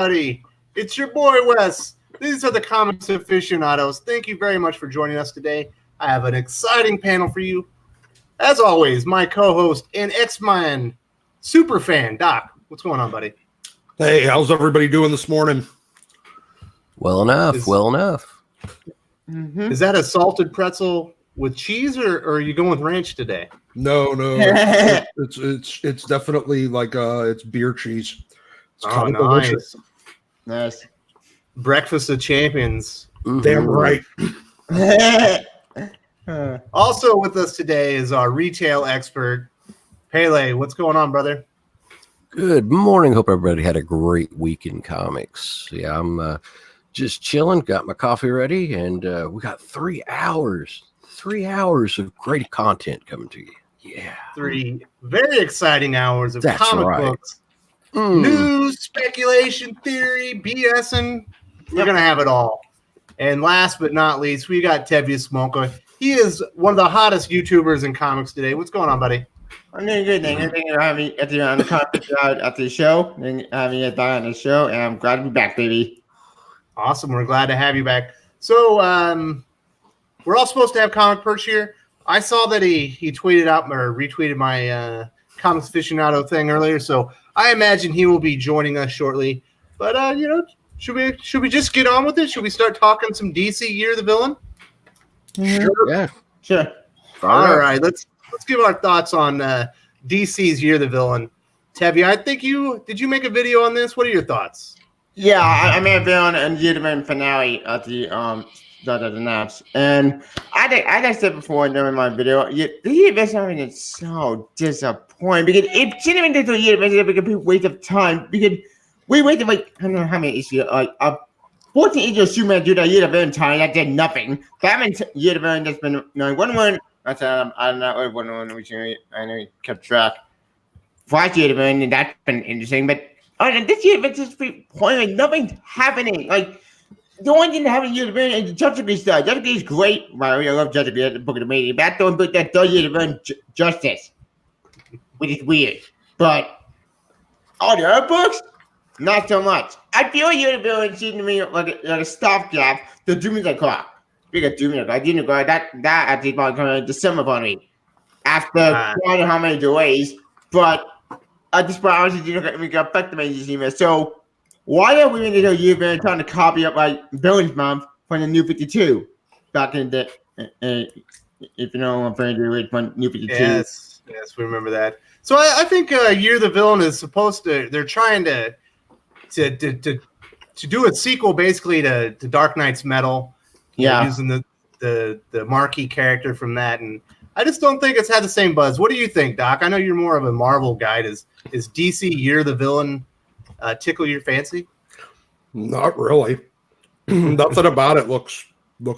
everybody. It's your boy, Wes. These are the Comics Aficionados. Thank you very much for joining us today. I have an exciting panel for you. As always, my co-host and X-Men superfan, Doc. What's going on, buddy? Hey, how's everybody doing this morning? Well enough. Is that a salted pretzel with cheese, or are you going with ranch today? No, it's definitely like it's beer cheese. It's kind of delicious. Nice. Breakfast of champions. Damn right. Also with us today is our retail expert, Pele. What's going on, brother? Good morning. Hope everybody had a great week in comics. Yeah, I'm just chilling. Got my coffee ready, and we got 3 hours. 3 hours of great content coming to you. Yeah. 3 very exciting hours of comic books. News, speculation, theory, BSing. We're going to have it all. And last but not least, we got Tevye Smolka. He is one of the hottest YouTubers in comics today. What's going on, buddy? I'm doing good. Thank you for having me on the conference at the show. And having me on the show. And I'm glad to be back, baby. Awesome. We're glad to have you back. So we're all supposed to have Comic Perch here. I saw that he tweeted out or retweeted my Comics Aficionado thing earlier. So I imagine he will be joining us shortly. But, should we just get on with it? Should we start talking some DC Year of the Villain? Sure. Yeah. Sure. All right. Let's give our thoughts on DC's Year of the Villain. Tevye, I think did you make a video on this? What are your thoughts? Yeah, I made a video on the Year of the Villain finale at the Naps. And I said before during my video, the Year of the Villain is so disappointing because it shouldn't have been the Year of the Villain because people waste of time because we waited like I don't know how many issues 14 issues of Superman due to Year of the Villain time that did nothing. Batman's Year of the Villain that's been one. That's I don't know one which I know you kept track. Flash Year of the Villain and that's been interesting, but this year it's just pointing nothing's happening. Like the only thing that happened Year of the Villain is Justice League stuff. Justice League is great. I love Justice League, the book of the media. That's the one book that does Year of the Villain justice, which is weird. But all the other books. Not so much. I feel Year of the Villain seems to me like a stopgap to Doomsday Clock. Speaking of Doomsday Clock, that actually probably coming in December for me. After I don't know how many delays, but at this point, honestly, we got affect the main email. So why are we in the Year of the Villain trying to copy up like Villains Month from the New 52 back in the if you know what I'm trying to do with New 52? Yes, we remember that. So I think Year of the Villain is supposed to. They're trying to do a sequel basically to Dark Knight's Metal, using the marquee character from that, and I just don't think it's had the same buzz. What do you think, Doc? I know you're more of a Marvel guy. Is DC Year of the Villain tickle your fancy? Not really. Nothing about it looks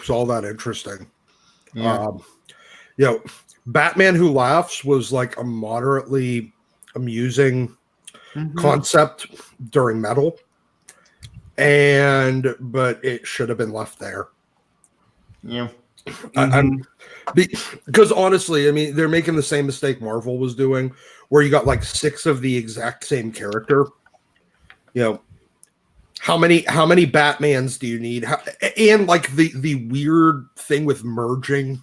all that interesting. Yeah. Batman Who Laughs was like a moderately amusing concept during Metal, but it should have been left there. Yeah, because honestly, I mean, they're making the same mistake Marvel was doing, where you got like 6 of the exact same character. How many Batmans do you need? And like the weird thing with merging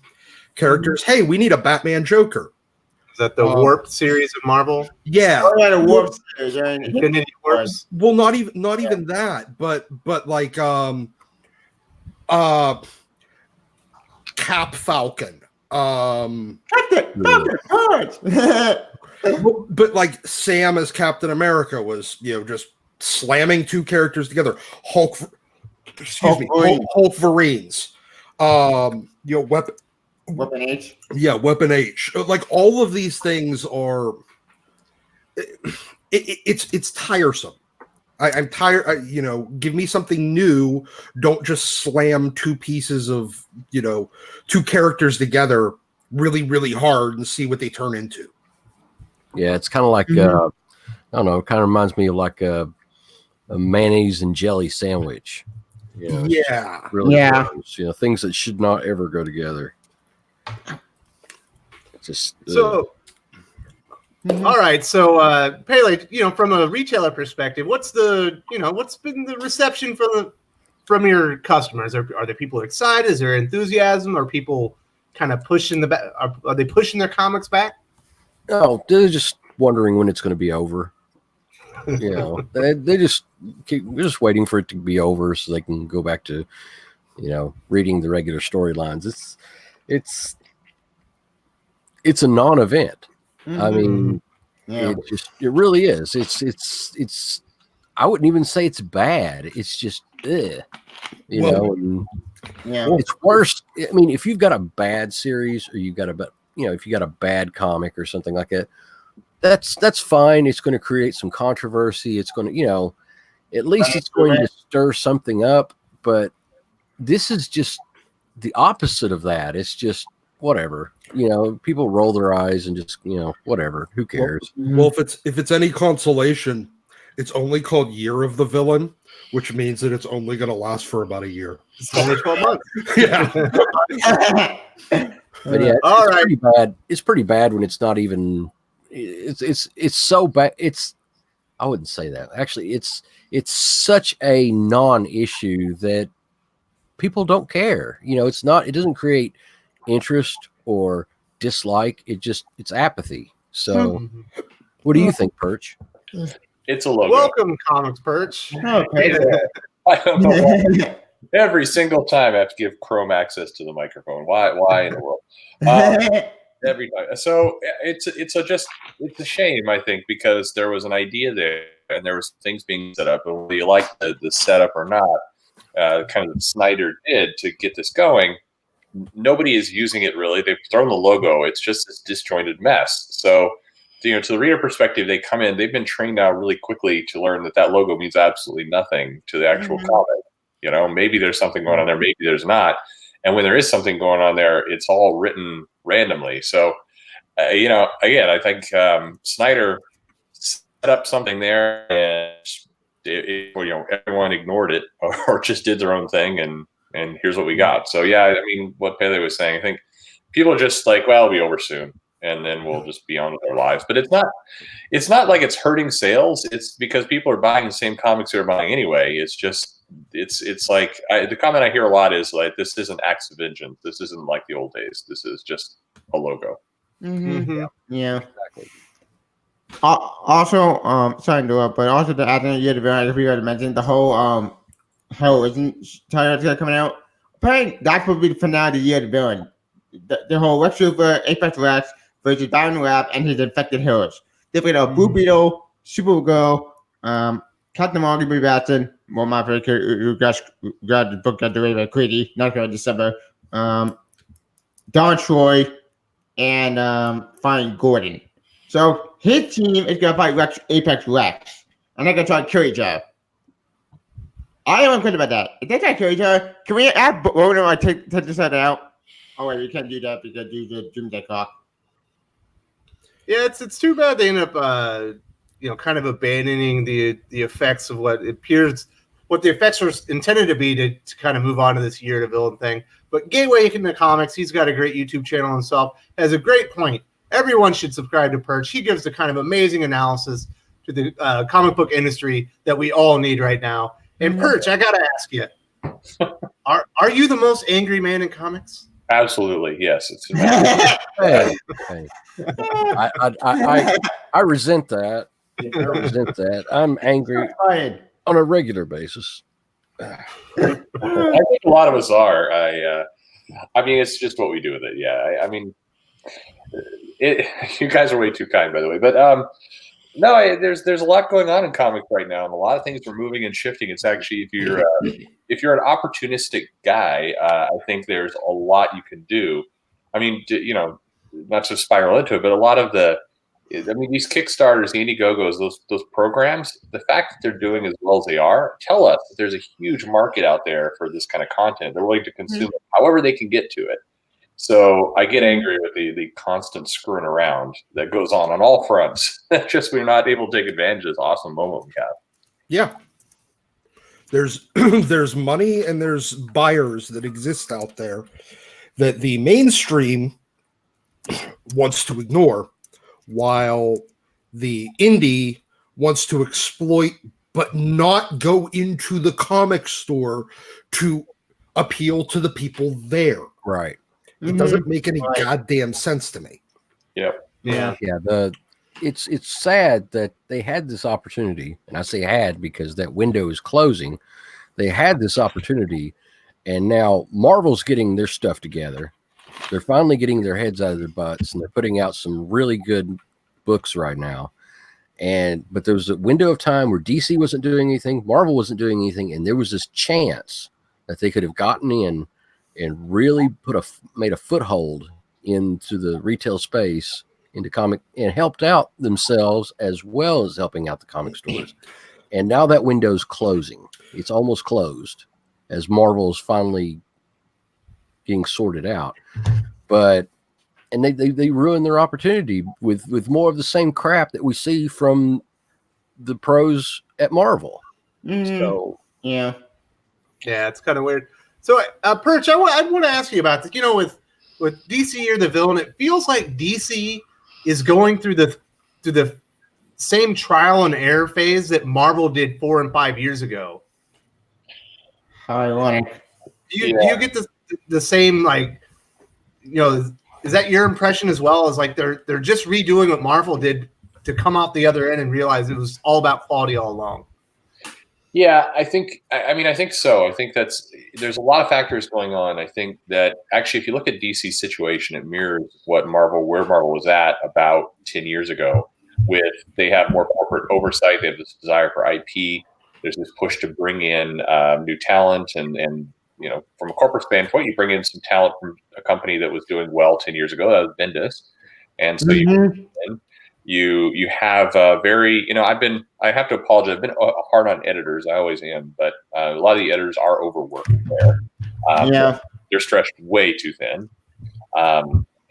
characters. Hey, we need a Batman Joker. Is that the Warp series of Marvel? Yeah. The Warp series, Infinity Warps. Well, not even that, but like Cap Falcon. Captain Punch. But like Sam as Captain America was, just slamming 2 characters together. Hulkverines. Weapon H. Yeah, Weapon H. Like all of these things are. It's tiresome. I'm tired. Give me something new. Don't just slam 2 pieces of 2 characters together really, really hard and see what they turn into. Yeah, it's kind of like I don't know. It kind of reminds me of like a mayonnaise and jelly sandwich. Really gross. Things that should not ever go together. Just so All right, so Pele, from a retailer perspective, what's been the reception from your customers? Are the people excited? Is there enthusiasm? Are people kind of pushing are they pushing their comics back? Oh, they're just wondering when it's going to be over. They're just waiting for it to be over so they can go back to, reading the regular storylines. It's a non-event. Mm-hmm. I mean, it really is. It's. I wouldn't even say it's bad. It's just, it's worse. I mean, if you've got a bad series or you've got if you got a bad comic or something like that, that's fine. It's going to create some controversy. It's going to, at least it's going to stir something up. But this is just the opposite of that. It's just whatever. People roll their eyes and just, whatever. Who cares? Well, if it's any consolation, it's only called Year of the Villain, which means that it's only going to last for about a year. It's only 12 months. Yeah. But yeah, all right. Pretty bad. It's pretty bad when it's not even. It's so bad. I wouldn't say that. Actually, it's such a non-issue that people don't care. It's not. It doesn't create interest or dislike. It's apathy. So, what do you think, Perch? It's a logo. Welcome, Comics Perch. Okay. I don't know why. Every single time I have to give Chrome access to the microphone. Why in the world? Every time. So it's a shame, I think, because there was an idea there and there was things being set up, and whether you like the setup or not, kind of Snyder did to get this going. Nobody is using it really. They've thrown the logo. It's just this disjointed mess. So, to the reader perspective, they come in. They've been trained now really quickly to learn that logo means absolutely nothing to the actual comic. Maybe there's something going on there. Maybe there's not. And when there is something going on there, it's all written randomly. So, again, I think Snyder set up something there, and everyone ignored it or just did their own thing, and here's what we got. So, yeah, I mean, what Pele was saying, I think people are just like, well, it'll be over soon, and then we'll just be on with our lives. But it's not like it's hurting sales. It's because people are buying the same comics they're buying anyway. It's just. It's like the comment I hear a lot is like, this isn't acts of vengeance. This isn't like the old days. This is just a logo. Mm-hmm. Yeah, exactly. Also, sorry to interrupt, but also the alternate year, as we already mentioned, the whole Hell isn't title coming out. Apparently, that's supposed to be the finale of the year of the villain. The whole Lex Luthor, Apex Rex versus Batman Rap and his infected heroes. They've got a Blue Beetle, Supergirl, Captain Marvel, Leviathan. Well, my favorite who got the book at the rate of Quiddy, not going to December. Don Troy, and finally Gordon. So his team is going to fight Apex Rex, and they're going to try to kill each other. I am unclear about that. If they try to kill each other, can we add Ronan or take this out? Oh wait, we can't do that because you the Doomsday Clock. Yeah, it's too bad they end up kind of abandoning the effects of what the effects were intended to be to kind of move on to this year to villain thing. But Gateway into Comics, he's got a great YouTube channel himself, has a great point. Everyone should subscribe to Perch. He gives the kind of amazing analysis to the comic book industry that we all need right now. And Perch, I got to ask you, are you the most angry man in comics? Absolutely, yes. Hey. I resent that. I resent that. I'm angry on a regular basis. I think a lot of us are. I mean, it's just what we do with it. Yeah, I mean, you guys are way too kind, by the way. But no, there's a lot going on in comics right now, and a lot of things are moving and shifting. It's actually if you're an opportunistic guy, I think there's a lot you can do. I mean, not to spiral into it, but a lot of these Kickstarters, the Indiegogos, those programs, the fact that they're doing as well as they are, tell us that there's a huge market out there for this kind of content. They're willing to consume it however they can get to it. So I get angry with the constant screwing around that goes on all fronts. Just we're not able to take advantage of this awesome moment we have. Yeah. There's money and there's buyers that exist out there that the mainstream wants to ignore, while the indie wants to exploit, but not go into the comic store to appeal to the people there. Right. It doesn't make any goddamn sense to me. Yep. Yeah. It's sad that they had this opportunity, and I say had because that window is closing. They had this opportunity, and now Marvel's getting their stuff together. They're finally getting their heads out of their butts, and they're putting out some really good books right now. But there was a window of time where DC wasn't doing anything, Marvel wasn't doing anything, and there was this chance that they could have gotten in and really made a foothold into the retail space, into comic, and helped out themselves as well as helping out the comic stores. And now that window's closing. It's almost closed as Marvel's finally getting sorted out. And they ruined their opportunity with more of the same crap that we see from the pros at Marvel. So yeah, it's kind of weird. So, Perch, I want to ask you about this. You know, with DC or the villain, it feels like DC is going through the same trial and error phase that Marvel did 4 and 5 years ago. How ironic. Do you get the same, like, you know, is that your impression as well? As like they're just redoing what Marvel did to come out the other end and realize it was all about quality all along? Yeah, I think so. I think there's a lot of factors going on. I think that actually, if you look at DC's situation, it mirrors where Marvel was at about 10 years ago. They have more corporate oversight. They have this desire for IP. There's this push to bring in new talent, and you know, from a corporate standpoint, you bring in some talent from a company that was doing well 10 years ago. That was Bendis, and so you have very, you know, I have to apologize. I've been hard on editors. I always am, but a lot of the editors are overworked there. They're stretched way too thin.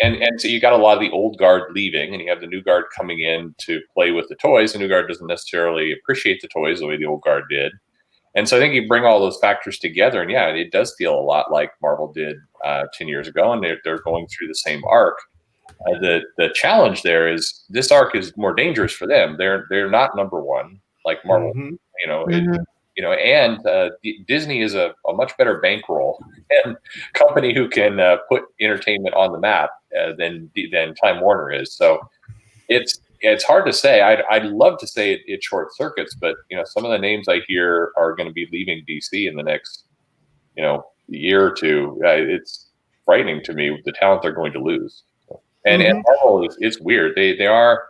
And so you got a lot of the old guard leaving, and you have the new guard coming in to play with the toys. The new guard doesn't necessarily appreciate the toys the way the old guard did. And so I think you bring all those factors together, and yeah, it does feel a lot like Marvel did 10 years ago, and they're going through the same arc. The challenge there is this arc is more dangerous for them. They're not number one like Marvel, you know. And Disney is a much better bankroll and company who can put entertainment on the map than Time Warner is. So it's hard to say. I'd love to say it short circuits, but you know, some of the names I hear are going to be leaving DC in the next, you know, year or two. It's frightening to me the talent they're going to lose. And Marvel is weird. They are,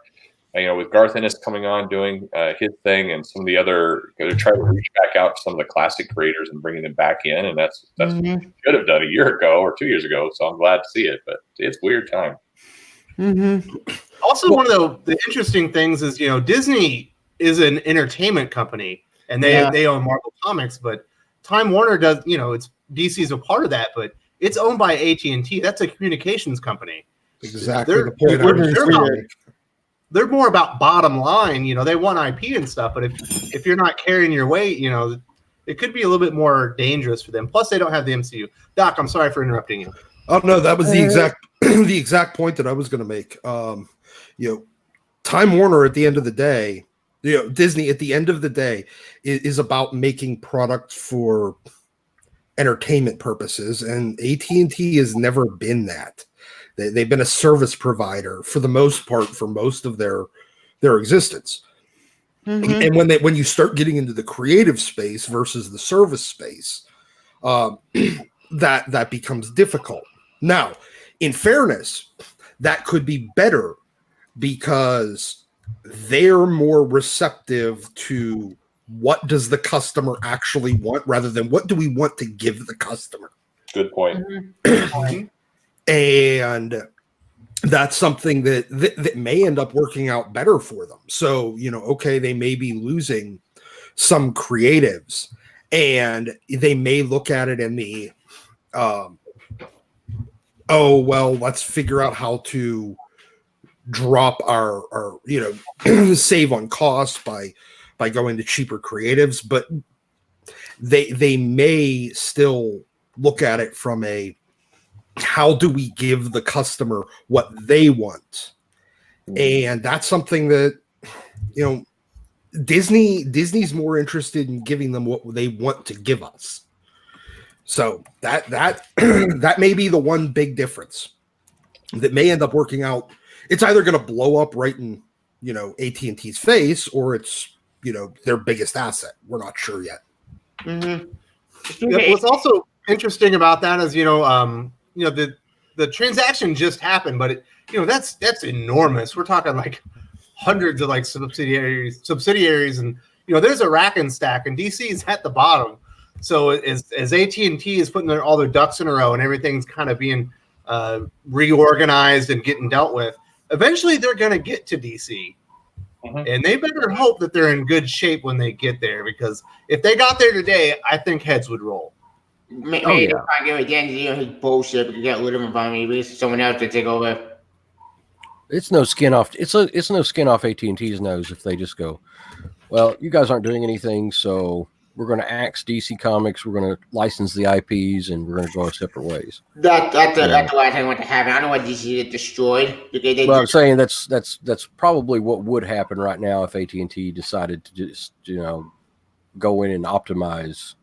you know, with Garth Ennis coming on doing his thing, and some of the other, they're trying to reach back out to some of the classic creators and bringing them back in, and that's what we should have done a year ago or 2 years ago. So I'm glad to see it, but it's weird time. Also, one of the interesting things is, you know, Disney is an entertainment company, and they own Marvel Comics, but Time Warner does, you know, it's DC's a part of that, but it's owned by AT&T. That's a communications company. Exactly the point. They're more about bottom line. You know, they want IP and stuff, but if you're not carrying your weight, you know, it could be a little bit more dangerous for them. Plus, they don't have the MCU. Doc, I'm sorry for interrupting you. Oh no, that was the exact point that I was going to make. You know, Time Warner at the end of the day, you know, Disney at the end of the day is about making products for entertainment purposes, and AT&T has never been that. They've been a service provider for the most part for most of their existence. And when you start getting into the creative space versus the service space, that becomes difficult. Now, in fairness, that could be better because they're more receptive to what does the customer actually want rather than what do we want to give the customer. Good point. And that's something that may end up working out better for them. So, you know, okay, they may be losing some creatives, and they may look at it in the, oh, well, let's figure out how to drop our you know, save on costs by going to cheaper creatives. But they may still look at it from a, how do we give the customer what they want? And that's something that you know, Disney's more interested in giving them what they want to give us. So that that may be the one big difference that may end up working out. It's either going to blow up right in, you know, AT&T's face, or it's, you know, their biggest asset. We're not sure yet. Mm-hmm. Yeah, what's also interesting about that is, you know, the transaction just happened, but that's enormous. We're talking like hundreds of like subsidiaries, and you know, there's a rack and stack, and DC is at the bottom. So as AT&T is putting all their ducks in a row and everything's kind of being reorganized and getting dealt with, eventually they're going to get to DC. And they better hope that they're in good shape when they get there, because if they got there today, I think heads would roll. Maybe if I give it his bullshit, we can get rid of him by maybe someone else to take over. It's no skin off. It's no skin off AT&T's nose if they just go, well, you guys aren't doing anything, so we're going to axe DC Comics. We're going to license the IPs, and we're going to go our separate ways. That's the last thing I want to happen. I don't want DC to get destroyed. I'm saying that's probably what would happen right now if AT&T decided to just, you know, go in and optimize,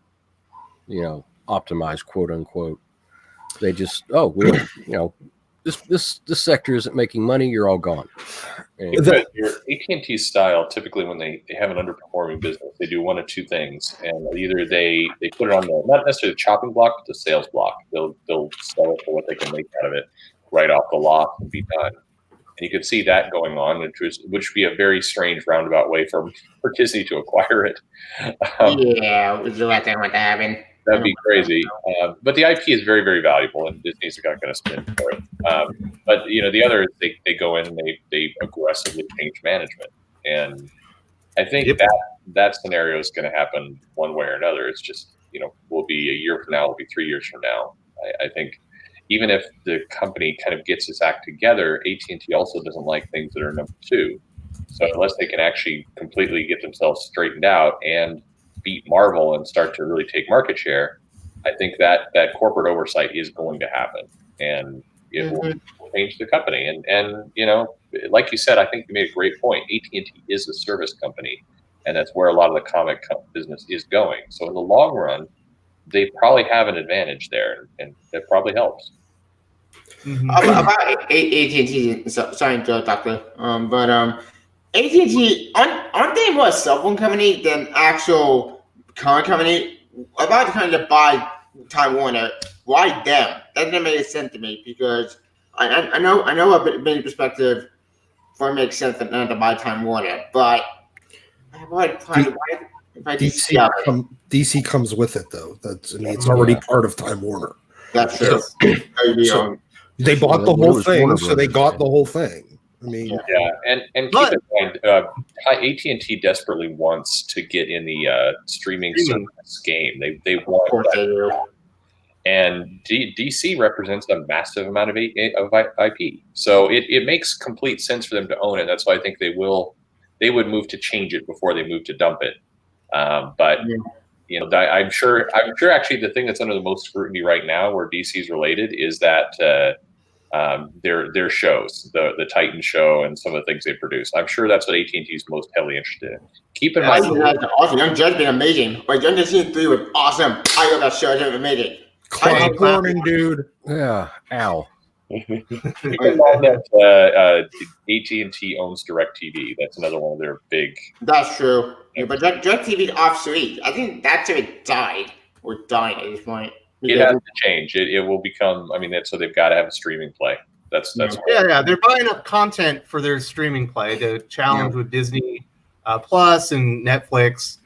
quote unquote. They just, this sector isn't making money. You're all gone. Your AT&T style, typically when they have an underperforming business, they do one of two things, and either they put it on the, not necessarily the chopping block, but the sales block. They'll sell it for what they can make out of it right off the lot and be done. And you can see that going on, which would be a very strange roundabout way for Disney to acquire it. Yeah, it's the last thing I want to happen. That'd be crazy. But the IP is very, very valuable, and Disney's not going to spend for it. But, you know, the other is they go in and they aggressively change management. And I think that scenario is going to happen one way or another. It's just, you know, will be a year from now, will be 3 years from now. I think even if the company kind of gets its act together, AT&T also doesn't like things that are number two. So unless they can actually completely get themselves straightened out and beat Marvel and start to really take market share, I think that corporate oversight is going to happen, and it will change the company. And you know, like you said, I think you made a great point. AT&T is a service company, and that's where a lot of the comic business is going. So in the long run, they probably have an advantage there, and that probably helps. About AT&T, sorry, Joe, Doctor, but AT&T, aren't they more a cell phone company than actual comic company? About to kind of buy Time Warner. Why them? That doesn't make sense to me, because I know a bit perspective for it makes sense to buy Time Warner, but DC comes with it though. It's already part of Time Warner. That's true. So they bought the whole thing, so they got the whole thing. I mean, and keep in mind, AT&T desperately wants to get in the streaming service game. They want that. And DC represents a massive amount of IP, so it makes complete sense for them to own it. That's why I think they would move to change it before they move to dump it. But you know, I'm sure actually the thing that's under the most scrutiny right now, where DC is related, is that their shows, the Titan show, and some of the things they produce. I'm sure that's what AT&T is most heavily interested in. Keep in mind, awesome. Young Judd's been amazing. Like Young Judd Season 3 was awesome. I love that show. It's been amazing. Cloud Warning, dude. Yeah. Ow. Keep in mind that AT&T owns DirecTV. That's another one of their big. That's true. Yeah, but DirecTV is obsolete. I think that's if it died or dying at this point. It has to change. It will become. I mean, so they've got to have a streaming play. That's yeah. They're buying up content for their streaming play to challenge with Disney Plus and Netflix.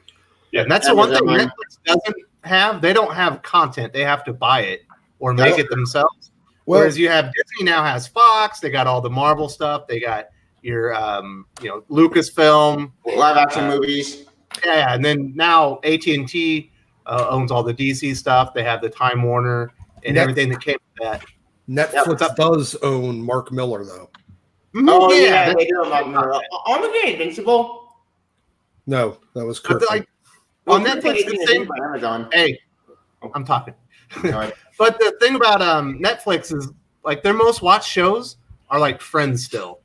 Yeah, and that's the one thing Netflix doesn't have. They don't have content. They have to buy it or make it themselves. Whereas you have Disney now has Fox. They got all the Marvel stuff. They got your Lucasfilm, live action movies. Yeah, and then now AT&T owns all the DC stuff. They have the Time Warner and everything that came with that. Netflix does own Mark Miller, though. Oh, yeah, they do own Mark Miller. Are they Invincible? No, that was Kirk. On Netflix, the same. Amazon. Hey, I'm talking. But the thing about Netflix is, like, their most watched shows are, like, Friends still.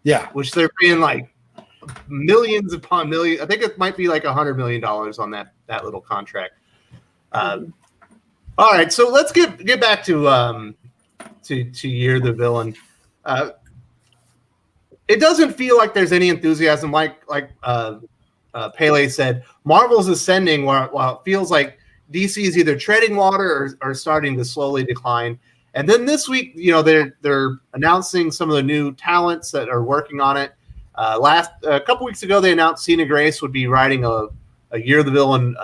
Yeah. Which they're paying, like, millions upon millions. I think it might be like $100 million on that little contract. All right, so let's get back to Year the Villain. It doesn't feel like there's any enthusiasm, like Pele said. Marvel's ascending while it feels like DC is either treading water or starting to slowly decline. And then this week, they're announcing some of the new talents that are working on it. A couple weeks ago, they announced Cena Grace would be writing a Year of the Villain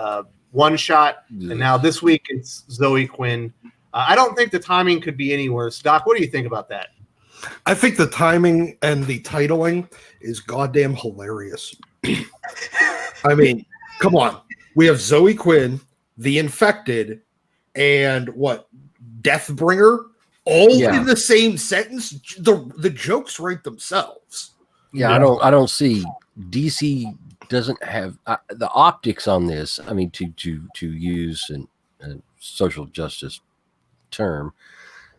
one shot, and now this week it's Zoe Quinn. I don't think the timing could be any worse. Doc, what do you think about that? I think the timing and the titling is goddamn hilarious. I mean, come on. We have Zoe Quinn, the Infected, and Deathbringer, all in the same sentence. The jokes write themselves. Yeah, I don't see DC doesn't have the optics on this. I mean, to use a social justice term,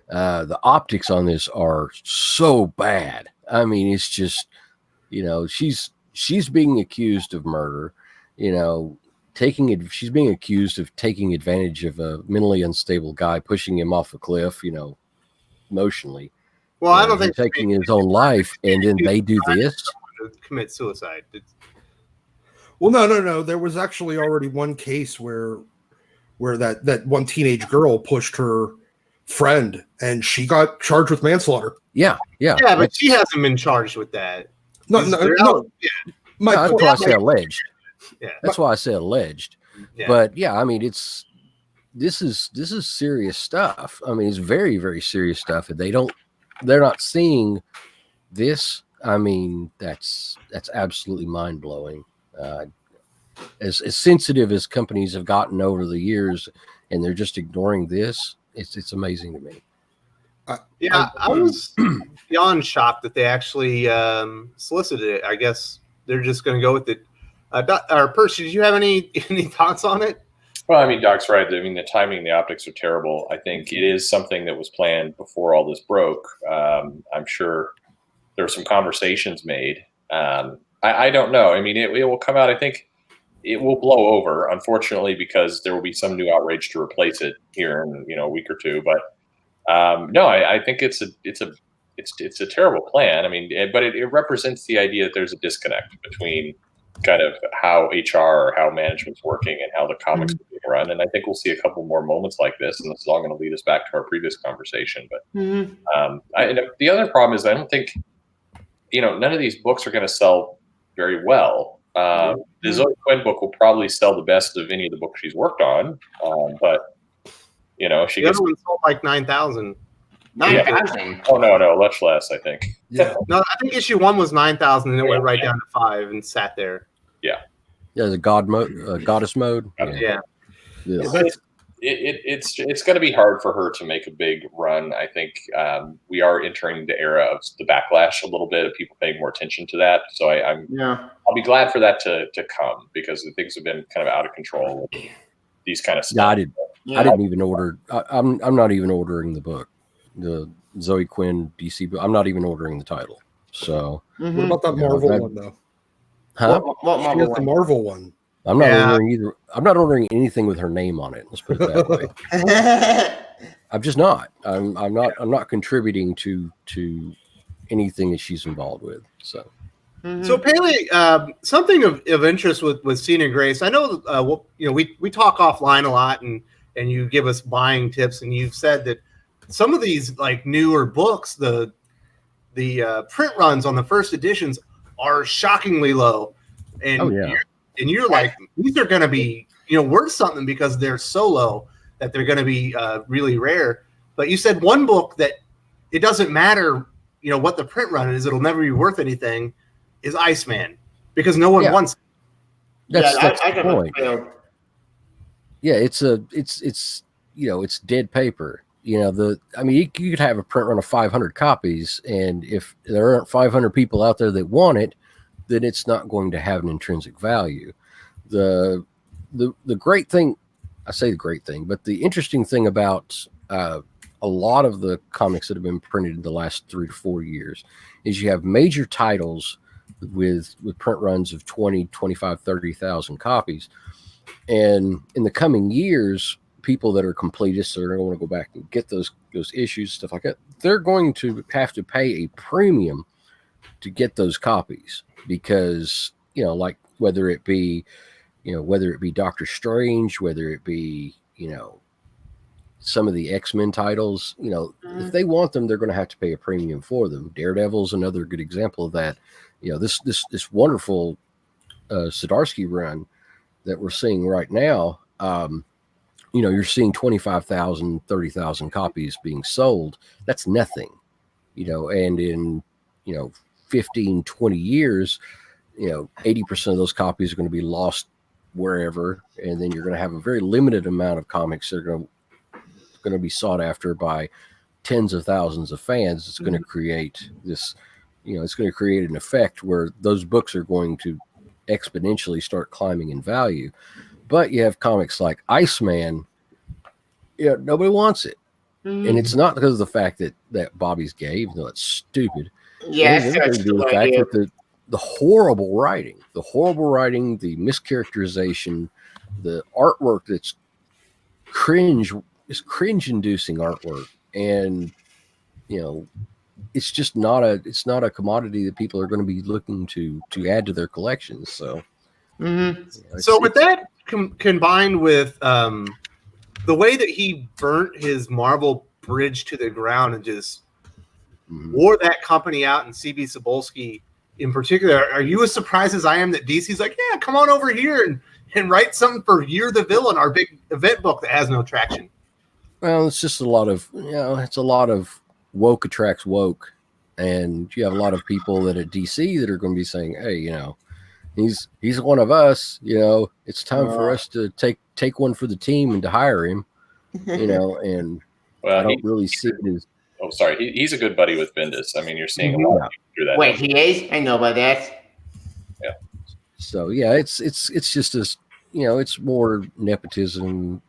the optics on this are so bad. I mean, it's just, she's being accused of murder, she's being accused of taking advantage of a mentally unstable guy, pushing him off a cliff, emotionally. Well, I don't think taking his own life, and then they do this. Commit suicide. Well, no. There was actually already one case where that one teenage girl pushed her friend, and she got charged with manslaughter. Yeah, but she hasn't been charged with that. No. That's why I say alleged. Yeah, that's why I say alleged. Yeah. But yeah, I mean, this is serious stuff. I mean, it's very, very serious stuff, and they're not seeing this. I mean, that's absolutely mind blowing. As sensitive as companies have gotten over the years, and they're just ignoring this, it's amazing to me. I was beyond shocked that they actually solicited it. I guess they're just going to go with it. Percy, did you have any thoughts on it? Well, I mean, Doc's right. I mean, the timing and the optics are terrible. I think it is something that was planned before all this broke. I'm sure there were some conversations made. I don't know. I mean, it will come out. I think it will blow over, unfortunately, because there will be some new outrage to replace it here in a week or two. But no, I think it's a terrible plan. I mean, but it represents the idea that there's a disconnect between kind of how HR or how management's working and how the comics are being run. And I think we'll see a couple more moments like this, and this is all going to lead us back to our previous conversation. But the other problem is I don't think, none of these books are going to sell very well. The Zoe Quinn book will probably sell the best of any of the books she's worked on. But, she gets... The other one sold like 9,000. 9,000? Oh, no, much less, I think. Yeah. No, I think issue 1 was 9,000, and it went right down to 5 and sat there. Yeah, the goddess mode. Yeah. It's going to be hard for her to make a big run. I think we are entering the era of the backlash a little bit of people paying more attention to that. So I'll be glad for that to come, because things have been kind of out of control with these kind of stuff. I didn't even order. I'm not even ordering the book, the Zoe Quinn DC book. I'm not even ordering the title. So what about that Marvel one though? Huh? What Marvel one? The Marvel one. I'm not ordering either. I'm not ordering anything with her name on it. Let's put it that way. I'm just not. I'm not contributing to anything that she's involved with. So. So Pele, something of interest with Cena Grace. I know, we talk offline a lot, and you give us buying tips, and you've said that some of these like newer books, the print runs on the first editions are shockingly low, and you're like, these are going to be worth something because they're so low that they're going to be really rare. But you said one book that it doesn't matter, what the print run is, it'll never be worth anything, is Iceman, because no one wants it. That's the point. Yeah, it's dead paper. You could have a print run of 500 copies, and if there aren't 500 people out there that want it, then it's not going to have an intrinsic value. The great thing, I say the great thing, but the interesting thing about a lot of the comics that have been printed in the last 3 to 4 years is you have major titles with print runs of 20, 25, 30,000 copies. And in the coming years, people that are completists are going to want to go back and get those issues, stuff like that. They're going to have to pay a premium to get those copies because, like whether it be Doctor Strange, whether it be, some of the X-Men titles, if they want them, they're going to have to pay a premium for them. Daredevil's another good example of that. This wonderful Zdarsky run that we're seeing right now, you're seeing 25,000, 30,000 copies being sold. That's nothing, and in, 15, 20 years, 80% of those copies are going to be lost wherever. And then you're going to have a very limited amount of comics that are going to be sought after by tens of thousands of fans. It's going to create this, it's going to create an effect where those books are going to exponentially start climbing in value. But you have comics like Iceman, nobody wants it. And it's not because of the fact that Bobby's gay, even though it's stupid. Yes, it has to do with the fact that the horrible writing, the mischaracterization, the artwork that's cringe-inducing artwork, and it's just not a commodity that people are going to be looking to add to their collections. So, so with that combined with the way that he burnt his Marvel bridge to the ground and just wore that company out, and CB Cebulski in particular, are you as surprised as I am that DC's like, yeah, come on over here and write something for You're the Villain, our big event book that has no traction? Well, it's just a lot of woke attracts woke, and you have a lot of people that at DC that are going to be saying, hey, he's one of us, it's time for us to take one for the team and to hire him, and I don't really see it as. Oh, sorry. He's a good buddy with Bendis. I mean, you're seeing a lot of people through that. Wait, he is? I know about that. Yeah. So yeah, it's just as it's more nepotism.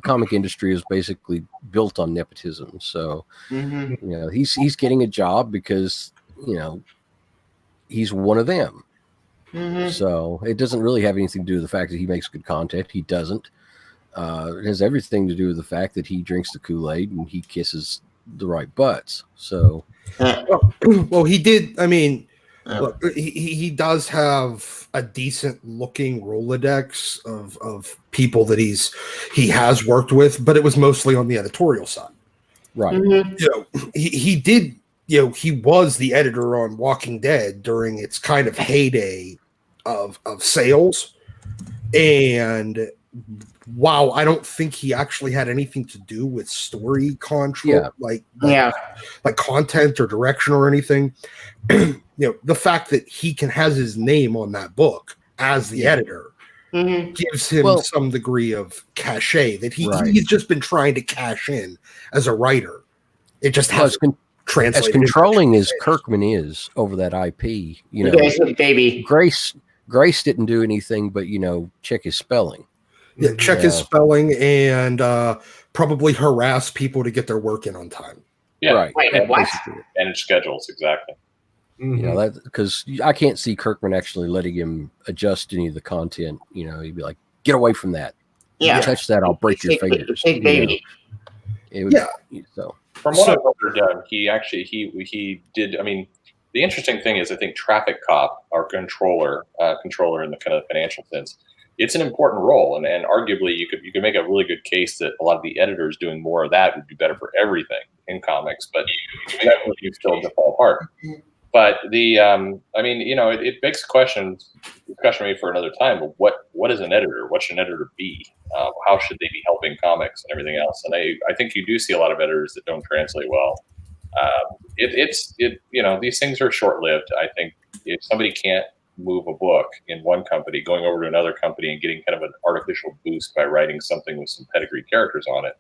Comic industry is basically built on nepotism. So he's getting a job because he's one of them. So it doesn't really have anything to do with the fact that he makes good content. He doesn't. It has everything to do with the fact that he drinks the Kool-Aid and he kisses the right butts. So, well, he did. I mean, look, he does have a decent looking Rolodex of people that he has worked with, but it was mostly on the editorial side. Right. He did. He was the editor on Walking Dead during its kind of heyday of sales, and wow, I don't think he actually had anything to do with story control, like content or direction or anything. The fact that he has his name on that book as the editor gives him some degree of cachet that he's just been trying to cash in as a writer. It just has translated. As controlling as Kirkman is over that IP, baby. Grace didn't do anything but check his spelling. Yeah, check his spelling and probably harass people to get their work in on time. Yeah, right. Wait, what? Manage schedules, exactly. That because I can't see Kirkman actually letting him adjust any of the content. He'd be like, "Get away from that! You touch that, I'll break your fingers." Baby. So from what I've heard, he did. I mean, the interesting thing is, I think Traffic Cop, our controller in the kind of financial sense. It's an important role, and arguably you could make a really good case that a lot of the editors doing more of that would be better for everything in comics, but you still fall apart. But it begs discussion maybe for another time. But what is an editor? What should an editor be? How should they be helping comics and everything else? And I think you do see a lot of editors that don't translate well. These things are short lived. I think if somebody can't move a book in one company, going over to another company and getting kind of an artificial boost by writing something with some pedigree characters on it,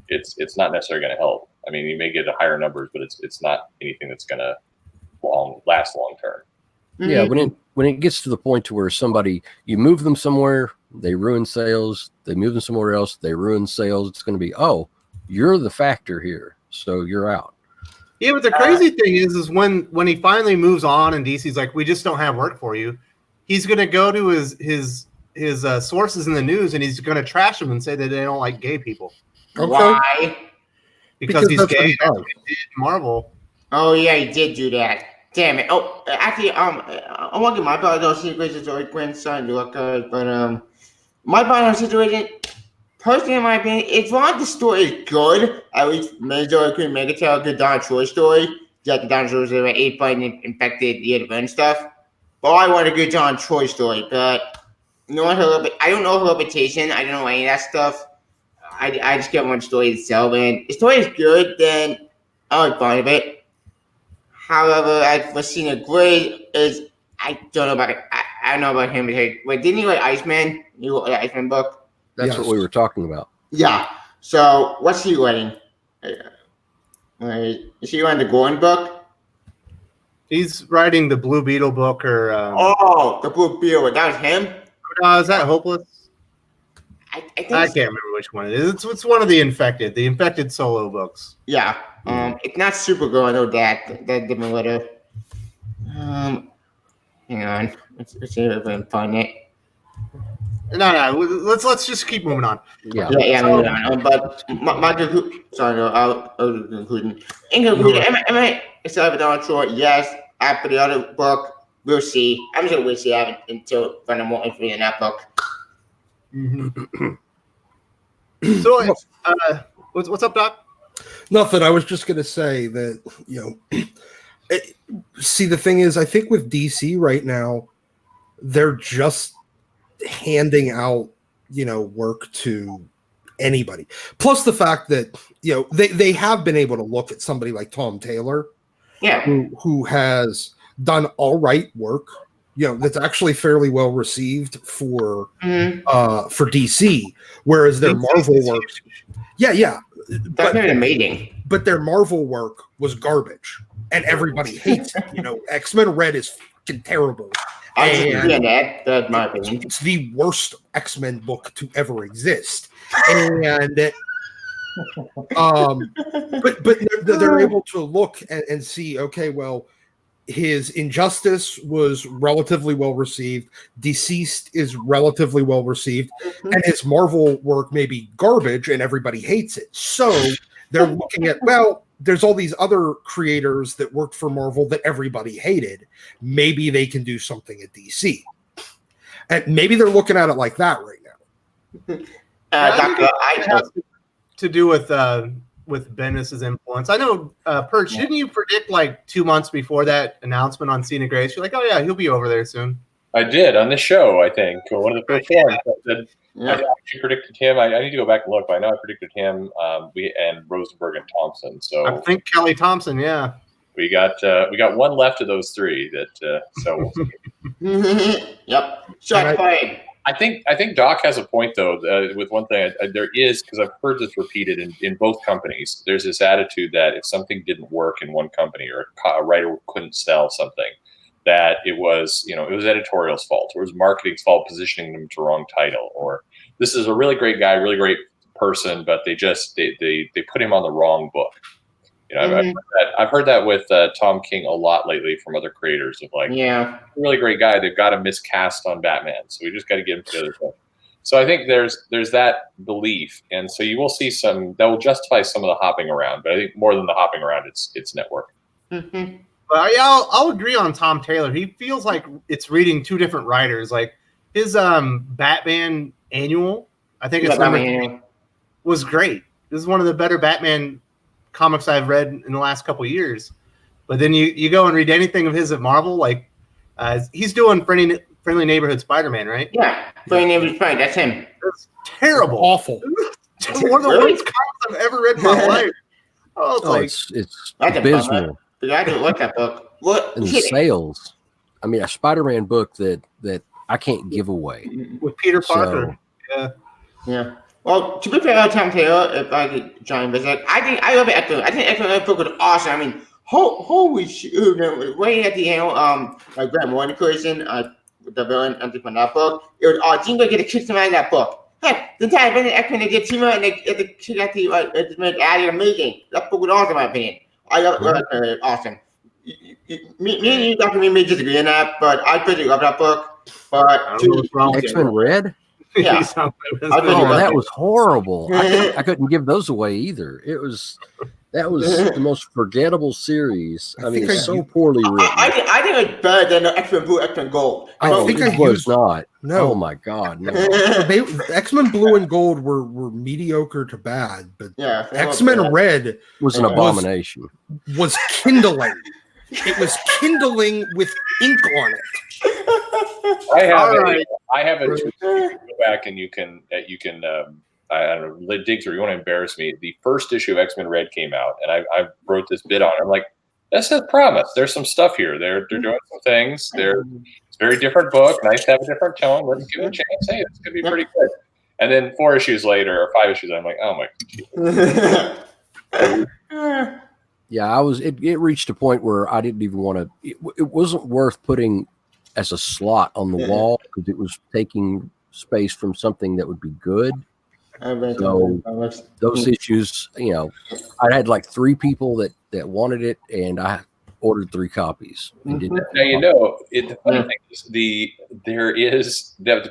it's not necessarily going to help. I mean, you may get higher numbers, but it's not anything that's going to last long term. Yeah, when it gets to the point to where you move them somewhere, they ruin sales. They move them somewhere else, they ruin sales. It's going to be, you're the factor here, so you're out. Yeah, but the crazy thing is when he finally moves on and DC's like, we just don't have work for you, he's going to go to his sources in the news and he's going to trash them and say that they don't like gay people. Okay. Why? Because he's that's what gay. he That's does. what he did in Marvel. Oh yeah, he did do that. Damn it. Oh, actually, I want to get my part of situations or grandson to look good, but my part of the situation, personally, in my opinion, it's not the story is good. At least Mazor couldn't make it tell a good Don Troy story. That the dinosaurs were ate by and infected the event stuff. But I want a good John Troy story, but you know what? I don't know her reputation. I don't know any of that stuff. I just get one story itself, and if the story is good, then I'm fine with it. However, I've seen a great is I don't know about it. I don't know about him. Wait, didn't he write Iceman? You wrote the Iceman book? That's Yes. what we were talking about. Yeah. So what's he writing? Is he writing the Gordon book? He's writing the Blue Beetle book, or The Blue Beetle. That was him. is that Hopeless? I think. I can't remember which one it is. It's one of the infected solo books. Yeah. It's not Supergirl. I know that. That different letter. Hang on. Let's see if I can find it. No. Let's just keep moving on. Yeah. Yeah. Moving on. But my conclusion. Sorry, no. I'll conclude. In conclusion, am I excited for Donald Trump? Yes. After the other book, we'll see. I'm just gonna see until when I'm more interested in that book. Mm-hmm. So, what's up, Doc? Nothing. I was just going to say that, see, the thing is, I think with DC right now, they're just handing out, work to anybody. Plus the fact that, they have been able to look at somebody like Tom Taylor, who has done all right work, that's actually fairly well received for DC, whereas their Marvel work, That's amazing. but their Marvel work was garbage, and everybody hates it. X-Men Red is fucking terrible. That's my opinion. It's the worst X-Men book to ever exist, and but they're able to look and see. Okay, well, his Injustice was relatively well received. Deceased is relatively well received, and his Marvel work may be garbage, and everybody hates it. So they're looking at, well, there's all these other creators that worked for Marvel that everybody hated. Maybe they can do something at DC, and maybe they're looking at it like that right now. It has to do with Bendis' influence. I know, Perch, didn't you predict like 2 months before that announcement on Cena Grace? You're like, oh yeah, he'll be over there soon. I did on the show, I think. One of the first ones. I actually predicted him. I need to go back and look, but I know I predicted him. And Rosenberg and Thompson. So I think Kelly Thompson, yeah. we got one left of those three. That so. Yep. Shot fired. I think Doc has a point though. With one thing, there is, because I've heard this repeated in both companies. There's this attitude that if something didn't work in one company or a writer couldn't sell something, that it was editorial's fault, or it was marketing's fault, positioning them to wrong title, or this is a really great guy, really great person, but they put him on the wrong book. I've heard that with Tom King a lot lately from other creators of like, really great guy, they've got him miscast on Batman, so we just got to get him to the other stuff. So I think there's that belief, and so you will see some that will justify some of the hopping around, but I think more than the hopping around, it's network. Mm-hmm. But yeah, I'll agree on Tom Taylor. He feels like it's reading two different writers. Like his Batman annual, I think it's number 3, was great. This is one of the better Batman comics I've read in the last couple of years. But then you go and read anything of his at Marvel, like he's doing Friendly Neighborhood Spider-Man, right? Yeah, Friendly Neighborhood Spider-Man. That's him. That's terrible, awful. One of the worst comics I've ever read in my life. It's abysmal. I didn't like that book. What? And the sales. I mean, a Spider-Man book that I can't give away with Peter Parker. Yeah. Well, to be fair, Tom Taylor, if I could try and visit, I love X-Men. I think X-Men book was awesome. I mean, holy shit! Waiting at the end, like Grant Morgan creation, the villain, from that book, it was awesome. Jingo get to kick him out of that book. Heck, the entire X-Men, they get team up and they get to kick out the make Addy amazing. That book was awesome, in my opinion. I love awesome. Me and you, Dr. Me may disagree on that, but I pretty love that book. But X-Men Red? Yeah. Oh, that was horrible. I couldn't give those away either. That was the most forgettable series. I mean, it's so poorly written. I think it's better than the X-Men Blue, X-Men Gold. I think it was not. No. Oh my God, no. X-Men Blue and Gold were mediocre to bad, but X-Men Red was an abomination. Was kindling. It was kindling with ink on it. I have a tweet. Go back and you can I don't know, dig through. You want to embarrass me? The first issue of X-Men Red came out, and I wrote this bit on it. I'm like, that's a promise. There's some stuff here. They're doing some things. It's a very different book. Nice to have a different tone. Let's give it a chance. Hey, this could be pretty good. And then 4 issues later, or 5 issues, I'm like, oh my. Yeah, it reached a point where I didn't even want to. It wasn't worth putting as a slot on the wall because it was taking space from something that would be good. So those issues, I had like 3 people that wanted it, and I ordered 3 copies. And did that. Now the funny thing is the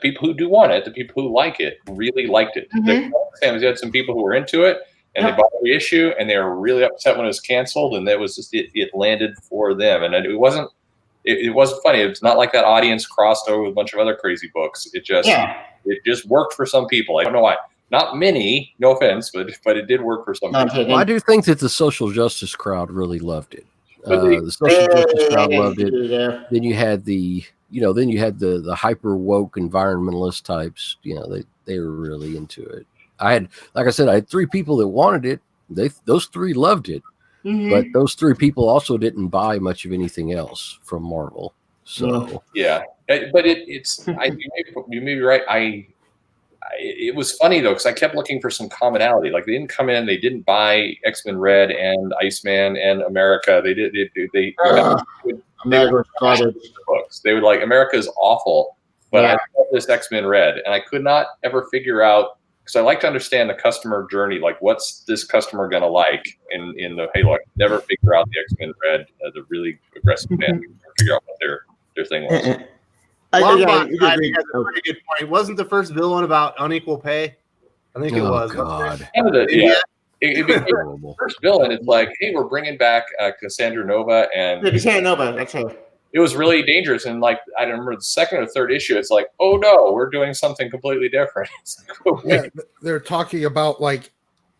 people who do want it, the people who like it, really liked it. You had some people who were into it, and they bought the issue, and they were really upset when it was canceled, and that was just it landed for them, and it wasn't. It wasn't funny. It's not like that audience crossed over with a bunch of other crazy books. It just worked for some people. I don't know why. Not many, no offense, but it did work for some people. Well, I do think that the social justice crowd really loved it. The social justice crowd loved it. Then you had the hyper woke environmentalist types. They were really into it. Like I said, I had 3 people that wanted it. Those 3 loved it. But those 3 people also didn't buy much of anything else from Marvel. So yeah, but you may be right. It was funny though because I kept looking for some commonality. Like they didn't come in, they didn't buy X-Men Red and Iceman and America. They did. They were books. They would like America's awful, but I love this X-Men Red, and I could not ever figure out. Because I like to understand the customer journey, like what's this customer gonna like in the Halo. I could never figure out the X-Men Red, the really aggressive fan. Figure out what their thing was. Longbot has a pretty good point. Wasn't the first villain about unequal pay? I think it was. God. It became the first villain. It's like, hey, we're bringing back Cassandra Nova, and Cassandra Nova. That's her. It was really dangerous, and like I don't remember the 2nd or 3rd issue. It's like, oh no, we're doing something completely different. They're talking about like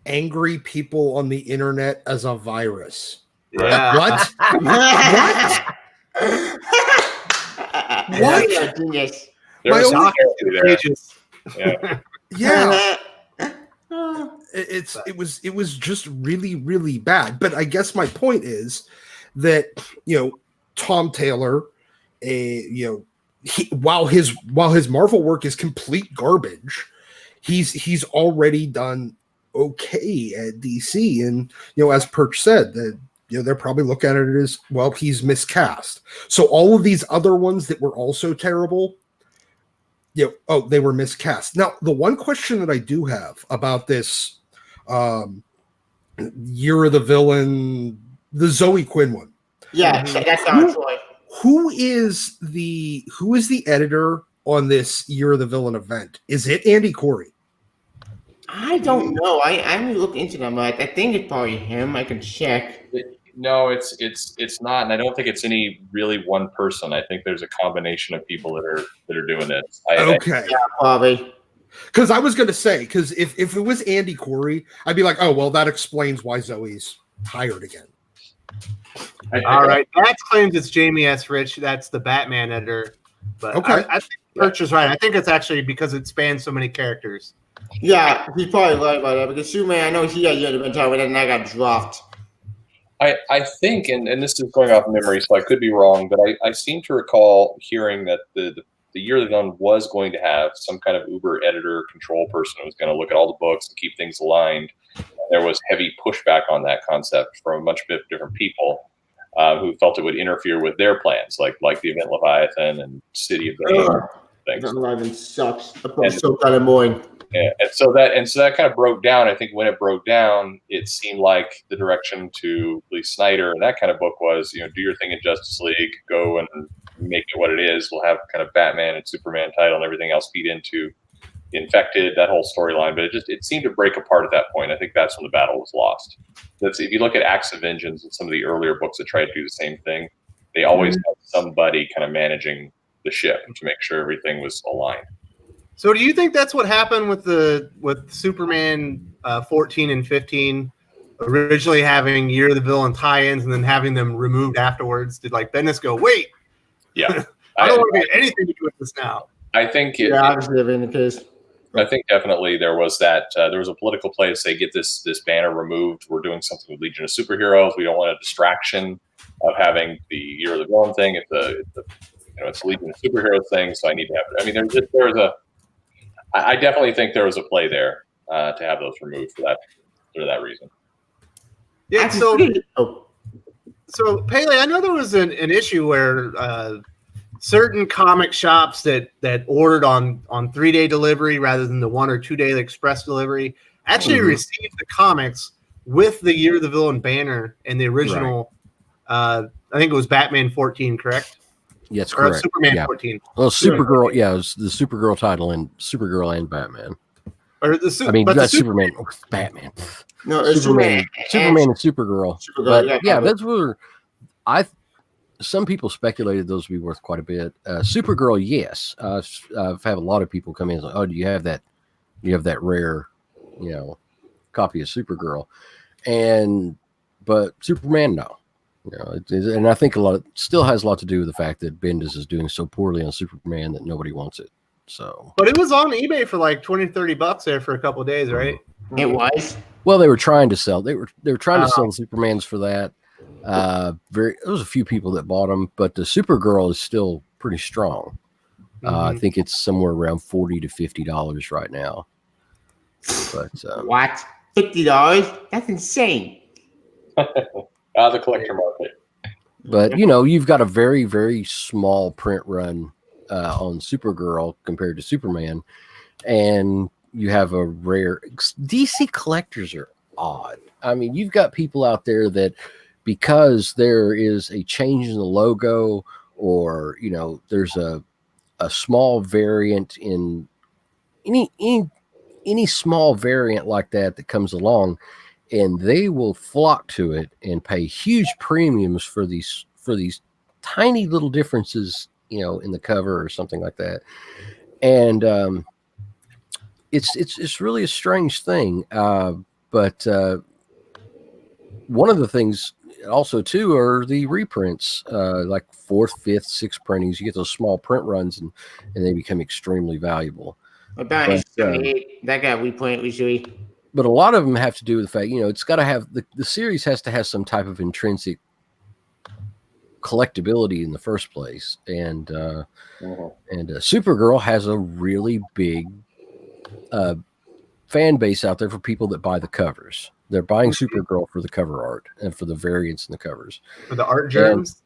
angry people on the internet as a virus. Yeah. What? What? Genius. My only pages. Yeah. It was just really, really bad. But I guess my point is that Tom Taylor, while his Marvel work is complete garbage, he's already done okay at DC, and as Perch said, that they're probably looking at it as, well, he's miscast. So all of these other ones that were also terrible, they were miscast. Now, the one question that I do have about this Year of the Villain, the Zoe Quinn one. Yeah, that's on Troy. Who is the editor on this Year of the Villain event? Is it Andy Corey? I don't know. I haven't looked into them. I think it's probably him. I can check. No, it's not, and I don't think it's any really one person. I think there's a combination of people that are doing it. Okay, yeah, probably. Because I was going to say, because if it was Andy Corey, I'd be like, oh well, that explains why Zoe's hired again. All right, Max claims it's Jamie S. Rich. That's the Batman editor. But okay, I think Perch is right. I think it's actually because it spans so many characters. Yeah, he's probably right about that because Superman, I know he got Year of the Villain, and I got dropped. I think, and this is going off memory, so I could be wrong, but I seem to recall hearing that the Year of the Villain was going to have some kind of Uber editor control person who was going to look at all the books and keep things aligned. There was heavy pushback on that concept from a bunch of different people who felt it would interfere with their plans, like the event Leviathan and City of the things. Leviathan sucks. That book's so kind of boring. Yeah, and so that kind of broke down. I think when it broke down, it seemed like the direction to Lee Snyder and that kind of book was, do your thing in Justice League, go and make it what it is. We'll have kind of Batman and Superman title and everything else feed into Infected, that whole storyline. But it seemed to break apart at that point. I think that's when the battle was lost. If you look at Acts of Vengeance and some of the earlier books that tried to do the same thing, they always had somebody kind of managing the ship to make sure everything was aligned. So do you think that's what happened with Superman 14 and 15, originally having Year of the Villain tie-ins and then having them removed afterwards? Did like Bendis go, wait? Yeah. I don't want to get anything to do with this now. I think obviously in the case. I think definitely there was that. There was a political play to say, get this banner removed. We're doing something with Legion of Superheroes. We don't want a distraction of having the Year of the Villain thing. It's Legion of Superheroes thing, so I need to have it. I mean, I definitely think there was a play there to have those removed for that reason. Yeah. So Pele, I know there was an issue where certain comic shops that ordered on 3-day delivery rather than the 1 or 2 day express delivery actually received the comics with the Year of the Villain banner and the original. Right. I think it was Batman 14, correct? Yes, correct. Superman 14. Well, Supergirl, it was the Supergirl title and Supergirl and Batman. Or Superman, Batman. No, Superman and Supergirl. But that's where some people speculated those would be worth quite a bit. Supergirl, yes. I've had a lot of people come in and say, "Oh, do you have that? You have that rare, copy of Supergirl?" But Superman, no. And I think still has a lot to do with the fact that Bendis is doing so poorly on Superman that nobody wants it. So, but it was on eBay for like $20-$30 there for a couple of days, right? It was. Well, they were trying to sell. They were trying to sell the Supermans for that. There was a few people that bought them, but the Supergirl is still pretty strong. I think it's somewhere around $40 to $50 right now. But what? $50? That's insane. The collector market. But you've got a very, very small print run on Supergirl compared to Superman, and you have a rare. DC collectors are odd. I mean, you've got people out there that because there is a change in the logo, or there's a small variant in any small variant like that comes along, and they will flock to it and pay huge premiums for these tiny little differences, in the cover or something like that. And it's really a strange thing. But one of the things also too are the reprints, like 4th, 5th, 6th printings. You get those small print runs and they become extremely valuable. About that got reprint recently. But a lot of them have to do with the fact, it's got to have the series has to have some type of intrinsic collectability in the first place, and Supergirl has a really big fan base out there for people that buy the covers. They're buying Supergirl for the cover art and for the variants in the covers, for the art germs.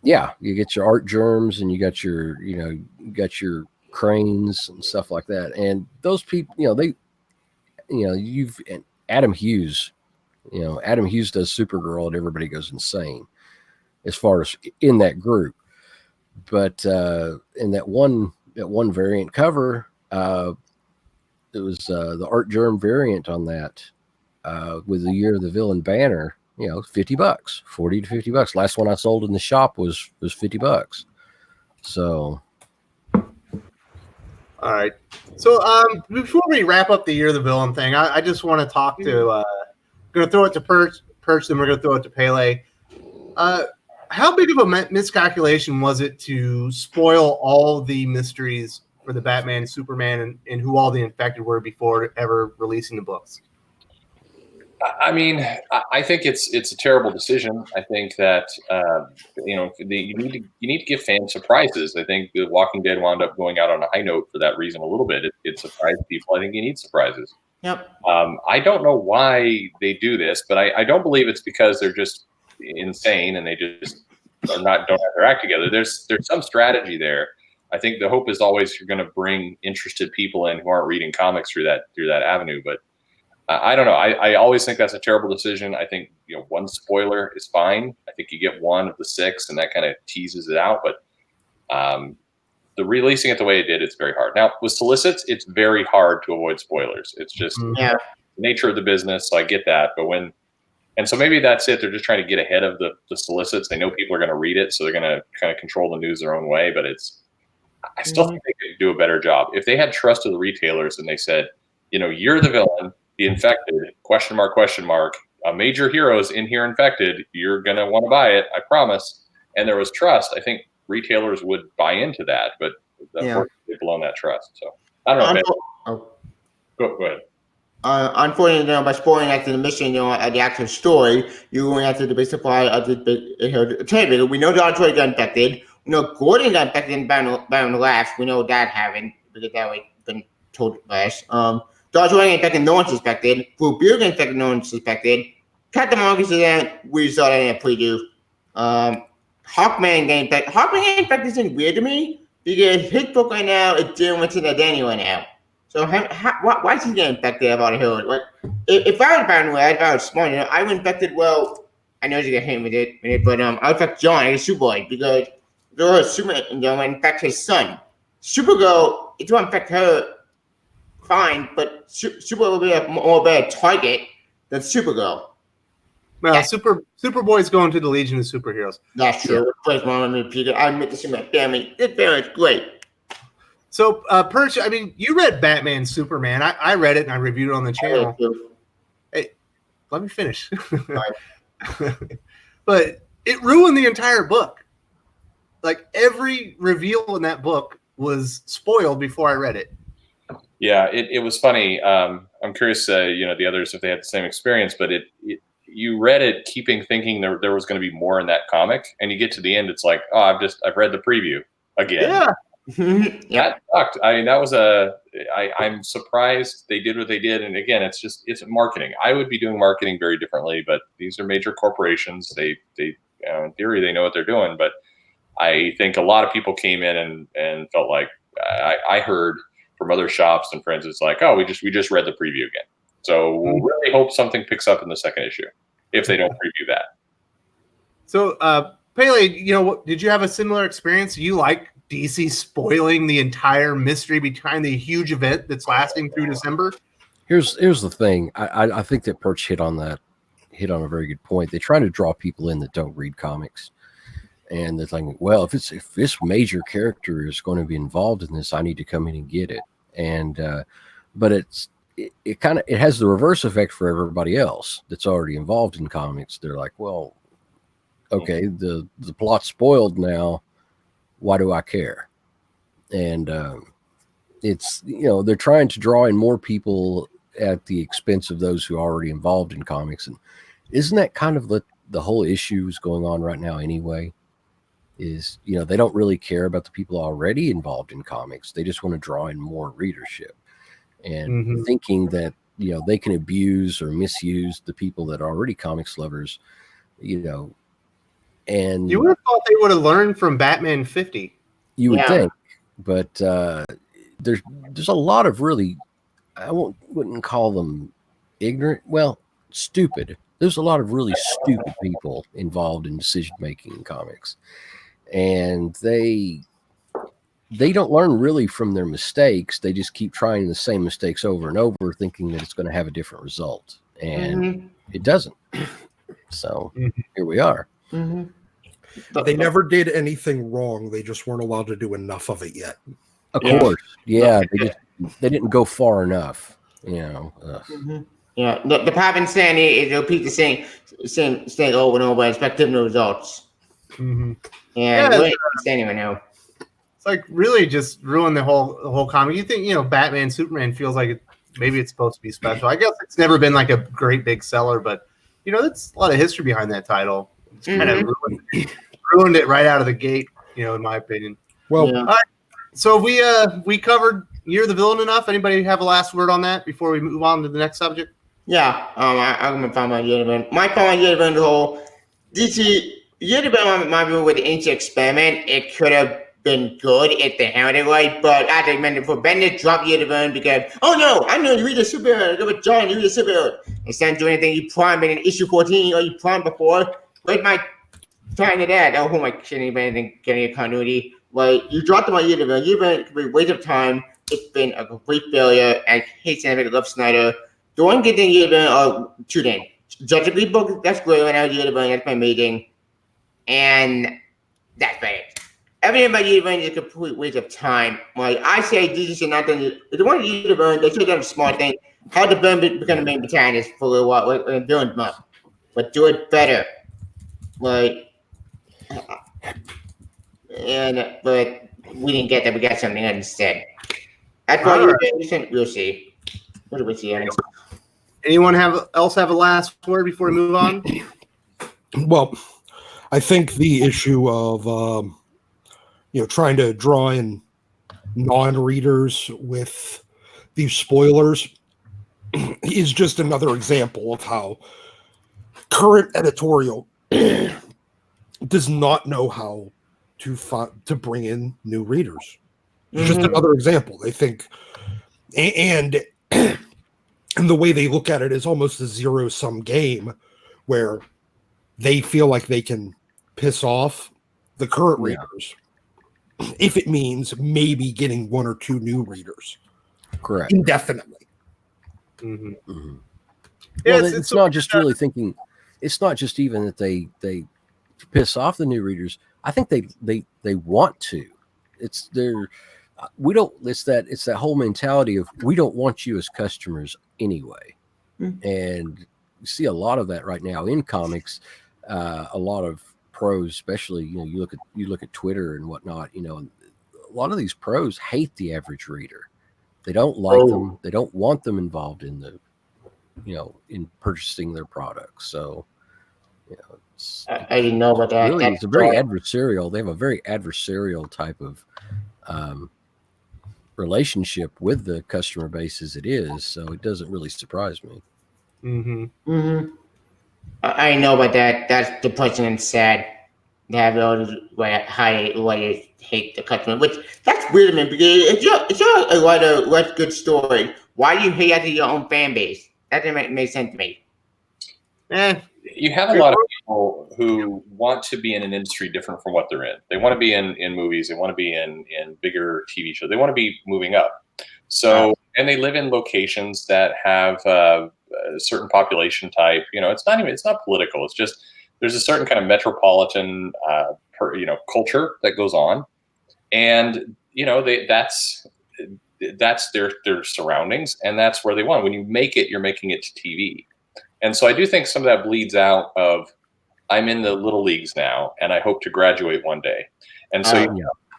And, you get your art germs, and you got your your cranes and stuff like that. And those people, you've Adam Hughes. Adam Hughes does Supergirl, and everybody goes insane as far as in that group. But in that one variant cover, it was the art germ variant on that with the Year of the Villain banner. $50, $40 to $50. Last one I sold in the shop was $50. So. All right. So before we wrap up the Year of the Villain thing, I just want to talk to going to throw it to Perch, then we're going to throw it to Pele. How big of a miscalculation was it to spoil all the mysteries for the Batman, Superman, and who all the infected were before ever releasing the books? I mean, I think it's a terrible decision. I think that you need to give fans surprises. I think The Walking Dead wound up going out on a high note for that reason a little bit. It surprised people. I think you need surprises. Yep. I don't know why they do this, but I don't believe it's because they're just insane and they just don't have their act together. There's some strategy there. I think the hope is always you're going to bring interested people in who aren't reading comics through that avenue. But I don't know. I always think that's a terrible decision. I think one spoiler is fine. I think you get one of the 6, and that kind of teases it out. But the releasing it the way it did, it's very hard. Now with solicits, it's very hard to avoid spoilers. It's just the nature of the business. So I get that. But and so maybe that's it. They're just trying to get ahead of the solicits. They know people are going to read it, so they're going to kind of control the news their own way. But I still think they could do a better job. If they had trust of the retailers and they said, you're the villain, the infected, question mark, a major hero's in here infected, you're going to want to buy it, I promise. And there was trust. I think retailers would buy into that, but unfortunately they've blown that trust. So I don't know. Go ahead. Unfortunately, by spoiling after the mission, the actual story, you're going after the big supply of the trade. We know John Troy got infected. We know Gordon got infected in Battle of the Laughs. We know that happened because that way been told last. John Troy got infected, no one suspected. Blue Beard got infected, no one suspected. Captain Marcus is we saw that in a preview. Hawkman got infected. Hawkman got infected is weird to me because his book right now is dealing with it anyway now. So why is he getting infected about a hill? Like, if I was Batman, if I was smart, I would infected. Well, I know you get hit with it, but I would infect John as a Superboy because they're Superman infect his son. Supergirl, if you want to infect her, fine, but Superboy will be a more better target than Supergirl. Well, Superboy's going to the Legion of Superheroes. That's true. I admit to Superman family. This family is great. So, Perch, I mean, you read Batman, Superman. I read it and I reviewed it on the channel. Hey, let me finish. But it ruined the entire book. Like, every reveal in that book was spoiled before I read it. Yeah, it was funny. I'm curious, the others if they had the same experience, but you read it thinking there was going to be more in that comic, and you get to the end, it's like, oh, I've read the preview again. Yeah. That sucked. I mean, that was I'm surprised they did what they did. And again, it's marketing. I would be doing marketing very differently, but these are major corporations. They in theory, they know what they're doing. But I think a lot of people came in and felt like I heard from other shops and friends, it's like, oh, we just read the preview again. So we'll really hope something picks up in the second issue if they don't preview that. So, Pele, did you have a similar experience? You like DC spoiling the entire mystery behind the huge event that's lasting through December? Here's the thing. I think that Perch hit on a very good point. They're trying to draw people in that don't read comics. And they're thinking, well, if this major character is going to be involved in this, I need to come in and get it. And but it has the reverse effect for everybody else that's already involved in comics. They're like, well, okay, the plot's spoiled now. Why do I care? And it's, they're trying to draw in more people at the expense of those who are already involved in comics. And isn't that kind of the whole issue is going on right now anyway? Is, they don't really care about the people already involved in comics. They just want to draw in more readership and thinking that, they can abuse or misuse the people that are already comics lovers, and you would have thought they would have learned from Batman 50. You would think, but there's a lot of really, I wouldn't call them ignorant. Well, stupid. There's a lot of really stupid people involved in decision making in comics, and they don't learn really from their mistakes. They just keep trying the same mistakes over and over, thinking that it's going to have a different result, and it doesn't. So here we are. They never did anything wrong. They just weren't allowed to do enough of it yet. Of course. Yeah. They didn't go far enough, Yeah. The problem standing is repeat the same thing over and over and expect different results. Yeah, it's standing right now. It's like really just ruin the whole comic. You think, Batman, Superman feels like maybe it's supposed to be special. I guess it's never been like a great big seller, but that's a lot of history behind that title. It's kind of ruined it right out of the gate, in my opinion. Well, all right. So we covered You're the Villain enough. Anybody have a last word on that before we move on to the next subject? Yeah, I'm gonna find my You're the Villain. My point on You're the Villain, the whole DC You're the Villain, my view with the ancient experiment. It could have been good if they handled it right. But as I mentioned before, Bendis dropped Universe because, oh no, I'm going to read a superhero. I'm going to join you read a superhero. Instead of doing anything, you prime in issue 14 or you prime before. Where's my time to that? Oh, my shouldn't even anything getting a continuity. Like, you dropped them on Universe. Universe could be a waste of time. It's been a complete failure. I hate Sandman, I love Snyder. The one good thing Universe are two things. Judge Agreed book, that's great when I was Universe, that's my meeting. And that's about it. Everything about Universe is a complete waste of time. Like, I say DC should not do if they want to Universe, they should have done a smart thing. How to become the main protagonist for a little while, like villain month. But do it better. Like, but we didn't get that. We got something instead. That's why we'll see. What do we see? Anyone else have a last word before we move on? Well, I think the issue of trying to draw in non-readers with these spoilers is just another example of how current editorial does not know how to bring in new readers. Just another example. They think, and the way they look at it is almost a zero-sum game, where they feel like they can piss off the current readers if it means maybe getting one or two new readers. Correct. Indefinitely. Well, Yeah, it's not just really thinking. It's not just even that they piss off the new readers. I think they want to. It's their. We don't. It's that whole mentality of we don't want you as customers anyway, and you see a lot of that right now in comics. A lot of pros, especially you look at Twitter and whatnot. A lot of these pros hate the average reader. They don't like them. They don't want them involved in the, in purchasing their products. So, I didn't know about that. Really, it's a very adversarial. They have a very adversarial type of relationship with the customer base as it is. So it doesn't really surprise me. I know about that. That's depressing and sad to have all these high lawyers hate the customer, which that's weird, man. Because it's a lot of good story. Why do you hate out of your own fan base? That didn't make sense to me. You have a lot of people who want to be in an industry different from what they're in. They want to be in movies. They want to be in bigger TV shows. They want to be moving up. So, and they live in locations that have a certain population type. It's not political. It's just there's a certain kind of metropolitan, culture that goes on, and that's their surroundings, and that's where they want. When you make it, you're making it to TV. And so I do think some of that bleeds out of I'm in the little leagues now, and I hope to graduate one day. And so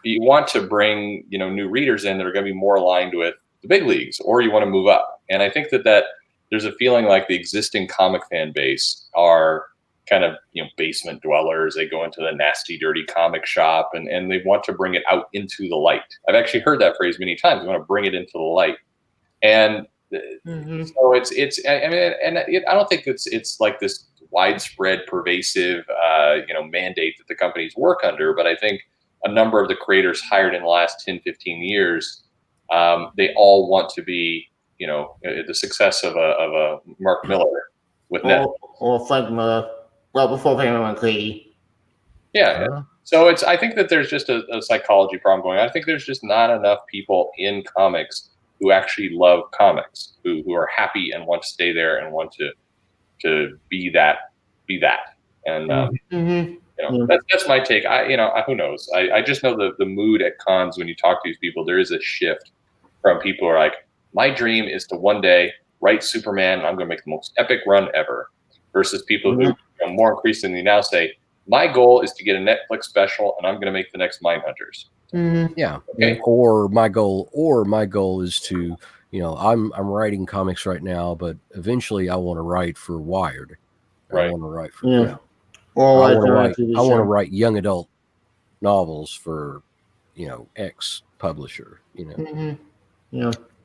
you want to bring new readers in that are going to be more aligned with the big leagues, or you want to move up. And I think that there's a feeling like the existing comic fan base are kind of basement dwellers. They go into the nasty, dirty comic shop, and they want to bring it out into the light. I've actually heard that phrase many times. They want to bring it into the light, and so it's. I mean, and I don't think it's like this widespread, pervasive, mandate that the companies work under. But I think a number of the creators hired in the last 10, 15 years, they all want to be, the success of a Mark Miller with Net or Frank Miller. Well, before Frank Miller and Cleary. Yeah. So I think that there's just a psychology problem going on. I think there's just not enough people in comics who actually love comics, who are happy and want to stay there and want to be that. And that's my take. Who knows? I just know the mood at cons when you talk to these people. There is a shift from people who are like, my dream is to one day write Superman. And I'm going to make the most epic run ever. Versus people who more increasingly now say, my goal is to get a Netflix special, and I'm going to make the next Mindhunters. Yeah. Okay. Or my goal is to, I'm writing comics right now, but eventually I want to write for Wired. Right. I want to write for I want to write young adult novels for, X publisher.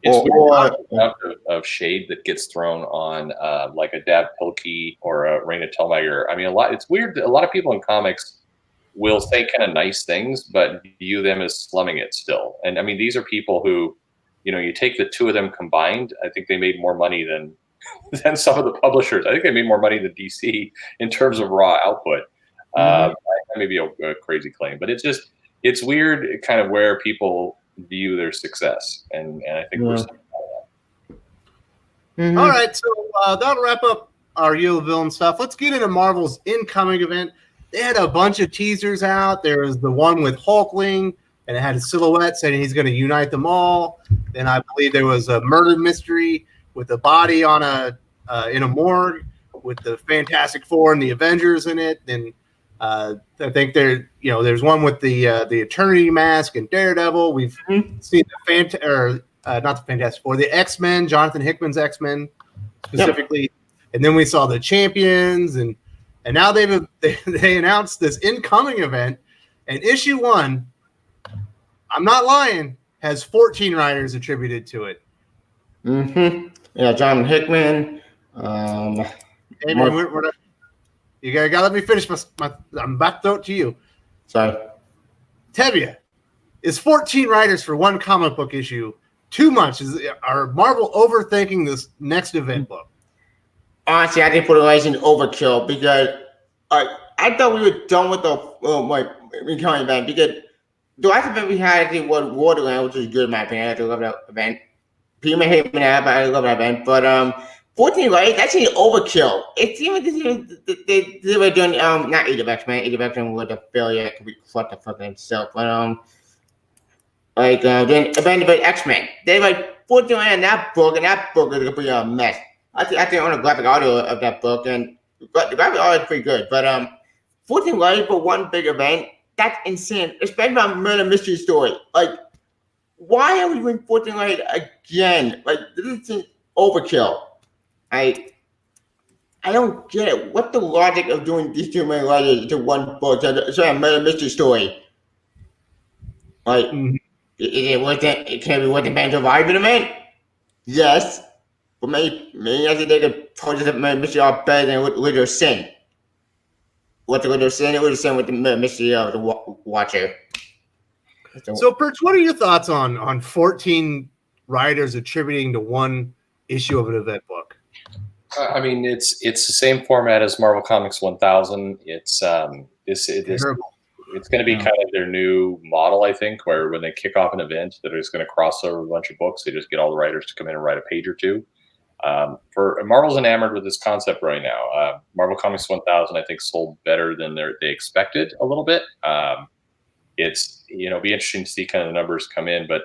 It's weird the amount of shade that gets thrown on like a Dab Pilkey or a Raina Telgemeier. I mean, it's weird that a lot of people in comics will say kind of nice things, but view them as slumming it still. And I mean, these are people who, you take the two of them combined, I think they made more money than some of the publishers. I think they made more money than DC in terms of raw output. That may be a crazy claim, but it's weird kind of where people view their success. And I think we're seeing that. All right, so that'll wrap up our Year of the Villain stuff. Let's get into Marvel's incoming event. They had a bunch of teasers out. There was the one with Hulkling, and it had a silhouette saying he's going to unite them all. Then I believe there was a murder mystery with a body on in a morgue with the Fantastic Four and the Avengers in it. Then I think there's one with the Eternity Mask and Daredevil. We've seen the not the Fantastic Four, the X-Men, Jonathan Hickman's X-Men specifically. Yep. And then we saw the Champions, and now they announced this incoming event, and issue 1, I'm not lying, has 14 writers attributed to it. Yeah, Jonathan Hickman. Hey, man, you gotta let me finish I'm about to throw it to you. Sorry. Tevye, is 14 writers for one comic book issue too much? Are Marvel overthinking this next event book? Honestly, I think for the reason overkill, because I thought we were done with the incoming event, because the last event we had, I think, was Waterland, which was good in my opinion. I love that event. People may hate me now, but I love that event. But 14 writers, that's an overkill. It seems they were doing not Age of X-Men. Age of X-Men was a failure. It could be fucked the fuck himself. But then event about X-Men. They like 14 writers in that book, and that book is gonna be a mess. I think on a graphic audio of that book, and the graphic audio is pretty good. But 14 writers for one big event, that's insane. Especially about murder mystery story. Like, why are we doing 14 writers again? Like, this is overkill. I don't get it. What's the logic of doing these too many writers to one book? So a murder mystery story. Like, it can be worth the band surviving event? Yes. But maybe I think they could pose the mystery are better than Widow Sin. What the Widow Sin? It would have seen with the mystery of the Watcher. So, Perch, what are your thoughts on 14 writers attributing to one issue of an event book? I mean, it's the same format as Marvel Comics 1000. It's going to be kind of their new model, I think, where when they kick off an event that is going to cross over a bunch of books, they just get all the writers to come in and write a page or two. Marvel's enamored with this concept right now. Marvel Comics 1000, I think, sold better than they expected a little bit. It's be interesting to see kind of the numbers come in, but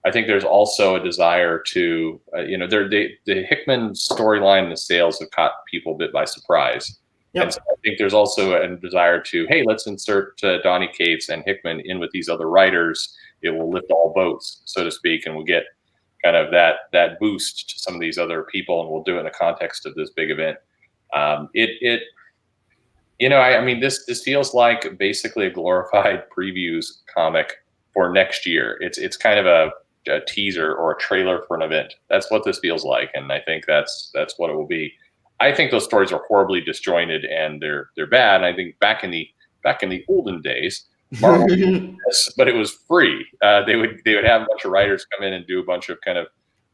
I think there's also a desire to the Hickman storyline and the sales have caught people a bit by surprise. Yep. And so I think there's also a desire to, hey, let's insert Donny Cates and Hickman in with these other writers. It will lift all boats, so to speak, and we'll get kind of that boost to some of these other people, and we'll do it in the context of this big event. This feels like basically a glorified previews comic for next year. It's kind of a teaser or a trailer for an event. That's what this feels like, and I think that's what it will be. I think those stories are horribly disjointed and they're bad. And I think back in the olden days, Marvel did this, but it was free. They would have a bunch of writers come in and do a bunch of kind of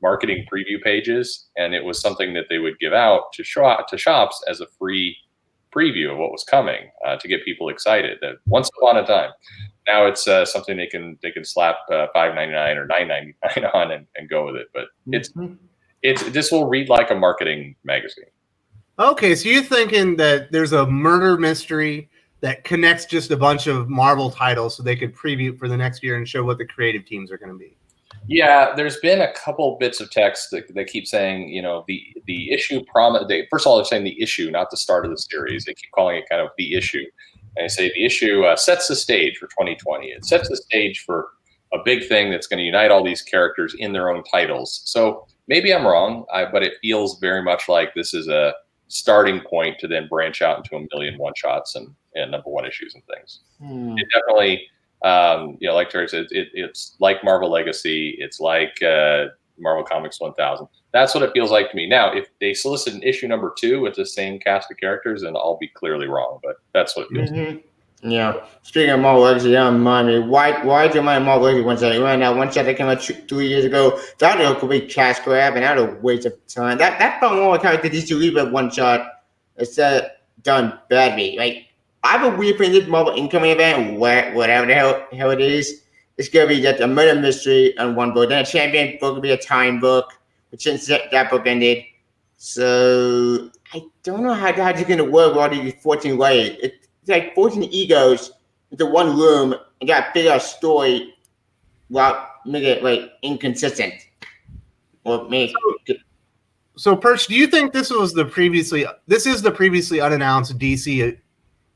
marketing preview pages, and it was something that they would give out to shops as a free preview of what was coming to get people excited. That once upon a time, now it's something they can slap $5.99 or $9.99 on and go with it. But this will read like a marketing magazine. Okay, so you're thinking that there's a murder mystery that connects just a bunch of Marvel titles so they could preview for the next year and show what the creative teams are going to be. Yeah, there's been a couple bits of text that keep saying, the issue first of all, they're saying the issue, not the start of the series. They keep calling it kind of the issue. And they say the issue sets the stage for 2020. It sets the stage for a big thing that's going to unite all these characters in their own titles. So maybe I'm wrong, but it feels very much like this is a starting point to then branch out into a million one-shots and number one issues and things. It definitely, like Terry said, it's like Marvel Legacy. It's like Marvel Comics 1000. That's what it feels like to me. Now, if they solicit an issue number 2 with the same cast of characters, then I'll be clearly wrong, but that's what it feels like. Yeah. Speaking of Marvel Legacy, that remind me, why do my Marvel Legacy one shot right now? One shot that came out 3 years ago, that was a complete cash grab and that was a waste of time. That felt more like the DC Rebirth one shot. It's done badly. Like I have a weird feeling this Marvel incoming event, whatever the hell it is, it's gonna be just a murder mystery on one book. Then a champion book will be a time book, but since that book ended. So I don't know how it's gonna work with all these 14 layers. It's like 14 egos into one room and got to figure out a story without making it like inconsistent or make. So Perch, do you think this is the previously unannounced DC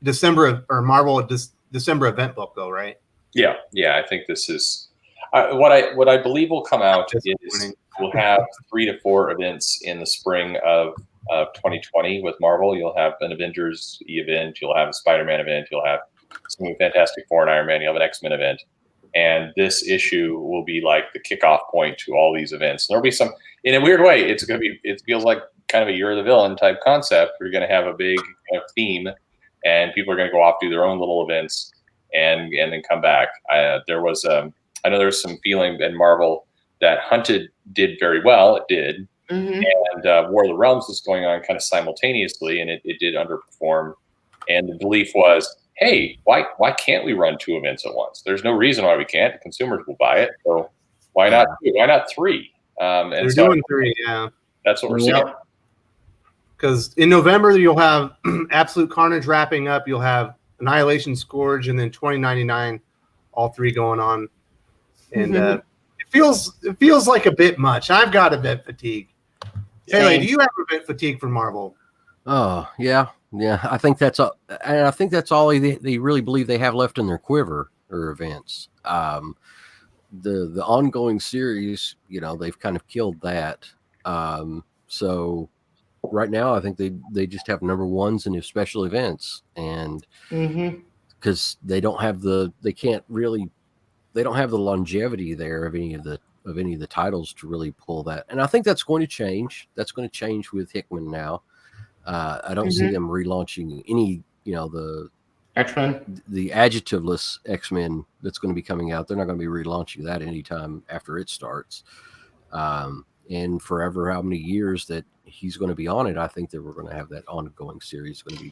December or Marvel December event book though, right? Yeah. I think this is what I believe will come out is we'll have 3 to 4 events in the spring of 2020 with Marvel. You'll have an Avengers event, you'll have a Spider-Man event, you'll have some Fantastic Four and Iron Man, you'll have an X-Men event. And this issue will be like the kickoff point to all these events. And there'll be some, in a weird way, it feels like kind of a Year of the Villain type concept. We're going to have a big kind of theme and people are going to go off, do their own little events and then come back. I know there was some feeling in Marvel that Hunted did very well. It did. Mm-hmm. And War of the Realms was going on kind of simultaneously, and it did underperform. And the belief was, hey, why can't we run 2 events at once? There's no reason why we can't. The consumers will buy it, so why not 2? Why not 3? And we're doing 3, yeah. That's what we're seeing. Because in November you'll have Absolute Carnage wrapping up. You'll have Annihilation, Scourge, and then 2099, all 3 going on. And it feels like a bit much. I've got event fatigue. Haley, do you have event fatigue for Marvel? Oh yeah. I think that's all, and I think that's all they really believe they have left in their quiver or events. The ongoing series, they've kind of killed that. So right now, I think they just have number ones and special events, and because they don't have the longevity there of any of the titles to really pull that. And I think that's going to change. That's going to change with Hickman now. I don't see them relaunching any, the X-Men, the adjectiveless X-Men that's going to be coming out. They're not going to be relaunching that anytime after it starts. And forever, how many years that he's going to be on it, I think that we're going to have that ongoing series. It's going to be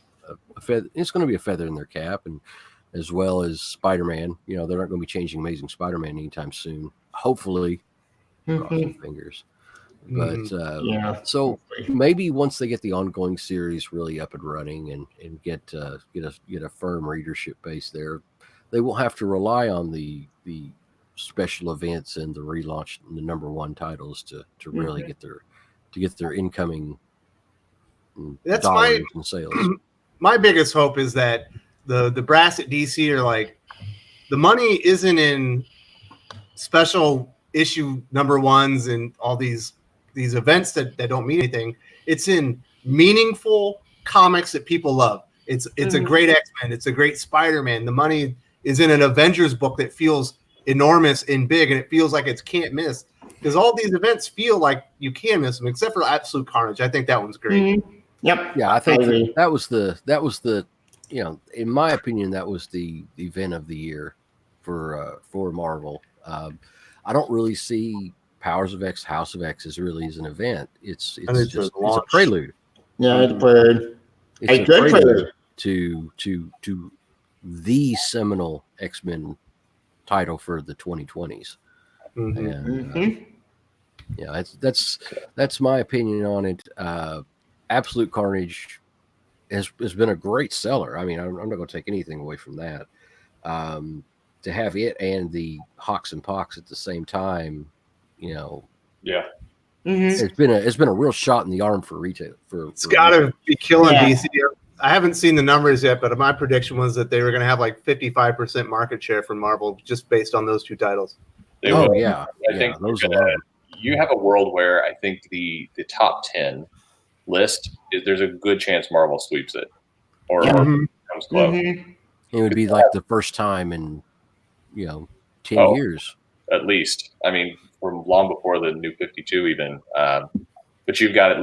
it's going to be a feather in their cap, and as well as Spider-Man. They're not going to be changing Amazing Spider-Man anytime soon. Hopefully, cross some fingers. But so maybe once they get the ongoing series really up and running and get a firm readership base there, they won't have to rely on the special events and the relaunch and the number 1 titles to really get their incoming dollars and sales. My biggest hope is that the brass at DC are like, the money isn't in special issue number 1s and all these events that don't mean anything. It's in meaningful comics that people love. It's a great X-Men. It's a great Spider-Man. The money is in an Avengers book that feels enormous and big, and it feels like it's can't miss. Because all these events feel like you can miss them, except for Absolute Carnage. I think that one's great. Yep. Yeah, I think that was the in my opinion, that was the event of the year for Marvel. I don't really see Powers of X, House of X is really as an event. It's a prelude. Yeah, it's a prelude. It's a prelude to the seminal X-Men title for the 2020s. And that's my opinion on it. Absolute Carnage has been a great seller. I mean, I'm not going to take anything away from that. To have it and the Hawks and Pox at the same time, it's been a real shot in the arm for retail. It's got to be killing DC. I haven't seen the numbers yet, but my prediction was that they were going to have like 55% market share for Marvel just based on those 2 titles. I think those you have a world where I think the top 10 list there's a good chance Marvel sweeps it or comes close. It would be like the first time in 10 years at least. I mean, from long before the New 52 even. But you've got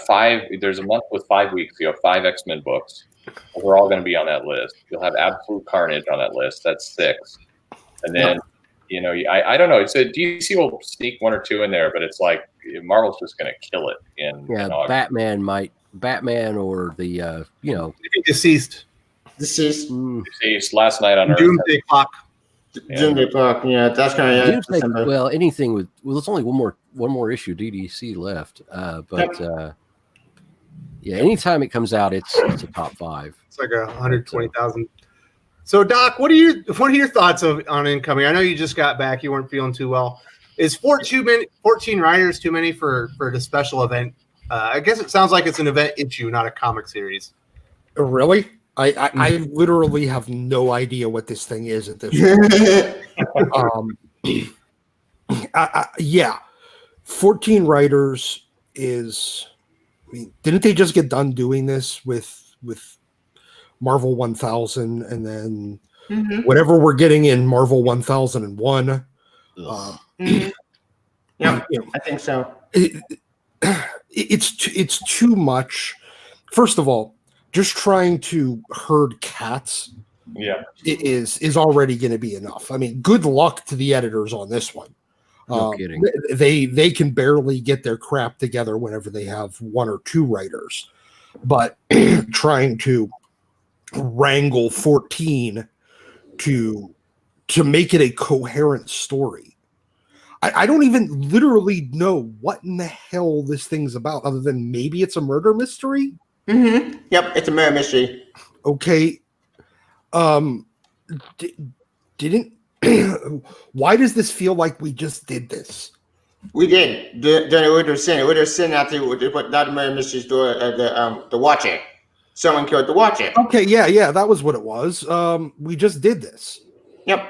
5. There's a month with 5 weeks. You have 5 X-Men books. We're all going to be on that list. You'll have absolute carnage on that list. That's 6. And then, I don't know. It's a DC will sneak 1 or 2 in there, but it's like Marvel's just going to kill it in August. Batman or the Maybe Deceased. Deceased. Deceased last night on Earth. Doomsday Clock. Doomsday Clock. Yeah, that's kind of Doomsday, well, anything with there's only one more issue DDC left. Yeah, anytime it comes out, it's a top 5. It's like 120,000. So, Doc, what are your thoughts on incoming? I know you just got back; you weren't feeling too well. Is 14 writers too many for the special event? I guess it sounds like it's an event issue, not a comic series. Really? I literally have no idea what this thing is at this point. Yeah, 14 writers is. I mean, didn't they just get done doing this with Marvel 1000 and then whatever we're getting in Marvel 1001? Yeah, I think so. It's too much. First of all, just trying to herd cats is already going to be enough. I mean, good luck to the editors on this one. No kidding. They can barely get their crap together whenever they have 1 or 2 writers, but trying to wrangle 14 to make it a coherent story. I don't even literally know what in the hell this thing's about, other than maybe it's a murder mystery. Mm-hmm. Yep, it's a murder mystery. Okay. Why does this feel like we just did this? We did. The Winter Sin. Winter Sin after that murder mystery story. The Watcher. Someone killed the Watcher. Okay, yeah, that was what it was. We just did this. Yep.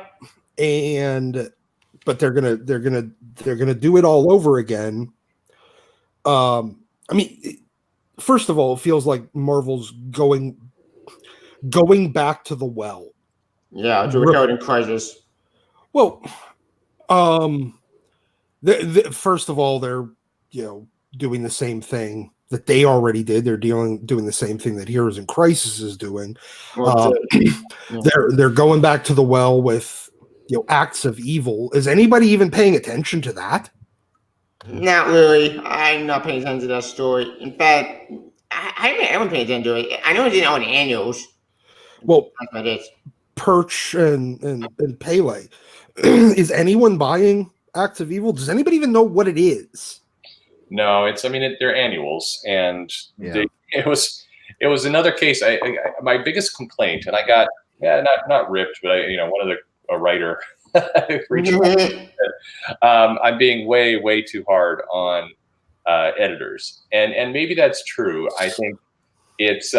But they're gonna do it all over again. I mean, first of all, it feels like Marvel's going back to the well. Yeah, to Recording Crisis. Well, first of all, they're doing the same thing that they already did. They're doing the same thing that Heroes in Crisis is doing. They're going back to the well with acts of evil. Is anybody even paying attention to that? Not really. I'm not paying attention to that story. In fact, I haven't paid attention to it. I know it's in all the annuals. Well, that's about it. Perch and Pele. Is anyone buying Acts of Evil? Does anybody even know what it is? No, they're annuals, and it was another case. My biggest complaint, and I got not ripped, but a writer reached out and said, I'm being way too hard on editors, and maybe that's true. I think it's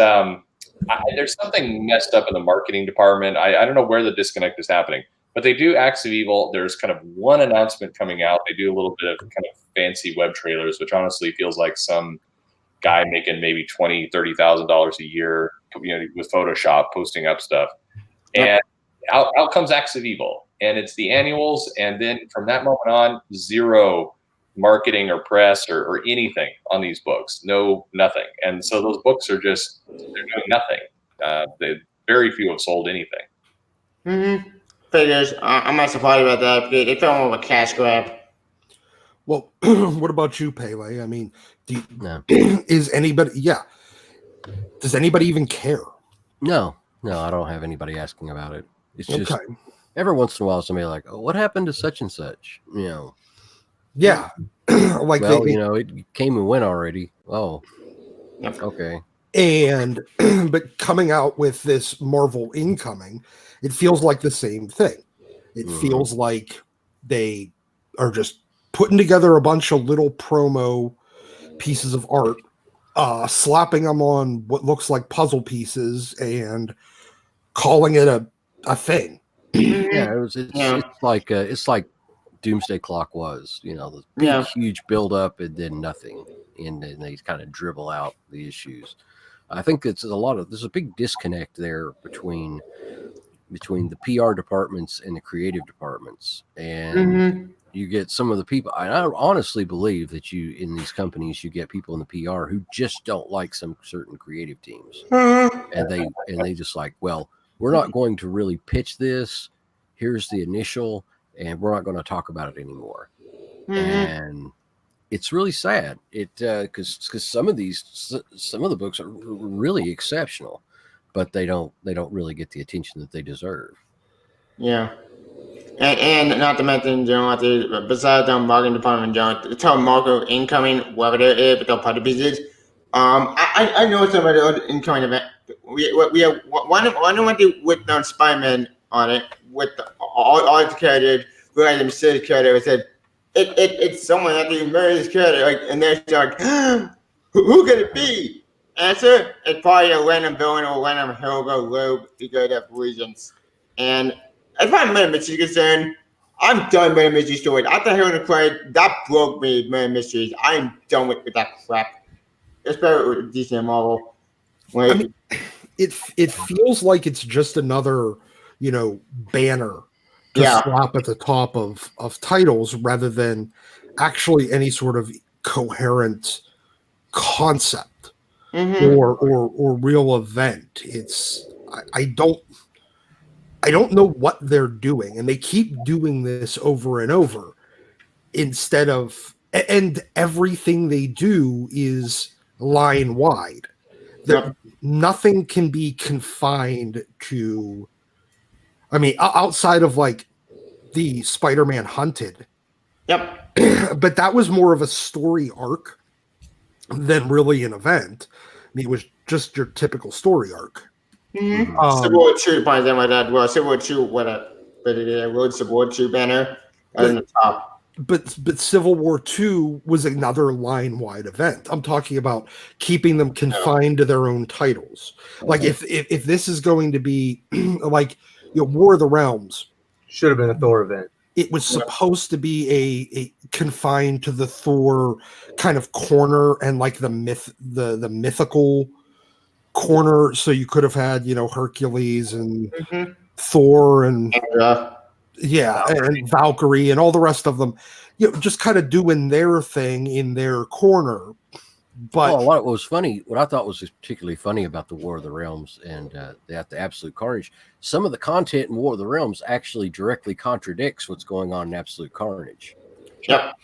there's something messed up in the marketing department. I don't know where the disconnect is happening, but they do Acts of Evil. There's kind of one announcement coming out. They do a little bit of kind of fancy web trailers, which honestly feels like some guy making maybe $20,000-$30,000 a year, with Photoshop posting up stuff. And out comes Acts of Evil, and it's the annuals. And then from that moment on, zero marketing or press or anything on these books. No, nothing. And so those books are they're doing nothing. Very few have sold anything. Mm-hmm. Figures. I'm not surprised about that. They fell more of a cash grab. Well, what about you, Pele? I mean, is anybody? Yeah. Does anybody even care? No, I don't have anybody asking about it. It's just every once in a while somebody like, oh, what happened to such and such? Yeah. Like, well, it came and went already. Oh, okay. And but coming out with this Marvel Incoming, it feels like the same thing. It feels like they are just putting together a bunch of little promo pieces of art, slapping them on what looks like puzzle pieces and calling it a thing. Yeah, it's like Doomsday Clock was, the big, huge build up and then nothing, and then they kind of dribble out the issues. I think there's a big disconnect there between the PR departments and the creative departments, and You get some of the people. I honestly believe that in these companies, you get people in the PR who just don't like some certain creative teams, and they just like, well, we're not going to really pitch this. Here's the initial, and we're not going to talk about it anymore. And it's really sad. Because some of the books are really exceptional, but they don't really get the attention that they deserve. Yeah. And not to mention, besides the marketing department, the total market incoming, whatever it is, with the party pieces. I know some of the incoming event. We have one went with Spider-Man on it with all the characters. We had them say character. It said it's someone that they murder this character, like, and they're like, who could it be? Answer: it's probably a random villain or random hero rogue because of reasons. And as far as murder mysteries concerned, I'm done with murder mystery stories. After hearing the credit, that broke me, murder mysteries. I'm done with that crap. Especially with DC and Marvel. Like, I mean, it feels like it's just another, banner to slap at the top of titles rather than actually any sort of coherent concept or real event. It's I don't know what they're doing, and they keep doing this over and over instead of, and everything they do is line wide. Nothing can be confined to, I mean, outside of like the Spider-Man Hunted. Yep. But that was more of a story arc than really an event. I mean, it was just your typical story arc. Civil War 2, by them like that. Well, Civil War 2, but it wrote Civil War 2 banner on the top. But Civil War 2 was another line-wide event. I'm talking about keeping them confined to their own titles. Like if this is going to be like War of the Realms, should have been a Thor event. It was supposed to be a confined to the Thor kind of corner and like the mythical corner, so you could have had Hercules and Thor and and Valkyrie and all the rest of them, just kind of doing their thing in their corner. But what I thought was particularly funny about the War of the Realms and the Absolute Carnage, some of the content in War of the Realms actually directly contradicts what's going on in Absolute Carnage. Yep.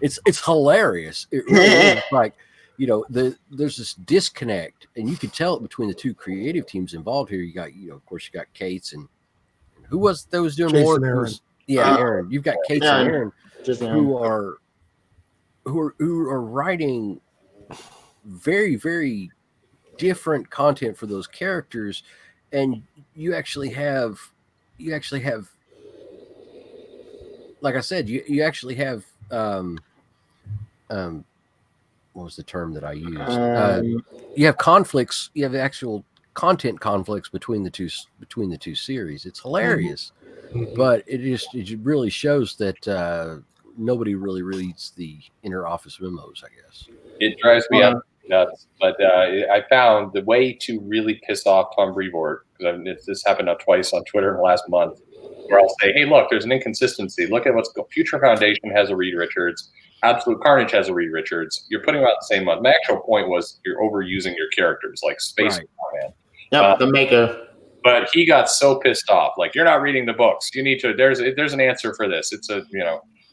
It's hilarious. It really is. Like, there's this disconnect, and you can tell it between the two creative teams involved here. You got, of course, you got Cates and who was that was doing Jason more? Aaron. Aaron. You've got Cates and Aaron who are writing very, very different content for those characters, and you actually have, like I said, you actually have what was the term that I used? You have conflicts. You have actual content conflicts between the two series. It's hilarious, but it really shows that nobody really reads the inner office memos, I guess. It drives me up nuts, but I found the way to really piss off Tom Brevoort, because this happened twice on Twitter in the last month, where I'll say, hey, look, there's an inconsistency. Look at what's going. Future Foundation has a Reed Richards. Absolute Carnage has a Reed Richards. You're putting them out the same month. My actual point was you're overusing your characters, like Space Man. Yep, the maker. But he got so pissed off. Like, you're not reading the books. You need to. There's an answer for this. It's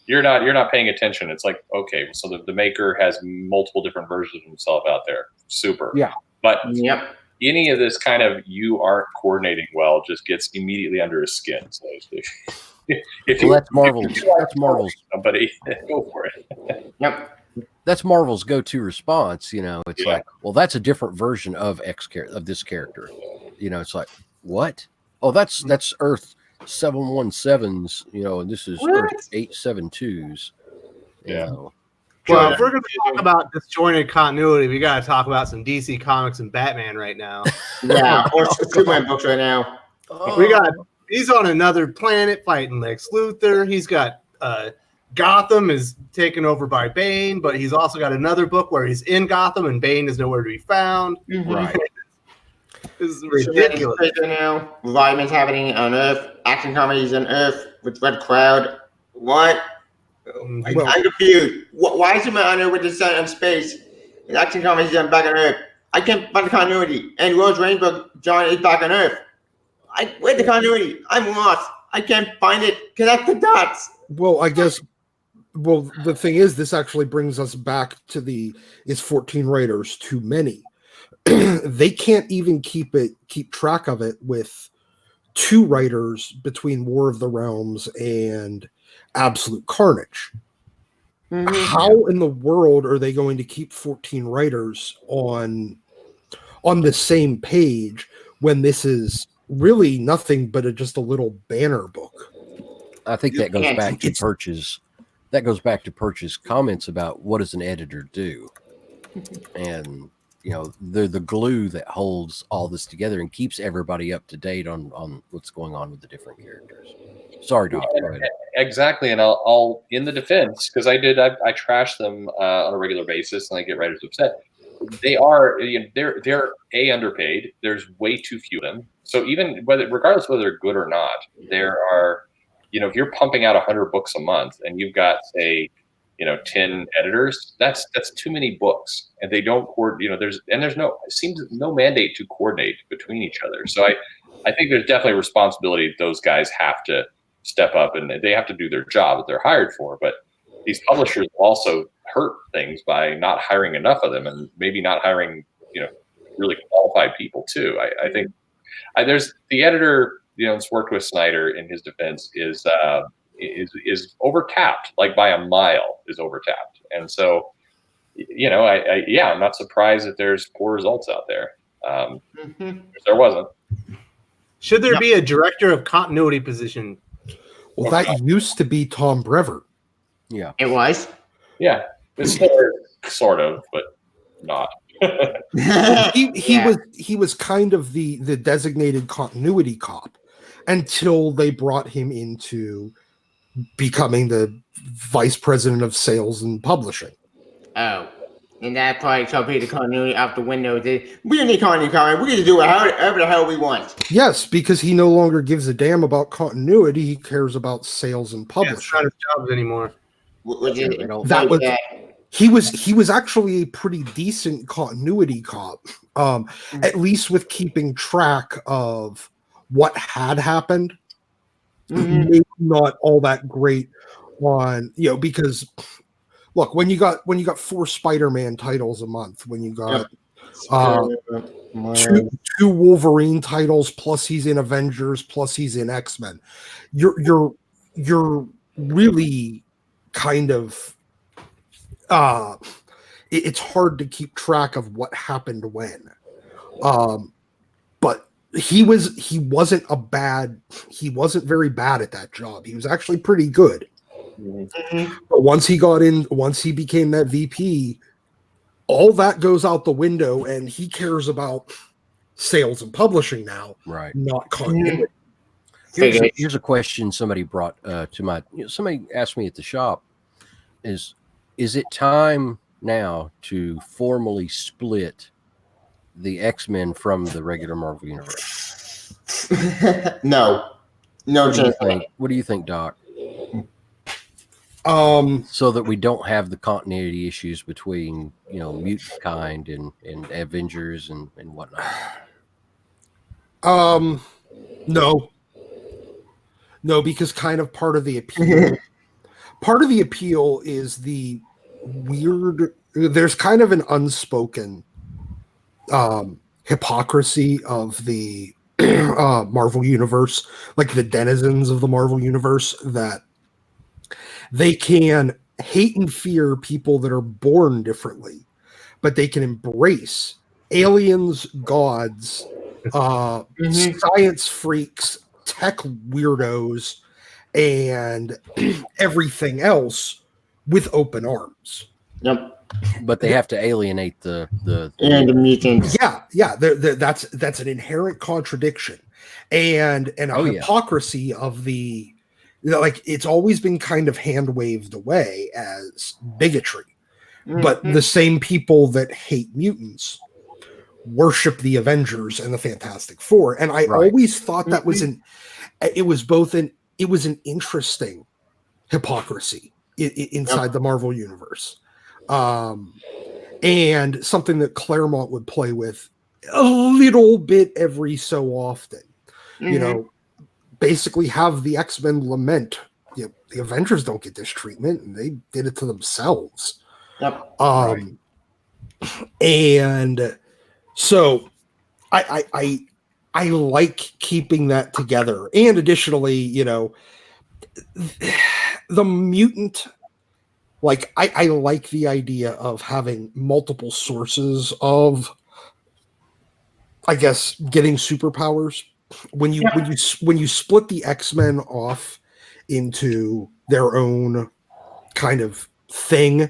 you're not paying attention. It's like, okay, so the maker has multiple different versions of himself out there. Super. Yeah. But any of this kind of you aren't coordinating well just gets immediately under his skin. So that's Marvel's. Somebody go for it. Yep. That's Marvel's go-to response. It's like, well, that's a different version of this character. It's like, what? Oh, that's Earth 717s. And this is Earth 872s. Well, if we're going to talk about disjointed continuity, we got to talk about some DC Comics and Batman right now. Or Superman books right now. He's on another planet fighting Lex Luthor. He's got Gotham is taken over by Bane, but he's also got another book where he's in Gotham and Bane is nowhere to be found. Right. This is ridiculous. Right now, Revival's happening on Earth. Action comedies on Earth with Red Cloud. What? Well- I'm confused. Why is Superman on Earth with the sun and space? And Action Comics is back on Earth. I can't find the continuity. And Rose Rainbow John is back on Earth. Where's the continuity? I'm lost. I can't find it. Connect the dots. Well, I guess. Well, the thing is, this actually brings us back to is 14 writers too many? They can't even keep track of it with 2 writers between War of the Realms and Absolute Carnage. Mm-hmm. How in the world are they going to keep 14 writers on the same page when this is really nothing but just a little banner book? I think that goes back to It's- Perch's. That goes back to Perch's comments about what does an editor do, and they're the glue that holds all this together and keeps everybody up to date on what's going on with the different characters. Sorry, Doc. Go ahead. Exactly, and I'll in the defense, because I trash them on a regular basis, and I get writers upset. They are they're underpaid. There's way too few of them. So even regardless of whether they're good or not, there are if you're pumping out 100 books a month and you've got say 10 editors, that's too many books, and they don't coordinate. There's no mandate to coordinate between each other. So I think there's definitely a responsibility that those guys have to step up, and they have to do their job that they're hired for. But these publishers also hurt things by not hiring enough of them, and maybe not hiring really qualified people too. I think there's the editor that's worked with Snyder, in his defense, is overtapped, like by a mile is overtapped. And so I'm not surprised that there's poor results out there. If there wasn't. Should there be a director of continuity position? Well, that used to be Tom Brevoort. Yeah, It was. Yeah, it's sort of, but not. He was kind of the designated continuity cop until they brought him into becoming the vice president of sales and publishing. Oh, and that probably took the continuity out the window. We don't need continuity. We can do whatever the hell we want. Yes, because he no longer gives a damn about continuity. He cares about sales and Yeah, it's publishing. not his job anymore. He was actually a pretty decent continuity cop, at least with keeping track of what had happened. Maybe not all that great on because look, when you got 4 Spider-Man titles a month, when you got two Wolverine titles, plus he's in Avengers, plus he's in X-Men, you're really kind of it's hard to keep track of what happened when. But he wasn't very bad at that job. He was actually pretty good. But once he became that VP, all that goes out the window, and he cares about sales and publishing now, right? Not continuity. Here's a question somebody brought to my. Somebody asked me at the shop: Is it time now to formally split the X-Men from the regular Marvel universe? No. What do you think, Doc? So that we don't have the continuity issues between mutant kind and Avengers and whatnot. No, because kind of part of the appeal is the weird. There's kind of an unspoken hypocrisy of the Marvel universe, like the denizens of the Marvel universe, that they can hate and fear people that are born differently, but they can embrace aliens, gods, science freaks, tech weirdos, and everything else with open arms. Yep. But they have to alienate the mutants. Yeah. That's an inherent contradiction, and a hypocrisy of the. It's always been kind of hand waved away as bigotry, but the same people that hate mutants worship the Avengers and the Fantastic Four, and I always thought that was an interesting hypocrisy. inside the Marvel universe. And something that Claremont would play with a little bit every so often. You know, basically have the X-Men lament. You know, the Avengers don't get this treatment, and they did it to themselves. Yep. And so I like keeping that together. And additionally, you know, the mutant, like I like the idea of having multiple sources of, I guess, getting superpowers. When you split the X-Men off into their own kind of thing,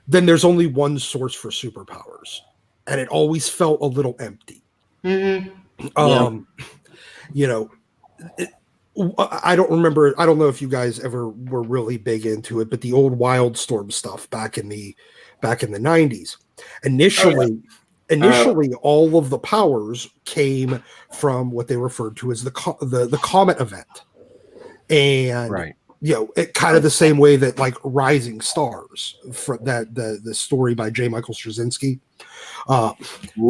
then there's only one source for superpowers, and it always felt a little empty. You know, I don't remember. I don't know if you guys ever were really big into it, but the old Wildstorm stuff back in the 90s, initially, all of the powers came from what they referred to as the Comet event, and you know, it kind of the same way that like Rising Stars, for the story by J. Michael Straczynski,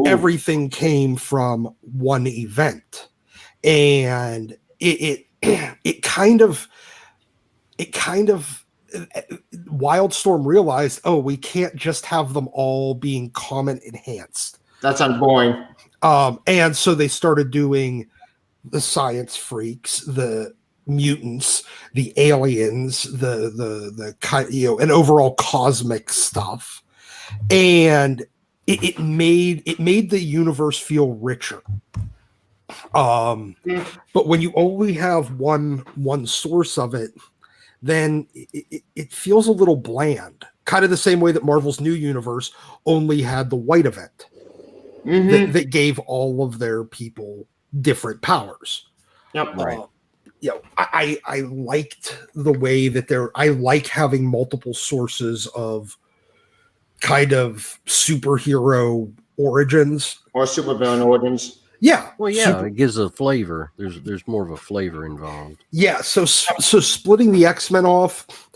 everything came from one event, and it kind of Wildstorm realized, oh, we can't just have them all being Comet enhanced. That's boring. And so they started doing the science freaks, the mutants, the aliens, the you know, and overall cosmic stuff, and it made the universe feel richer. But when you only have one source of it, then it feels a little bland. Kind of the same way that Marvel's New Universe only had the White event that gave all of their people different powers. Yep. You know, I liked the way that I like having multiple sources of kind of superhero origins or supervillain origins. Yeah. Well, yeah, it gives a flavor. There's more of a flavor involved. Yeah. So splitting the X-Men off,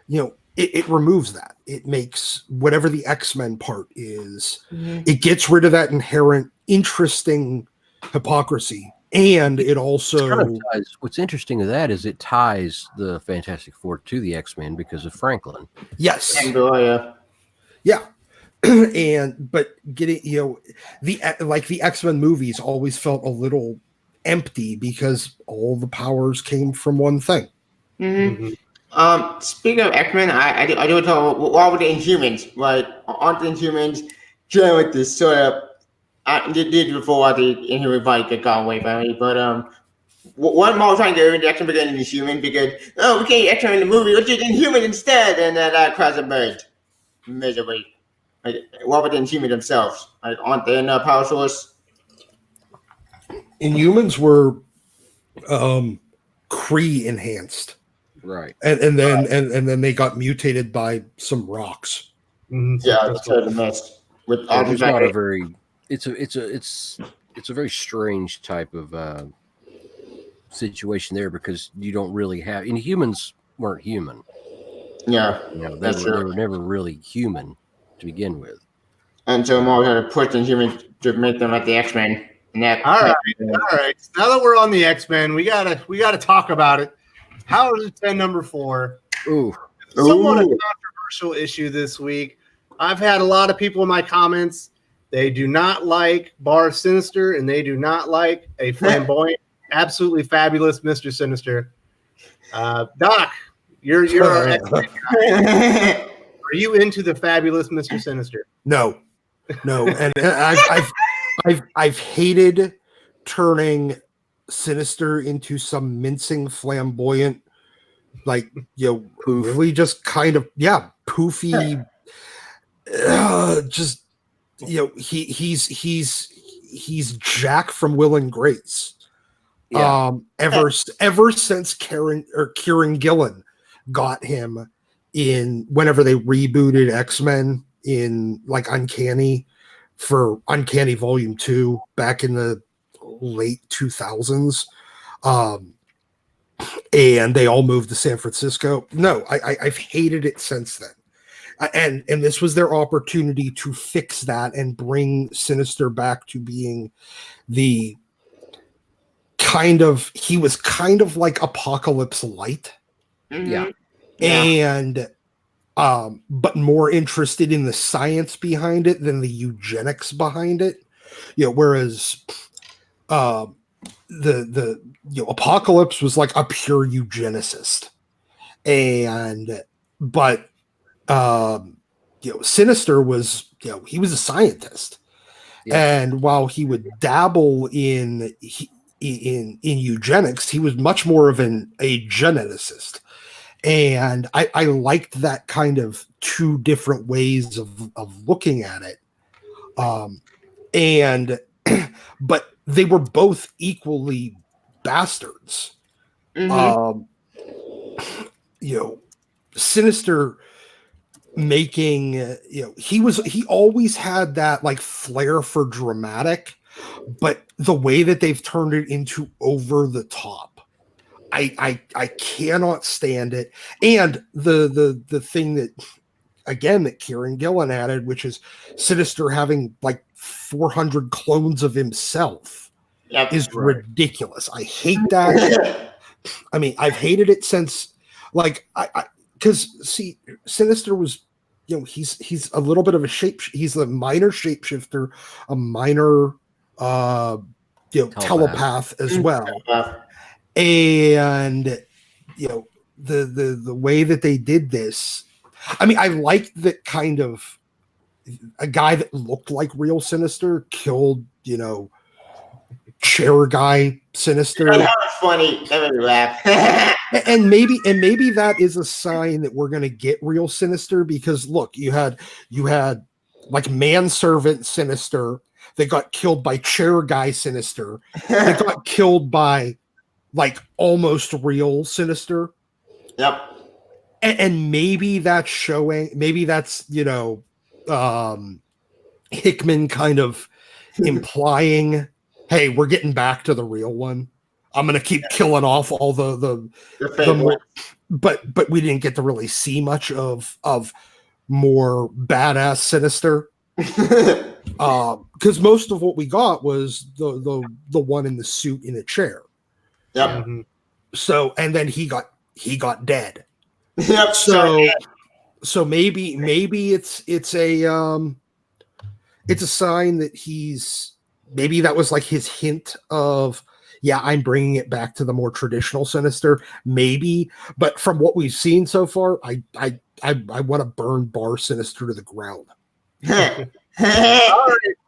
you know, it removes that. It makes whatever the X-Men part is, it gets rid of that inherent interesting hypocrisy. And it also kind of ties, what's interesting to that is it ties the Fantastic Four to the X-Men because of Franklin. Yes. Yeah. But getting, you know, the X-Men movies always felt a little empty because all the powers came from one thing. Speaking of X-Men, I do talk what with the Inhumans, right? Aren't the Inhumans dealing with this sort of I did before the Inhuman fight got away from me, but one more trying to get the X-Men begin Inhuman because we can't X-Men in the movie, let's just Inhuman instead, and then that crowds a bird miserably. Like, what about the Inhuman themselves? Like, aren't they in a power source? Inhumans were Kree enhanced, right? And then they got mutated by some rocks. Yeah, that's a mess. With it's not a very. It's a very strange type of situation there because you don't really have. And humans weren't human. Yeah, you know, they were never really human to begin with. And so Marvel had to push the humans to make them like the X-Men. All right. Now that we're on the X-Men, we gotta talk about it. House of 10 number 4. Somewhat a controversial issue this week. I've had a lot of people in my comments. They do not like Bar Sinister, and they do not like a flamboyant, absolutely fabulous Mr. Sinister. Doc, you're our X-Men guy. Are you into the fabulous Mr. Sinister? No, and I've hated turning Sinister into some mincing flamboyant, like, you know, really just kind of poofy. Just, you know, he's Jack from Will and Grace. Yeah. Ever since Kieran Gillen got him in whenever they rebooted X-Men in like Uncanny Volume 2 back in the late 2000s. and they all moved to San Francisco. No, I've hated it since then. And this was their opportunity to fix that and bring Sinister back to being the he was kind of like Apocalypse Light. Yeah. And but more interested in the science behind it than the eugenics behind it. Whereas the Apocalypse was like a pure eugenicist. But Sinister was, he was a scientist. Yeah. And while he would dabble in eugenics, he was much more of a geneticist. And I liked that kind of two different ways of looking at it. But they were both equally bastards. Sinister making, he always had that like flair for dramatic, but the way that they've turned it into over the top, I cannot stand it. And the thing that, again, that Kieran Gillen added, which is Sinister having like 400 clones of himself, is ridiculous. I hate that. I mean, I've hated it since, like, because see, Sinister was, he's a little bit of he's a minor shapeshifter, a minor telepath as well. And the way that they did this, I mean, I liked that kind of a guy that looked like real Sinister killed, chair guy Sinister. That was funny. That made me laugh. and maybe that is a sign that we're going to get real Sinister, because look, you had like manservant Sinister that got killed by chair guy Sinister. They got killed by like almost real Sinister. Yep. And maybe that's showing, maybe that's, Hickman kind of implying, hey, we're getting back to the real one. I'm going to keep killing off all the more, but we didn't get to really see much of more badass Sinister. Because most of what we got was the one in the suit in a chair. Yep. Mm-hmm. So, and then he got dead. Yep. So maybe it's a sign that maybe that was like his hint of, yeah, I'm bringing it back to the more traditional Sinister, maybe. But from what we've seen so far, I want to burn Bar Sinister to the ground.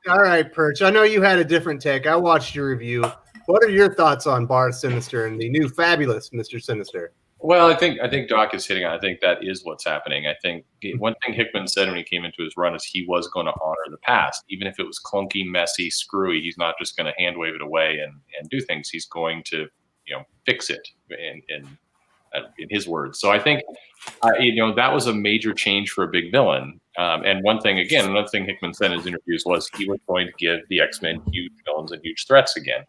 All right, Perch. I know you had a different take. I watched your review. What are your thoughts on Bar Sinister and the new fabulous Mr. Sinister? Well, I think Doc is hitting on. I think that is what's happening. I think one thing Hickman said when he came into his run is he was going to honor the past, even if it was clunky, messy, screwy. He's not just going to hand wave it away and do things. He's going to fix it in his words. So I think that was a major change for a big villain. And another thing Hickman said in his interviews was he was going to give the X-Men huge villains and huge threats again.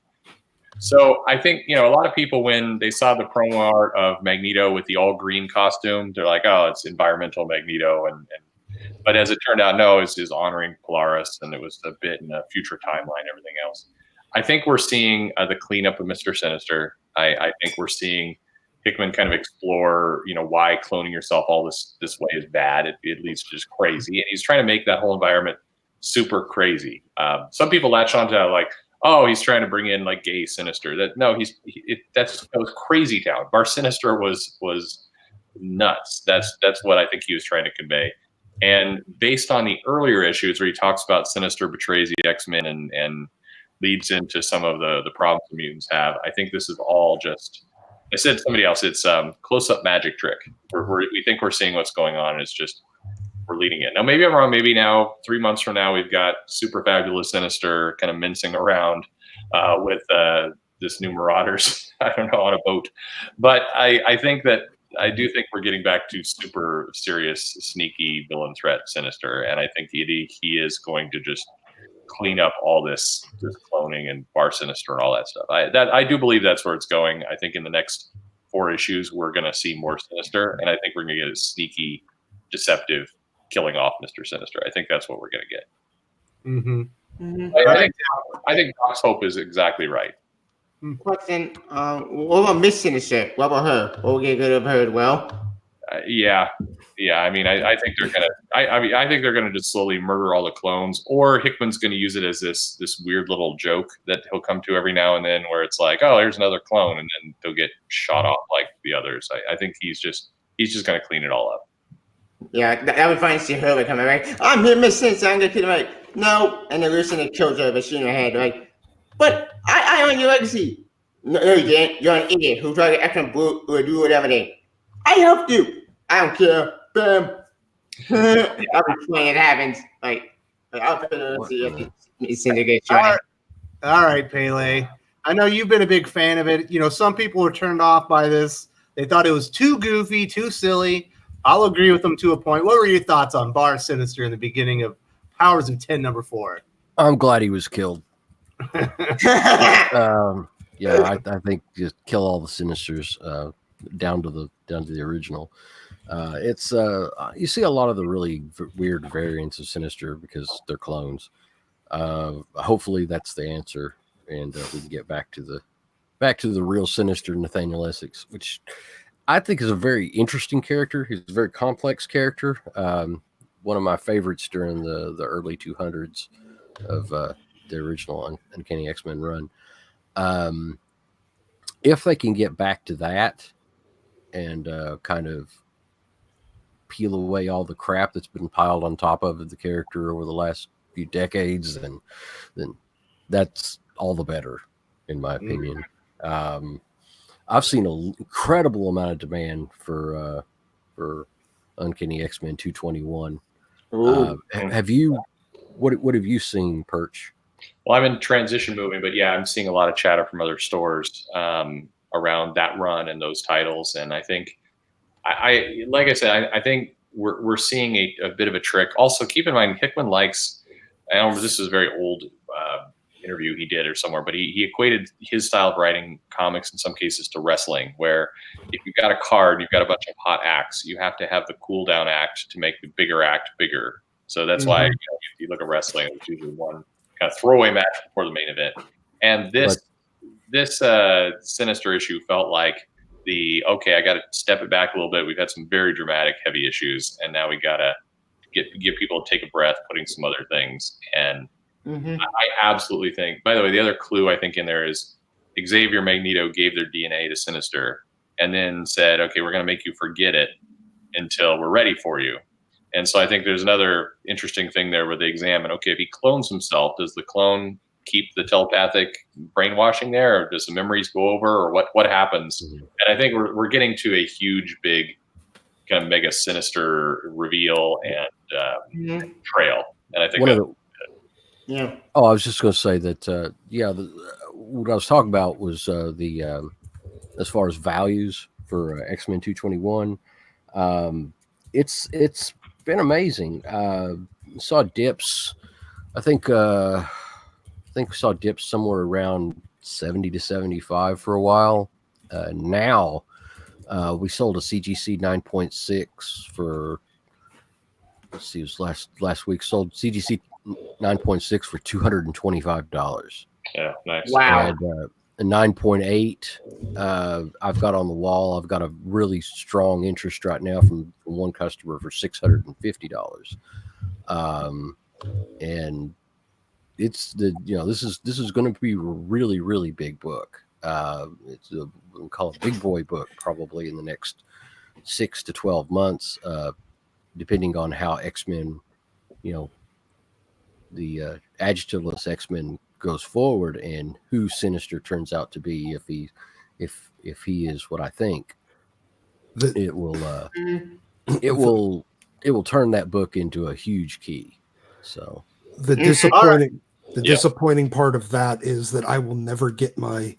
So I think, a lot of people, when they saw the promo art of Magneto with the all green costume, they're like, oh, it's environmental Magneto. But as it turned out, no, it's honoring Polaris, and it was a bit in a future timeline, everything else. I think we're seeing the cleanup of Mr. Sinister. I think we're seeing Hickman kind of explore, why cloning yourself all this way is bad. It leads to just crazy. And he's trying to make that whole environment super crazy. Some people latch onto like, oh, he's trying to bring in like gay Sinister. That was crazy town. Bar Sinister was nuts. That's what I think he was trying to convey. And based on the earlier issues where he talks about Sinister betrays the X-Men and leads into some of the problems the mutants have, I think this is all just, I said to somebody else, it's close-up magic trick. We think we're seeing what's going on, and it's just we're leading it. Now, maybe I'm wrong. Maybe now, 3 months from now, we've got super fabulous Sinister kind of mincing around with this new Marauders, I don't know, on a boat. But I think that I do think we're getting back to super serious, sneaky villain threat Sinister. And I think he is going to just clean up all this cloning and Bar Sinister and all that stuff. I do believe that's where it's going. I think in the next 4 issues, we're going to see more Sinister, and I think we're going to get a sneaky, deceptive killing off Mr. Sinister. I think that's what we're going to get. I think Doc's hope is exactly right. Question: what about Miss Sinister? What about her? We'll get rid of her as well. Yeah. I mean, I think they're gonna. I think they're gonna just slowly murder all the clones, or Hickman's gonna use it as this weird little joke that he'll come to every now and then, where it's like, oh, here's another clone, and then they'll get shot off like the others. I think he's just gonna clean it all up. Yeah, that would find see her coming right. I'm here, Miss Sinister. I'm gonna kill her. Right? No, and then Lucian kills her, but she in her head, right? But I own your legacy. No, you didn't. You're an idiot who tried to act on blue or do whatever they. I helped you. I don't care. Bam. I'll be playing. It happens. I'll put it on the All right, Pele. I know you've been a big fan of it. You know, some people were turned off by this. They thought it was too goofy, too silly. I'll agree with them to a point. What were your thoughts on Bar Sinister in the beginning of Powers of 10 #4? I'm glad he was killed. Yeah, I think just kill all the Sinisters down to the original. It's you see a lot of the really weird variants of Sinister because they're clones. Hopefully that's the answer, and we can get back to the real Sinister Nathaniel Essex, which I think is a very interesting character. He's a very complex character. One of my favorites during the early 200s of the original Uncanny X-Men run. If they can get back to that and kind of peel away all the crap that's been piled on top of the character over the last few decades, then that's all the better, in my opinion. I've seen an incredible amount of demand for Uncanny X-Men 221. Have you? What have you seen, Perch? Well, I'm in transition moving, but yeah, I'm seeing a lot of chatter from other stores around that run and those titles. And I think, like I said, I think we're seeing a bit of a trick. Also, keep in mind, Hickman likes. I don't remember, this is a very old interview he did or somewhere, but he equated his style of writing comics in some cases to wrestling, where if you've got a card, you've got a bunch of hot acts, you have to have the cool down act to make the bigger act bigger. So that's why if you look at wrestling, it's usually one kind of throwaway match before the main event. And this Sinister issue felt like I got to step it back a little bit. We've had some very dramatic, heavy issues, and now we got to give people to take a breath, putting some other things. And I absolutely think, by the way, the other clue I think in there is Xavier Magneto gave their DNA to Sinister and then said, okay, we're going to make you forget it until we're ready for you. And so I think there's another interesting thing there where they examine, okay, if he clones himself, does the clone keep the telepathic brainwashing there, or does the memories go over, or what happens? And I think we're getting to a huge, big kind of mega Sinister reveal and trail. And I think Oh, I was just going to say that, what I was talking about was as far as values for X-Men 221, it's been amazing. Saw dips. I think we saw dips somewhere around 70 to 75 for a while. Now we sold a CGC 9.6 for, let's see, it was last week, sold CGC 9.6 for $225. Yeah, nice. Wow. And, a 9.8 I've got on the wall. I've got a really strong interest right now from one customer for $650. And it's this is going to be a really, really big book. It's we'll call it a big boy book probably in the next 6 to 12 months, depending on how X-Men, the adjectiveless X-Men goes forward and who Sinister turns out to be. If he is what I think, it will turn that book into a huge key. So the disappointing part of that is that I will never get my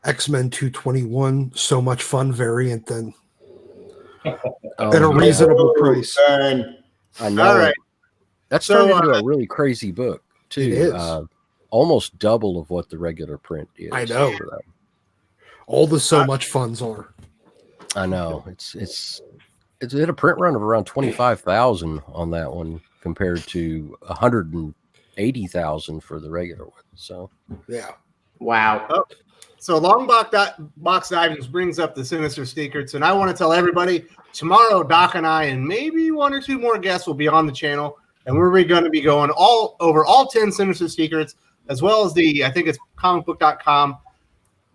X-Men 221 So Much Fun variant then at a reasonable price. I know. All right. That's turned into a really crazy book too. It is. Almost double of what the regular print is. I know. All the So Much Funs are. I know it's hit a print run of around 25,000 on that one compared to 180,000 for the regular one. So Yeah. Wow. Oh, so long box divings brings up the sinister secrets, and I want to tell everybody tomorrow Doc and I and maybe one or two more guests will be on the channel, and we're going to be going all over all 10 sinister secrets, as well as I think it's comicbook.com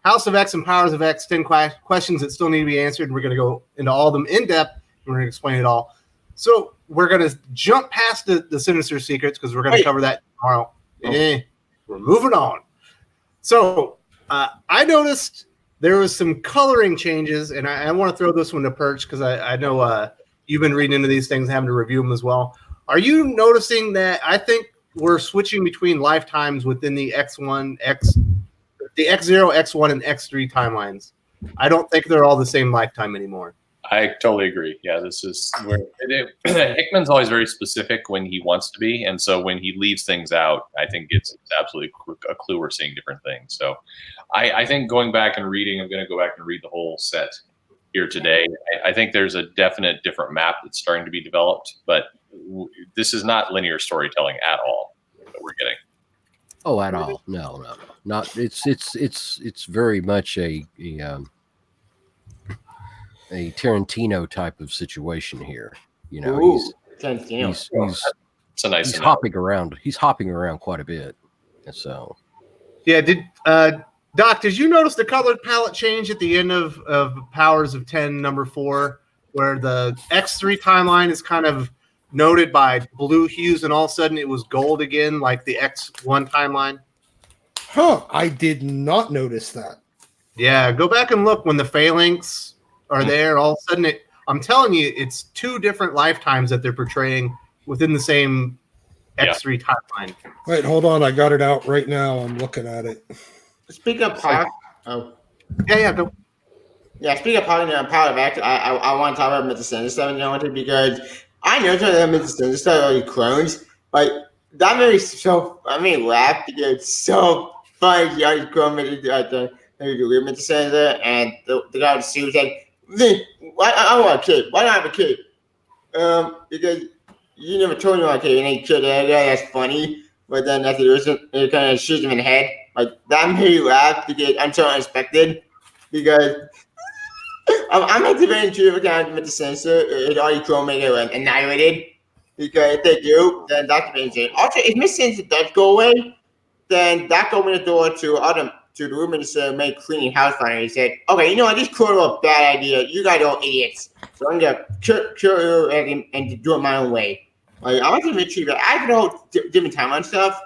House of X and Powers of X, 10 questions that still need to be answered. We're going to go into all of them in depth, and we're going to explain it all. So we're going to jump past the sinister secrets because we're going to cover that tomorrow. We're moving on. So I noticed there was some coloring changes, and I want to throw this one to Perch because I know you've been reading into these things, having to review them as well. Are you noticing that I think we're switching between lifetimes within the X1, the X0, X1, and X3 timelines? I don't think they're all the same lifetime anymore. I totally agree. Yeah, this is where Hickman's always very specific when he wants to be, and so when he leaves things out, I think it's absolutely a clue we're seeing different things. So, I think going back and reading, I'm going to go back and read the whole set here today. I think there's a definite different map that's starting to be developed, but this is not linear storytelling at all that we're getting. Oh, at all? No, not. It's very much a Tarantino type of situation here. You know, Ooh, he's It's a nice. he's hopping around. He's hopping around quite a bit. And so, yeah. Doc, did you notice the color palette change at the end of Powers of 10 number 4, where the X3 timeline is kind of noted by blue hues, and all of a sudden it was gold again, like the X1 timeline? Huh. I did not notice that. Yeah, go back and look when the phalanx are there. All of a sudden, I'm telling you, it's two different lifetimes that they're portraying within the same X3 timeline. Wait, hold on. I got it out right now. I'm looking at it. Speaking of power, Go. Yeah, speaking of power of X, I want to talk about Mr. Sinister, because I know that Mr. Sinister are all clones, but that made me laugh because it's so funny. He always clone Mr. Sinister, and the guy with the suit was like, I want a cape. Why not have a cape? Because you never told me about a cape, and they killed that guy. That's funny. But then after it kind of shoots him in the head. Like, that made me laugh because I'm so unexpected. Because I'm not very intrigued with the sensor. It already chrome make it annihilated. Because if they do, then that's the insane. Also, if Miss Sensor does go away, then that will open the door to the room and make cleaning house fire. He said, okay, you know what, this is a bad idea. You guys are all idiots. So I'm going to kill you and do it my own way. Like, I want to make sure that I know different timeline stuff.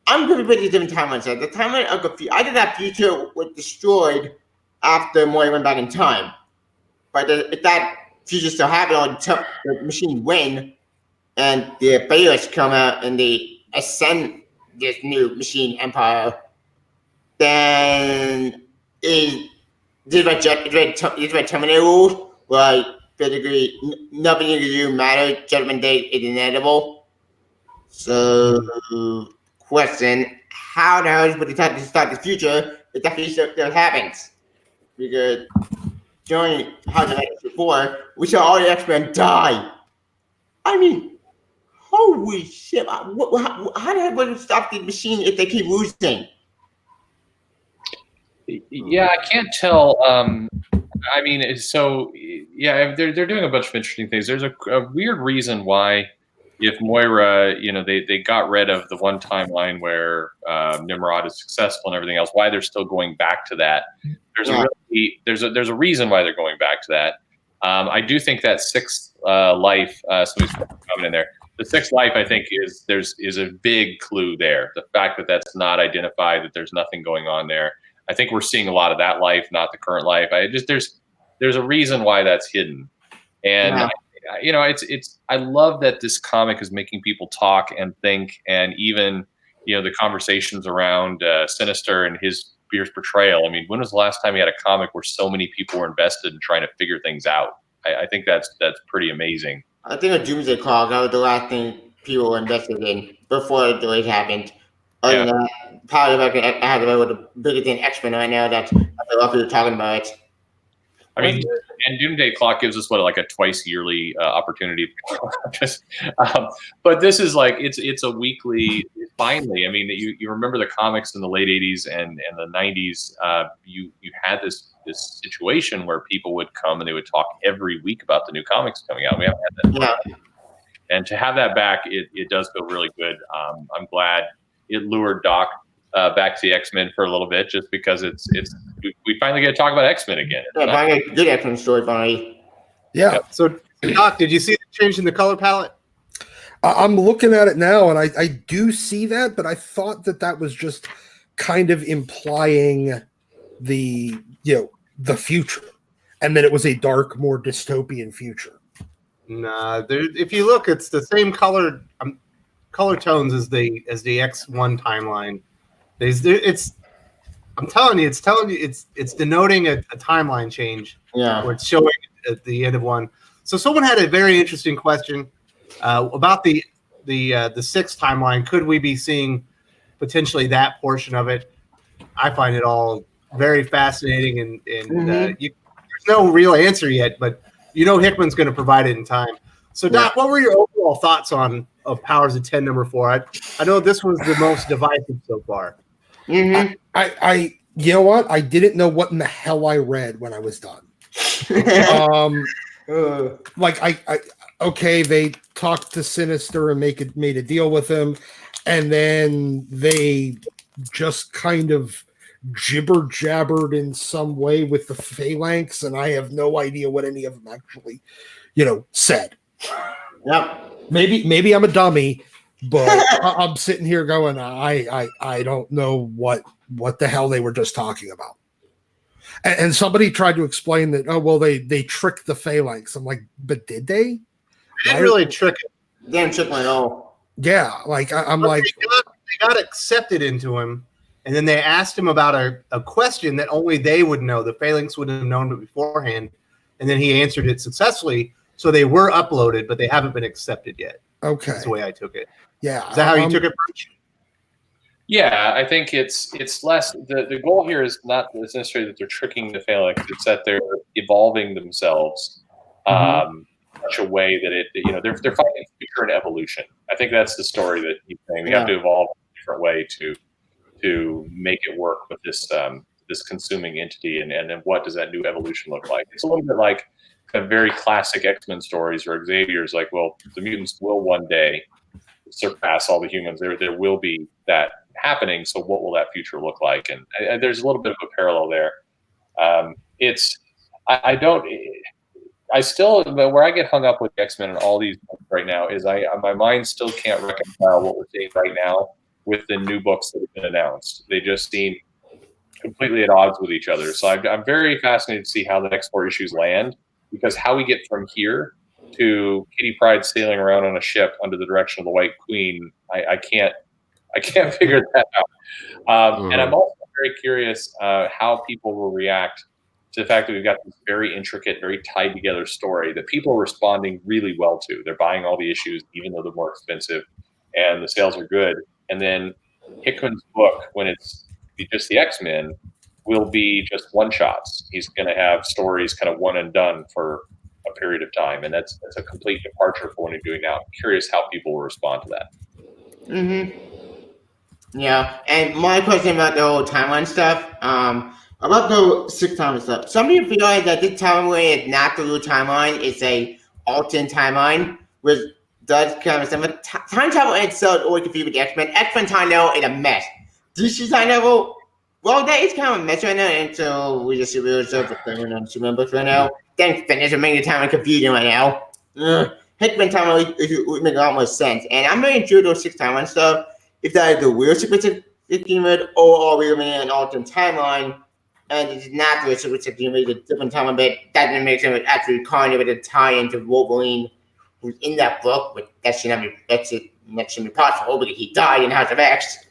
I'm going to be different timeline stuff. The timeline I did that future was destroyed after Moy went back in time. But if that future still happened, the machine win, and the Baelish come out and they ascend this new machine empire, then is Terminator rules, like basically nothing you can do matters, Judgment Day is inevitable. So, question, how the hell is it to start the future if that future still happens? Because during House of X before, we saw all the X-Men die. I mean, holy shit, how the hell would it stop the machine if they keep losing? Yeah, I can't tell. I mean, so yeah, they're doing a bunch of interesting things. There's a weird reason why, if Moira, they got rid of the one timeline where Nimrod is successful and everything else, why they're still going back to that. There's a reason why they're going back to that. I do think that sixth life, somebody's coming in there. The sixth life, I think, is a big clue there. The fact that that's not identified, that there's nothing going on there. I think we're seeing a lot of that life, not the current life. There's a reason why that's hidden, and I love that this comic is making people talk and think, and even the conversations around Sinister and his portrayal. I mean, when was the last time you had a comic where so many people were invested in trying to figure things out? I think that's pretty amazing. I think a Doomsday Clock, that was the last thing people were invested in before the delays happened. Other than that, probably I have the biggest thing X-Men right now. That's a lot of people talking about it. I mean, and Doomsday Clock gives us like a twice yearly opportunity. But this is like it's a weekly. Finally, I mean, you remember the comics in the late '80s and the '90s. You had this situation where people would come and they would talk every week about the new comics coming out. We haven't had that. Yeah. And to have that back, it does feel really good. I'm glad it lured Doc back to the X-Men for a little bit, just because we finally get to talk about X-Men again. Yeah, finally a good X-Men story finally. Yeah. Yep. So, Doc, did you see the change in the color palette? I'm looking at it now, and I do see that, but I thought that was just kind of implying the future, and that it was a dark, more dystopian future. Nah, if you look, it's the same color tones as the X1 timeline. I'm telling you, it's denoting a timeline change. Yeah. Where it's showing at the end of one. So someone had a very interesting question about the sixth timeline. Could we be seeing potentially that portion of it? I find it all very fascinating, and there's no real answer yet, but Hickman's going to provide it in time. So, Doc, what were your overall thoughts of Powers of 10 number 4? I know this was the most divisive so far. Mm-hmm. I you know what? I didn't know what in the hell I read when I was done. Okay, they talked to Sinister and made a deal with him, and then they just kind of jibber jabbered in some way with the phalanx, and I have no idea what any of them actually, said. Yep. Maybe I'm a dummy, but I'm sitting here going, I don't know what the hell they were just talking about. And somebody tried to explain that, oh well, they tricked the phalanx. I'm like, but did they? They didn't really trick it. They didn't trick me at all. Yeah, I'm like, they got accepted into him. And then they asked him about a question that only they would know. The phalanx wouldn't have known it beforehand. And then he answered it successfully. So they were uploaded, but they haven't been accepted yet. Okay. That's the way I took it. Yeah. Is that how you took it, Bruce? Yeah, I think it's less. The goal here is not necessarily that they're tricking the phalanx. It's that they're evolving themselves in such a way that they're finding future and evolution. I think that's the story that he's saying. We have to evolve in a different way to make it work with this consuming entity, and then what does that new evolution look like? It's a little bit like kind of very classic X-Men stories where Xavier's like, well, the mutants will one day surpass all the humans. There will be that happening. So what will that future look like? And there's a little bit of a parallel there. I still, where I get hung up with X-Men and all these books right now is my mind still can't reconcile what we're seeing right now with the new books that have been announced. They just seem completely at odds with each other. So I'm very fascinated to see how the next 4 issues land, because how we get from here to Kitty Pryde sailing around on a ship under the direction of the White Queen, I can't figure that out. And I'm also very curious how people will react to the fact that we've got this very intricate, very tied together story that people are responding really well to. They're buying all the issues, even though they're more expensive, and the sales are good. And then Hickman's book, when it's just the X-Men, will be just one-shots. He's going to have stories kind of one and done for a period of time, and that's a complete departure from what he's doing now. I'm curious how people will respond to that. Mm-hmm. Yeah, and my question about the whole timeline stuff, about the 6 timeline stuff. Some people feel like that this timeline is not the real timeline; it's a alternate timeline, which does kind of something. Time travel in itself always confused with the X-Men. X-Men time travel is a mess. DC time travel, well, that is kind of a mess right now until we just realize the thing on Superman books right now. Thanks, finish are making the time confusing right now. Hickman timeline would make a lot more sense, and I'm very intrigued with those 6 timeline stuff. If that is the real Secret Secret or are we living in an alternate timeline? And it's not the Secret Secret, a different timeline, but that didn't make sense. Actually, Carnage with a tie into Wolverine, who's in that book, but that should not be possible because he died in House of X.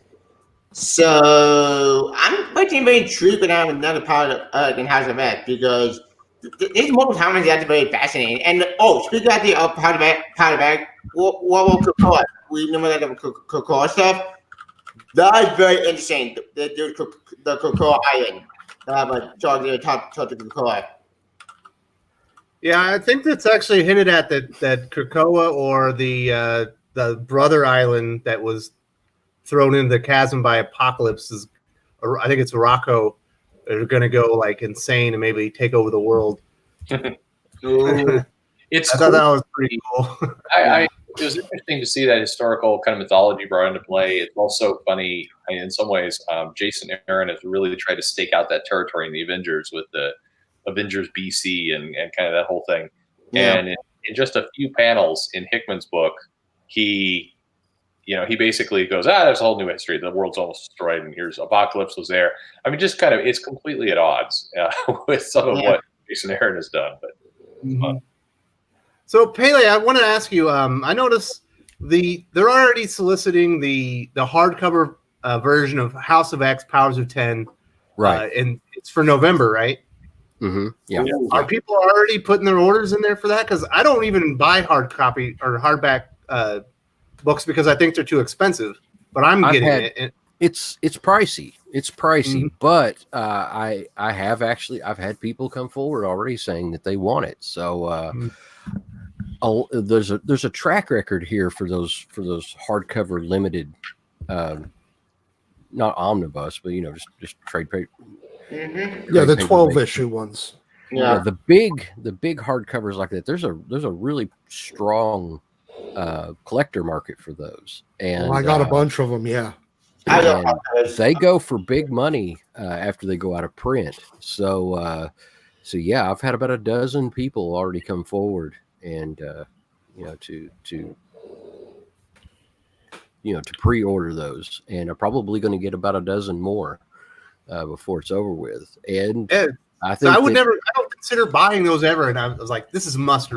So I'm very intrigued when I have another part of in House of X, because there's multiple timelines that's very fascinating. And speaking of the part of X, what will Krakoa? We remember that the Krakoa stuff. That is very interesting. The Krakoa Island. I have a talk to Krakoa. Yeah, I think that's actually hinted at that Krakoa or the brother island that was thrown into the chasm by Apocalypse is, or I think it's Morocco, are going to go like insane and maybe take over the world. It's I cool. thought that was pretty cool. It was interesting to see that historical kind of mythology brought into play. It's also funny in some ways. Jason Aaron has really tried to stake out that territory in the Avengers with the Avengers BC and kind of that whole thing. Yeah. And in just a few panels in Hickman's book, he basically goes, there's a whole new history. The world's almost destroyed, and here's Apocalypse was there. I mean, just kind of, it's completely at odds with some of what Jason Aaron has done. But So Pele, I want to ask you. I noticed they're already soliciting the hardcover version of House of X, Powers of 10, Right. And it's for November, right? Mm-hmm. Yeah. Are people already putting their orders in there for that? Because I don't even buy hard copy or hardback books because I think they're too expensive. But I'm getting it. It's pricey. It's pricey, but I've had people come forward already saying that they want it. So there's a track record here for those hardcover limited, not omnibus, but just trade paper. Yeah, the 12-issue ones. Yeah, the big hardcovers like that. There's a really strong collector market for those, and I got a bunch of them. Yeah, and they go for big money after they go out of print. So yeah, I've had about a dozen people already come forward and to pre-order those, and I'm probably going to get about a dozen more before it's over with. And I think I don't consider buying those ever. And I was like, this is must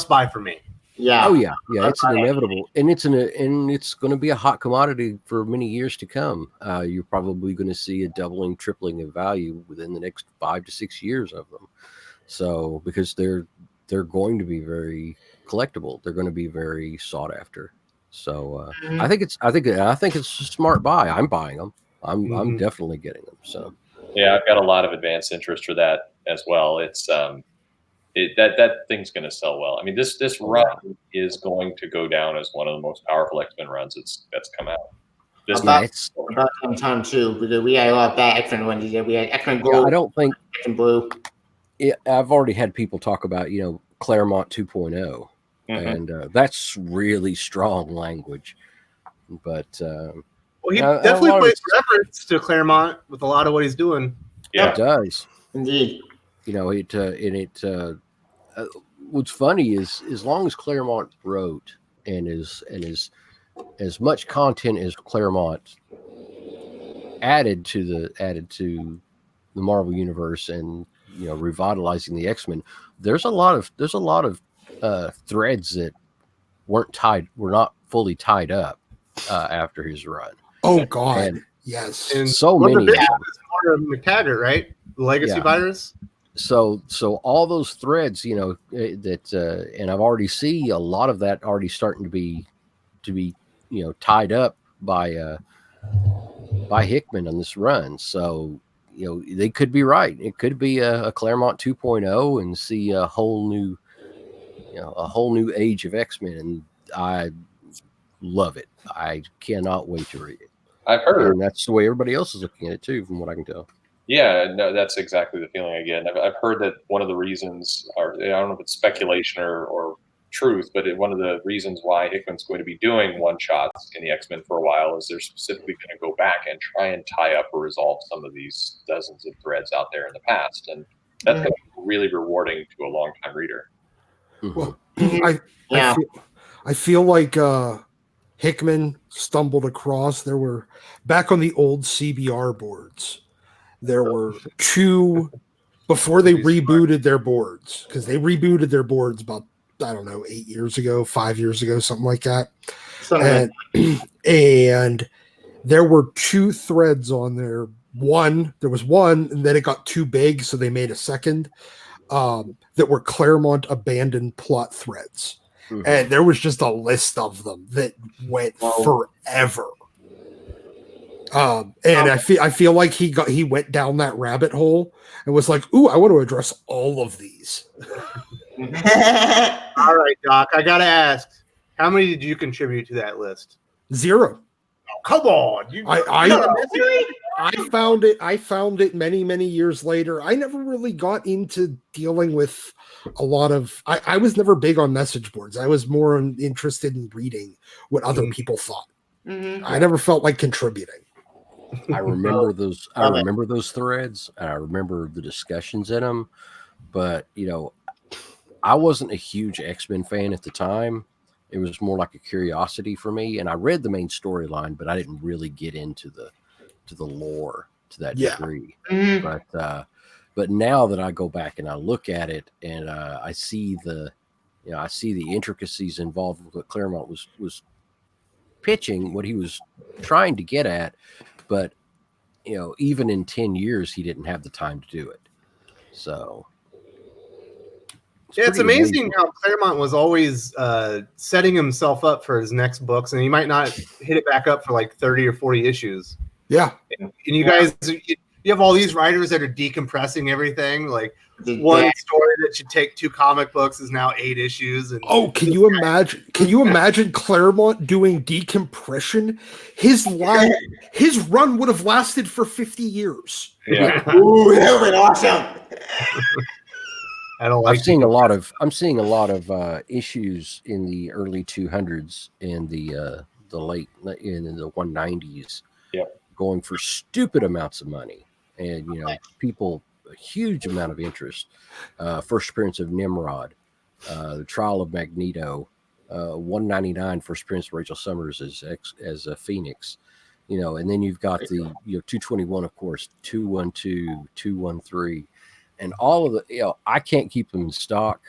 buy for me. Yeah. Oh yeah, it's an inevitable, and it's going to be a hot commodity for many years to come. You're probably going to see a doubling, tripling of value within the next 5 to 6 years of them. So because they're going to be very collectible, they're going to be very sought after. So I think it's a smart buy. I'm buying them. I'm definitely getting them. So yeah, I've got a lot of advanced interest for that as well. It's that thing's going to sell well. I mean, this run is going to go down as one of the most powerful X-Men runs that's come out. About some time too, because we had a lot of bad X-Men ones. We had X-Men Gold. Yeah, I don't think X-Men Blue. I've already had people talk about Claremont 2.0, and that's really strong language. But he definitely plays reference to Claremont with a lot of what he's doing. Yeah, it does. Indeed. What's funny is as long as Claremont wrote and is as much content as Claremont added to the Marvel universe and revitalizing the X-Men, there's a lot of threads that were not fully tied up after his run. Oh God, yes, and so many. Of them is part of McTaggart, right? The Legacy virus. So all those threads, that and I've already see a lot of that already starting to be tied up by Hickman on this run. So they could be right. It could be a Claremont 2.0 and see a whole new age of X-Men, and I love it. I cannot wait to read it. I've heard, and that's the way everybody else is looking at it too, from what I can tell. Yeah, no, that's exactly the feeling I get. I've heard that one of the reasons, or I don't know if it's speculation or truth, but one of the reasons why Hickman's going to be doing one-shots in the X-Men for a while is they're specifically going to go back and try and tie up or resolve some of these dozens of threads out there in the past. And that's going to be really rewarding to a long-time reader. Well, I feel like Hickman stumbled across, there were, back on the old CBR boards, there were two, before they rebooted their boards, because they rebooted their boards about, I don't know, 8 years ago, 5 years ago, something like that. And there were two threads on there. There was one, and then it got too big, so they made a second, that were Claremont abandoned plot threads. And there was just a list of them that went forever. And I feel like he went down that rabbit hole and was like, "Ooh, I want to address all of these." All right, Doc. I gotta ask, how many did you contribute to that list? 0. Oh, come on. I found it many years later. I never really got into dealing with a lot of. I was never big on message boards. I was more interested in reading what other people thought. I never felt like contributing. I remember those. I remember those threads. And I remember the discussions in them. But I wasn't a huge X-Men fan at the time. It was more like a curiosity for me, and I read the main storyline, but I didn't really get into the lore to that degree. But now that I go back and I look at it, and I see the intricacies involved with what Claremont was pitching, what he was trying to get at, but even in 10 years, he didn't have the time to do it. So. It's amazing how Claremont was always setting himself up for his next books, and he might not hit it back up for like 30 or 40 issues. Yeah. And you guys, you have all these writers that are decompressing everything. Like one story that should take 2 comic books is now 8 issues. And can you imagine? Can you imagine Claremont doing decompression? His run would have lasted for 50 years. Yeah. Ooh, that would have been awesome. I'm seeing a lot of issues in the early 200s and the late in the 190s, going for stupid amounts of money, and people, a huge amount of interest. First appearance of Nimrod, the Trial of Magneto, 199 first appearance of Rachel Summers as a Phoenix, and then you've got the 221, of course, 212, 213. And all of the, I can't keep them in stock.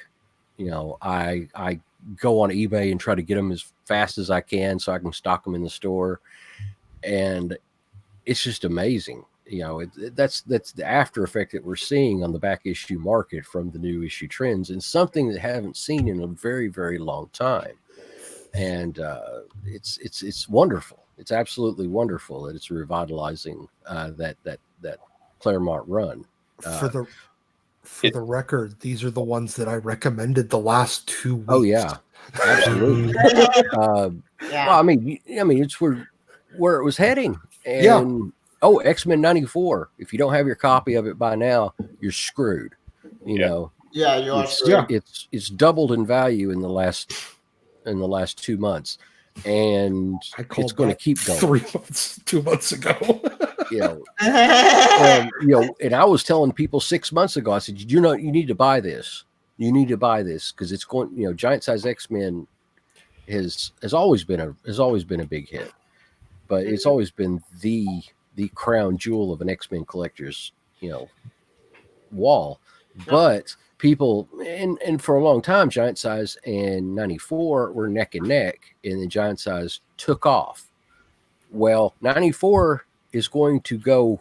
I go on eBay and try to get them as fast as I can so I can stock them in the store. And it's just amazing. That's the after effect that we're seeing on the back issue market from the new issue trends, and something that I haven't seen in a very, very long time. And it's wonderful. It's absolutely wonderful that it's revitalizing that Claremont run. For the record, these are the ones that I recommended the last 2 weeks. Oh yeah, absolutely. Well, I mean, it's where it was heading. And X-Men 94. If you don't have your copy of it by now, you're screwed. Yeah, you are screwed. It's doubled in value in the last 2 months, and it's going to keep going. 2 months ago. And I was telling people 6 months ago, I said, you need to buy this. You need to buy this because it's going. Giant Size X-Men has always been a big hit, but it's always been the crown jewel of an X-Men collector's wall. But people and for a long time, Giant Size and 94 were neck and neck, and then Giant Size took off. Well, 94 is going to go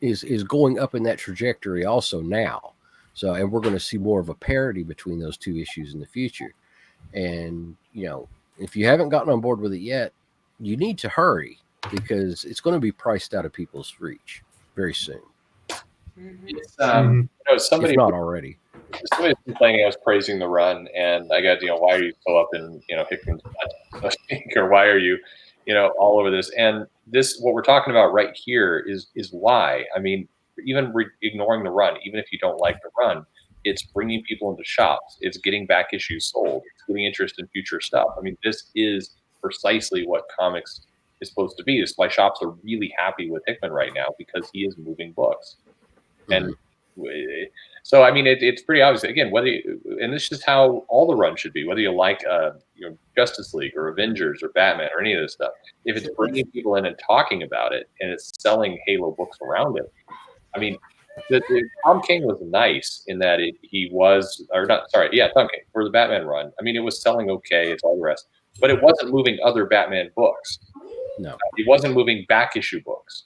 is going up in that trajectory also now. So, and we're going to see more of a parity between those 2 issues in the future. And if you haven't gotten on board with it yet, you need to hurry because it's going to be priced out of people's reach very soon. It's, somebody, if not already. Somebody's complaining I was praising the run, and I got, why are you so up in, Hickman's butt, or why are you, all over this? And this, what we're talking about right here is why. I mean, even ignoring the run, even if you don't like the run, it's bringing people into shops. It's getting back issues sold. It's getting interest in future stuff. I mean, this is precisely what comics is supposed to be. It's why shops are really happy with Hickman right now, because he is moving books. And so, I mean, it's pretty obvious. Again, and this is how all the runs should be, whether you like Justice League or Avengers or Batman or any of this stuff. If it's bringing people in and talking about it, and it's selling Halo books around it, I mean, Tom King was nice in that Tom King for the Batman run. I mean, it was selling okay, it's all the rest, but it wasn't moving other Batman books. No, it wasn't moving back issue books.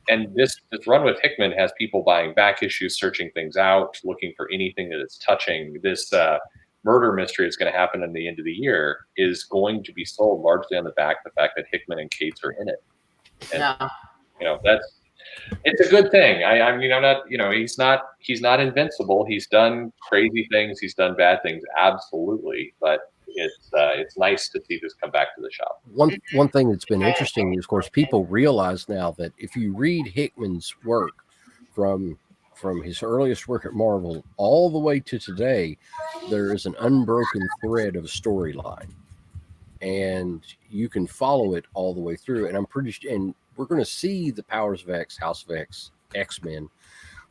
And this run with Hickman has people buying back issues, searching things out, looking for anything that it's touching. This murder mystery that's going to happen in the end of the year is going to be sold largely on the fact that Hickman and Cates are in it. And, Yeah. it's a good thing. I mean, I'm not, he's not invincible. He's done crazy things. He's done bad things. Absolutely. But it's nice to see this come back to the shop. One thing that's been interesting is, of course, people realize now that if you read Hickman's work from his earliest work at Marvel all the way to today, there is an unbroken thread of storyline, and you can follow it all the way through. And I'm pretty sure, and we're going to see the Powers of X, House of X, X-Men.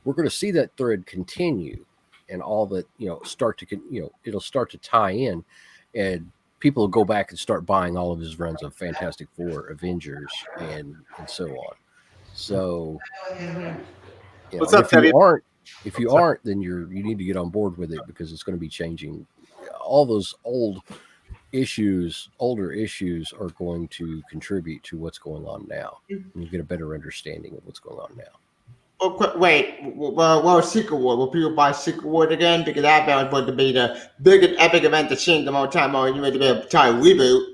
We're going to see that thread continue, and all that, start to, it'll start to tie in, and people will go back and start buying all of his runs of Fantastic Four, Avengers, and so on. So, What's up, if you aren't, then you need to get on board with it, because it's going to be changing. All those older issues are going to contribute to what's going on now. And you get a better understanding of what's going on now. Oh, wait, well, Secret War. Will people buy Secret War again? Because that was going to be the biggest epic event to see them all time. You made to be a time reboot,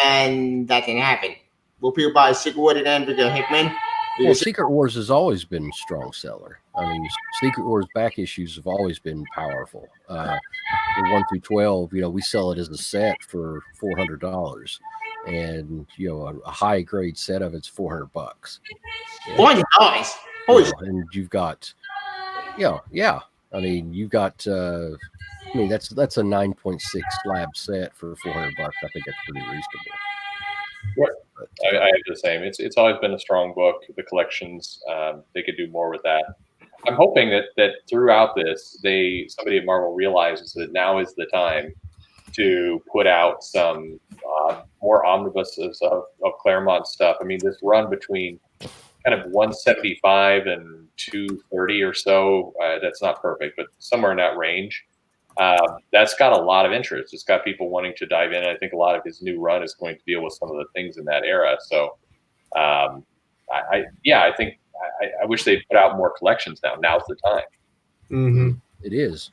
and that didn't happen. Will people buy Secret War again because Hickman? Well, Secret Wars has always been a strong seller. I mean, Secret Wars back issues have always been powerful. 1 through 12, we sell it as a set for $400, and a high grade set of it's $400. $400. And you've got, yeah. I mean, you've got. That's a 9.6 slab set for $400. I think that's pretty reasonable. What? I have the same. It's always been a strong book. The collections, they could do more with that. I'm hoping that throughout this, somebody at Marvel realizes that now is the time to put out some more omnibuses of Claremont stuff. I mean, this run between kind of 175 and 230 or so, that's not perfect, but somewhere in that range. That's got a lot of interest. It's got people wanting to dive in. I think a lot of his new run is going to deal with some of the things in that era. So, I think I wish they'd put out more collections now. Now's the time. Mm-hmm. It is.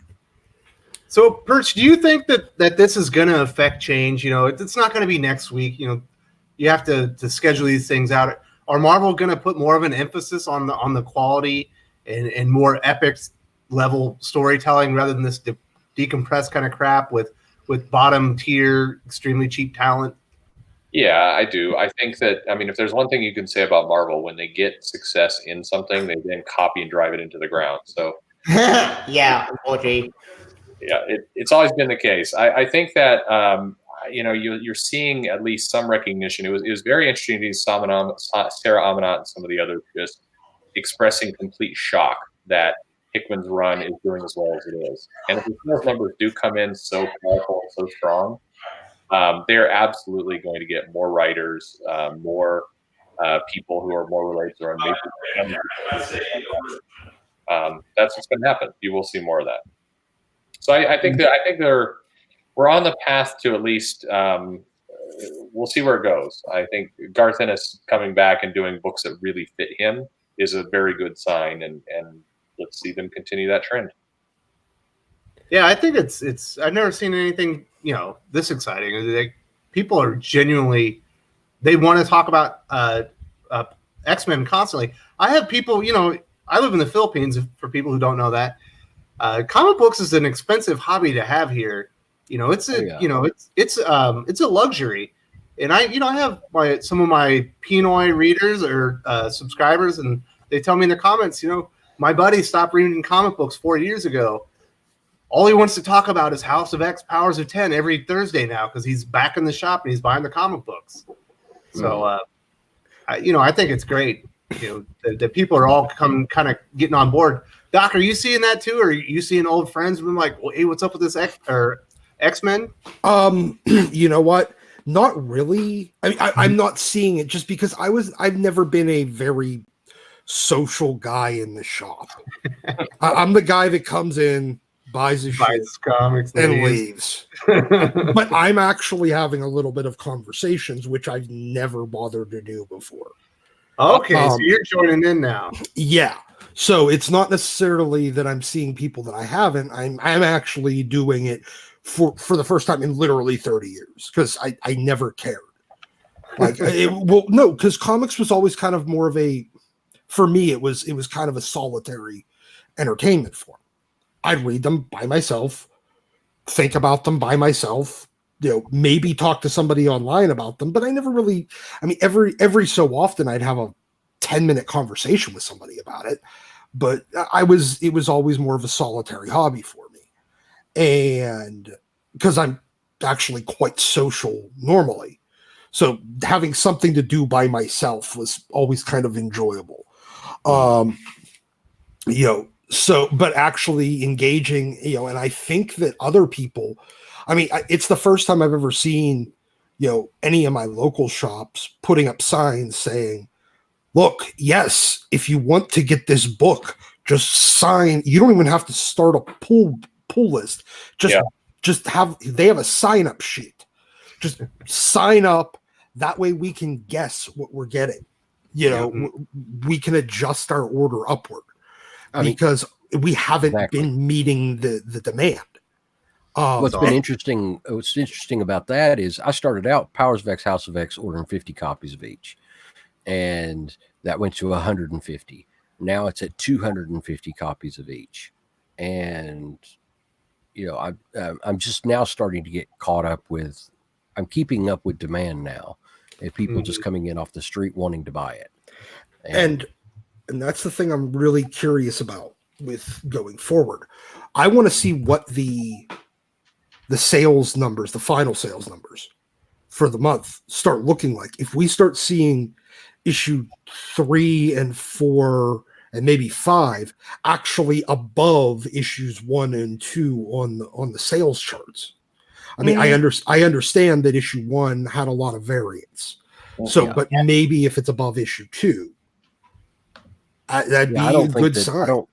So, Perch, do you think that this is going to affect change? It's not going to be next week. You have to schedule these things out. Are Marvel going to put more of an emphasis on the quality and more epic level storytelling rather than this decompressed kind of crap with bottom tier, extremely cheap talent? Yeah, I do. I think that, if there's one thing you can say about Marvel, when they get success in something, they then copy and drive it into the ground. So, yeah, unfortunately. Yeah, it's always been the case. I think that, you're seeing at least some recognition. It was very interesting to see Sarah Amanat and some of the others just expressing complete shock that Hickman's run is doing as well as it is. And if the sales numbers do come in so powerful and so strong, they're absolutely going to get more writers, more people who are more related to our major. That's what's going to happen. You will see more of that. So I think we're on the path to at least. We'll see where it goes. I think Garth Ennis coming back and doing books that really fit him is a very good sign, and let's see them continue that trend. Yeah, I think it's. I've never seen anything this exciting. People are genuinely, they want to talk about X-Men constantly. I have people. I live in the Philippines. For people who don't know that, comic books is an expensive hobby to have here. It's a luxury, and I have some of my Pinoy readers or subscribers, and they tell me in the comments, my buddy stopped reading comic books 4 years ago. All he wants to talk about is House of X, Powers of 10 every Thursday now because he's back in the shop and he's buying the comic books. So, I think it's great. That people are all kind of getting on board. Doc, are you seeing that too? Or are you seeing old friends who are like, well, hey, what's up with this X-Men? You know what? Not really. I'm not seeing it just because I've never been a very social guy in the shop. I'm the guy that comes in, buys his comics, and leaves. But I'm actually having a little bit of conversations, which I've never bothered to do before. Okay, so you're joining in now. Yeah. So it's not necessarily that I'm seeing people that I haven't. I'm actually doing it for the first time in literally 30 years because I never cared. Like, no, because comics was always kind of more of a, for me, it was kind of a solitary entertainment form. I'd read them by myself, think about them by myself, maybe talk to somebody online about them, but I never really, I mean, every so often I'd have a 10-minute conversation with somebody about it, but it was always more of a solitary hobby for me. And because I'm actually quite social normally, so having something to do by myself was always kind of enjoyable. So, but actually engaging, and I think that other people, I mean, it's the first time I've ever seen, any of my local shops putting up signs saying, look, yes, if you want to get this book, just sign. You don't even have to start a pull list. Just they have a sign up sheet. Just sign up. That way we can guess what we're getting. We can adjust our order upward because we haven't been meeting the demand. What's interesting about that is I started out Powers of X, House of X, ordering 50 copies of each, and that went to 150. Now it's at 250 copies of each, and I'm just now starting to get caught up with. I'm keeping up with demand now, and people just coming in off the street wanting to buy it, and that's the thing I'm really curious about with going forward. I want to see what the sales numbers, the final sales numbers for the month start looking like. If we start seeing issue 3 and 4 and maybe 5 actually above issues 1 and 2 on the sales charts. I mean, I understand that issue 1 had a lot of variance. But maybe if it's above issue 2, that'd be a good sign.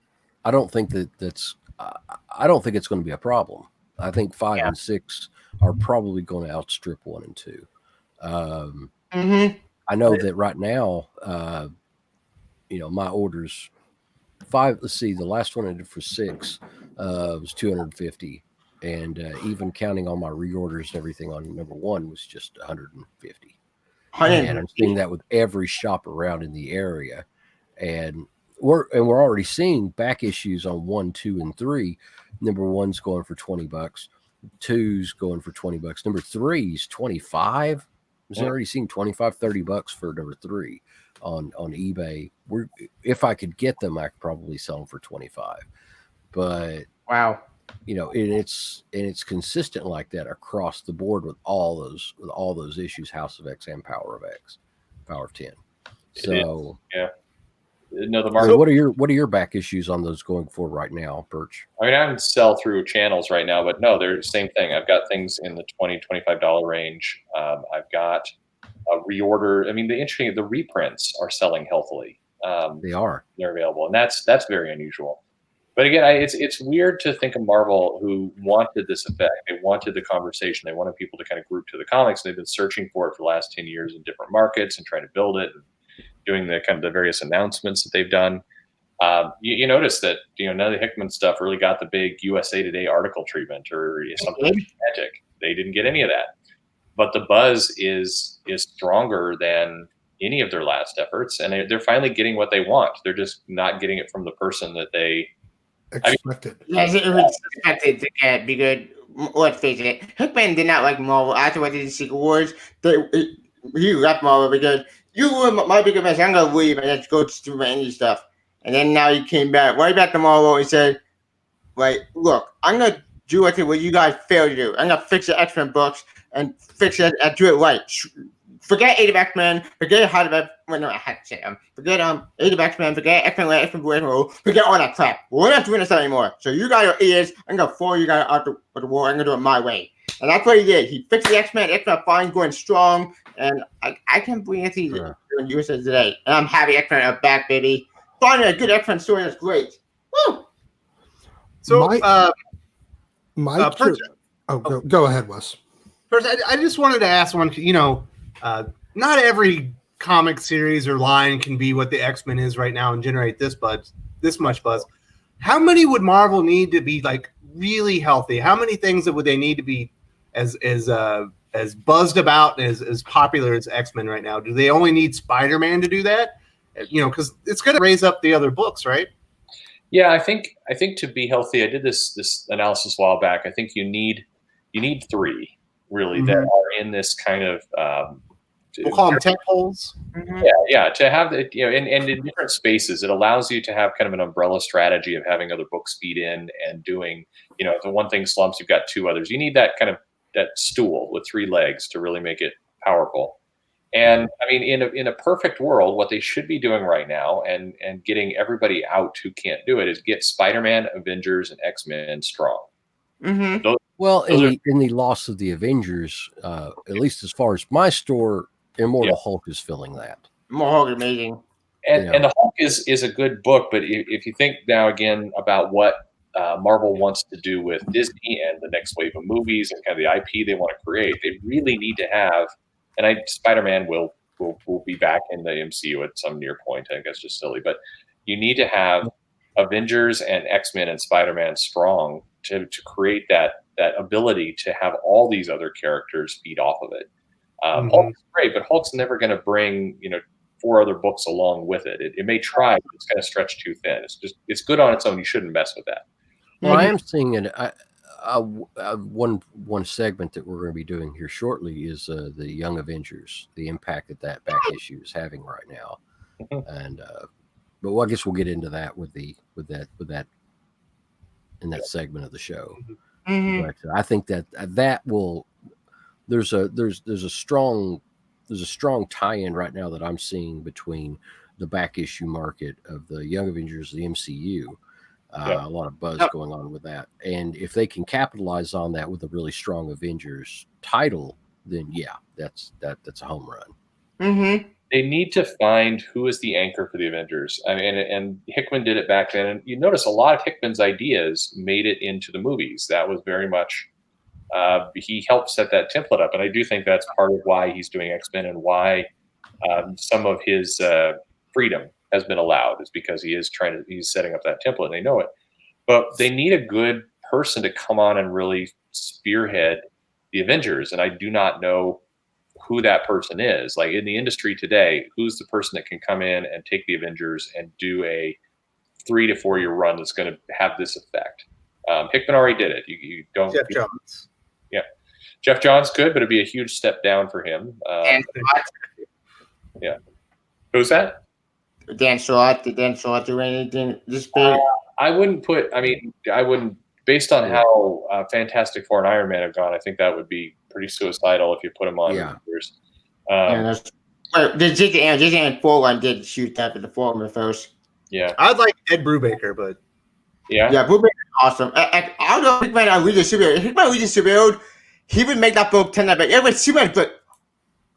I don't think that's I don't think it's going to be a problem. I think 5 and 6 are probably going to outstrip 1 and 2. I know that right now, my orders 5. Let's see, the last one I did for 6 was 250, and even counting all my reorders and everything on number 1 was just 150. And I'm seeing that with every shop around in the area, and we're already seeing back issues on 1, 2, and 3. Number 1's going for $20. 2's going for $20. Number 3's $25. I've already seen $25-$30 for number 3 on eBay. If I could get them, I could probably sell them for $25. But wow, and it's consistent like that across the board with all those issues, House of X and Power of 10. So yeah. No, the market. So what are your back issues on those going for right now, Birch? I mean, I'm sell through channels right now, but no, they're the same thing. I've got things in the $20-$25 range. I've got a reorder. I mean, the reprints are selling healthily. They're available, and that's very unusual. But again, it's weird to think of Marvel, who wanted this effect. They wanted the conversation. They wanted people to kind of group to the comics. They've been searching for it for the last 10 years in different markets and trying to build it. Doing the kind of the various announcements that they've done, you notice that none of the Hickman stuff really got the big USA Today article treatment or something magic. They didn't get any of that, but the buzz is stronger than any of their last efforts, and they're finally getting what they want. They're just not getting it from the person that they expected. It was expected to get because let's face it, Hickman did not like Marvel after what they did Secret Wars. He left Marvel because. You were my bigger mess. I'm gonna leave and let's go to any stuff. And then now he came back right back to Marvel and said, look, I'm gonna do what you guys failed to do. I'm gonna fix the X-Men books and fix it and do it right. Forget Age of X-Men, forget Heart of X-Men, forget Age of X-Men, forget X-Men, forget all that crap. We're not doing this anymore. So you got your ears, I'm gonna throw you guys out the wall, I'm gonna do it my way. And that's what he did. He fixed the X-Men are fine, going strong, and I can't believe it's easy doing USA Today. And I'm happy X-Men are back, baby. Finding a good X-Men story is great. Woo! So, go ahead, Wes. First, I just wanted to ask one. Not every comic series or line can be what the X-Men is right now and generate this much buzz. How many would Marvel need to be really healthy? How many things would they need to be as as buzzed about and as popular as X-Men right now? Do they only need Spider-Man to do that? Because it's going to raise up the other books, right? Yeah, I think to be healthy, I did this analysis a while back. I think you need 3 really that are in this kind of we'll call them tent poles. Yeah, to have it, and in different spaces, it allows you to have kind of an umbrella strategy of having other books feed in and doing, if the one thing slumps, you've got 2 others. You need that kind of that stool with 3 legs to really make it powerful. And I mean, in a perfect world, what they should be doing right now, and getting everybody out who can't do it, is get Spider-Man, Avengers, and X-Men strong. Mm-hmm. In the loss of the Avengers, at least as far as my store, Immortal Hulk is filling that. More Hulk amazing. And the Hulk is a good book, but if you think now again about what Marvel wants to do with Disney and the next wave of movies and kind of the IP they want to create, they really need to have. And Spider-Man will be back in the MCU at some near point. I think that's just silly, but you need to have Avengers and X-Men and Spider-Man strong to create that ability to have all these other characters feed off of it. Hulk's great, but Hulk's never going to bring 4 other books along with it. It may try, but it's kind of stretched too thin. It's good on its own. You shouldn't mess with that. Well, I am seeing it. One segment that we're going to be doing here shortly is the Young Avengers, the impact that back issue is having right now, and but I guess we'll get into that with that in that segment of the show. But I think that will there's a strong tie-in right now that I'm seeing between the back issue market of the Young Avengers, the MCU. A lot of buzz going on with that. And if they can capitalize on that with a really strong Avengers title, then that's a home run. Mm-hmm. They need to find who is the anchor for the Avengers. I mean, and Hickman did it back then. And you notice a lot of Hickman's ideas made it into the movies. That was very much, he helped set that template up. And I do think that's part of why he's doing X-Men and why some of his freedom has been allowed, is because he's setting up that template and they know it. But they need a good person to come on and really spearhead the Avengers. And I do not know who that person is. Like in the industry today, who's the person that can come in and take the Avengers and do a 3 to 4 year run that's going to have this effect? Hickman already did it. You don't. Jeff Johns. Yeah. Jeff Johns could, but it'd be a huge step down for him. Yeah. Who's that? Dan Slott. Did Dan Slott do anything this big? I wouldn't, based on how Fantastic Four and Iron Man have gone, I think that would be pretty suicidal if you put them on. This and 4 one did shoot that for the former first. Yeah. I'd like Ed Brubaker, but Yeah, Brubaker is awesome. I don't know if Hickman read the superhero. If Hickman read the superhero, he would make that book 10 out of 10. Every Superman, but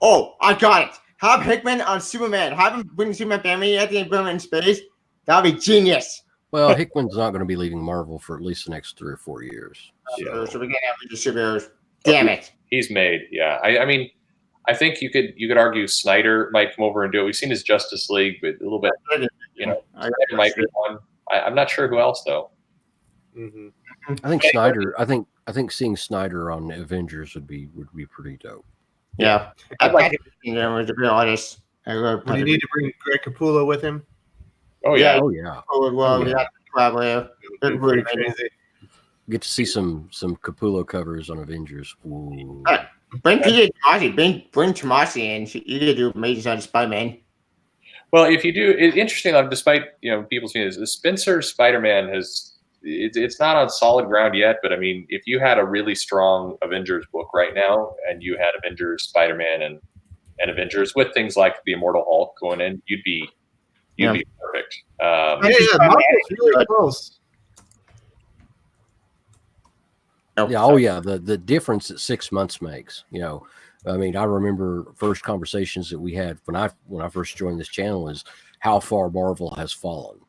I got it. Have Hickman on Superman. Have him bring the Superman family at the end in space. That would be genius. Well, Hickman's not going to be leaving Marvel for at least the next 3 or 4 years. So we're going to have the superheroes. Damn it. He's made. Yeah. I mean, I think you could argue Snyder might come over and do it. We've seen his Justice League, but a little bit, Snyder might be one. I'm not sure who else though. I think Snyder. I think seeing Snyder on Avengers would be pretty dope. Yeah, I'd like to be honest. Would you need to bring Greg Capullo with him? Oh yeah. Pretty crazy. Get to see some Capullo covers on Avengers. Ooh. Bring Peter Tomasi. Bring Tomasi, and you could do amazing on Spider-Man. Well, if you do, it's interesting. Despite people seeing this, Spencer Spider-Man has. It's not on solid ground yet, but I mean, if you had a really strong Avengers book right now, and you had Avengers, Spider-Man, and Avengers with things like the Immortal Hulk going in, you'd be perfect. Marvel's really close. The difference that 6 months makes. I mean, I remember first conversations that we had when I first joined this channel is how far Marvel has fallen.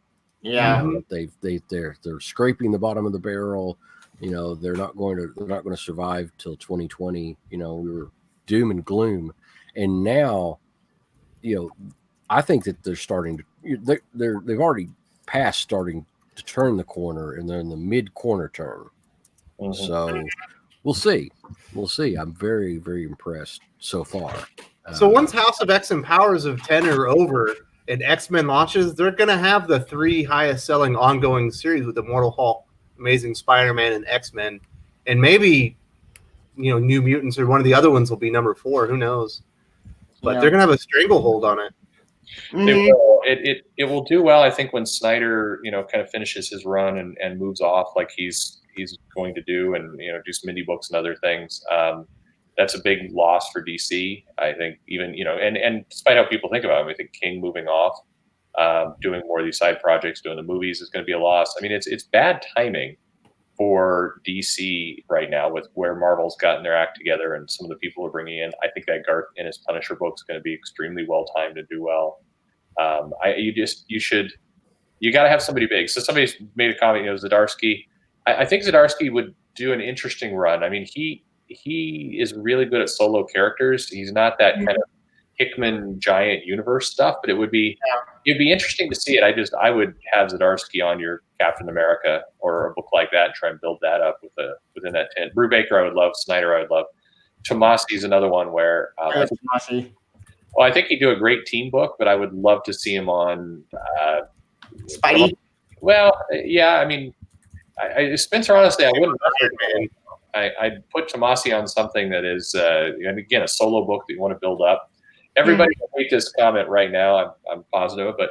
Yeah, they're scraping the bottom of the barrel. They're not going to survive till 2020. We were doom and gloom, and now, I think that they're starting to. They've already passed starting to turn the corner, and they're in the mid corner turn. So we'll see. We'll see. I'm very, very impressed so far. So once House of X and Powers of 10 are over and X-Men launches, they're going to have the 3 highest selling ongoing series with Immortal Hulk, Amazing Spider-Man, and X-Men. And maybe, New Mutants or one of the other ones will be number 4. Who knows? But they're going to have a stranglehold on it. It will do well, I think, when Snyder, kind of finishes his run and moves off like he's going to do, and do some indie books and other things. That's a big loss for DC, I think. Even and despite how people think about him, I think King moving off, doing more of these side projects, doing the movies is going to be a loss. I mean, it's bad timing for DC right now with where Marvel's gotten their act together and some of the people are bringing in. I think that Garth and his Punisher book is going to be extremely well timed to do well. You got to have somebody big. So somebody's made a comment, Zdarsky. I think Zdarsky would do an interesting run. I mean, he is really good at solo characters. He's not that kind of Hickman giant universe stuff, but it'd be interesting to see it. I would have Zdarsky on your Captain America or a book like that and try and build that up within that tent. Brubaker I would love, Snyder I would love. Tomasi's another one where Tomasi. well, I think he'd do a great team book, but I would love to see him on Spidey. Well, yeah, I mean, Spencer, honestly, I wouldn't. I'd put Tomasi on something that is, and again, a solo book that you want to build up. Everybody can make this comment right now. I'm positive, but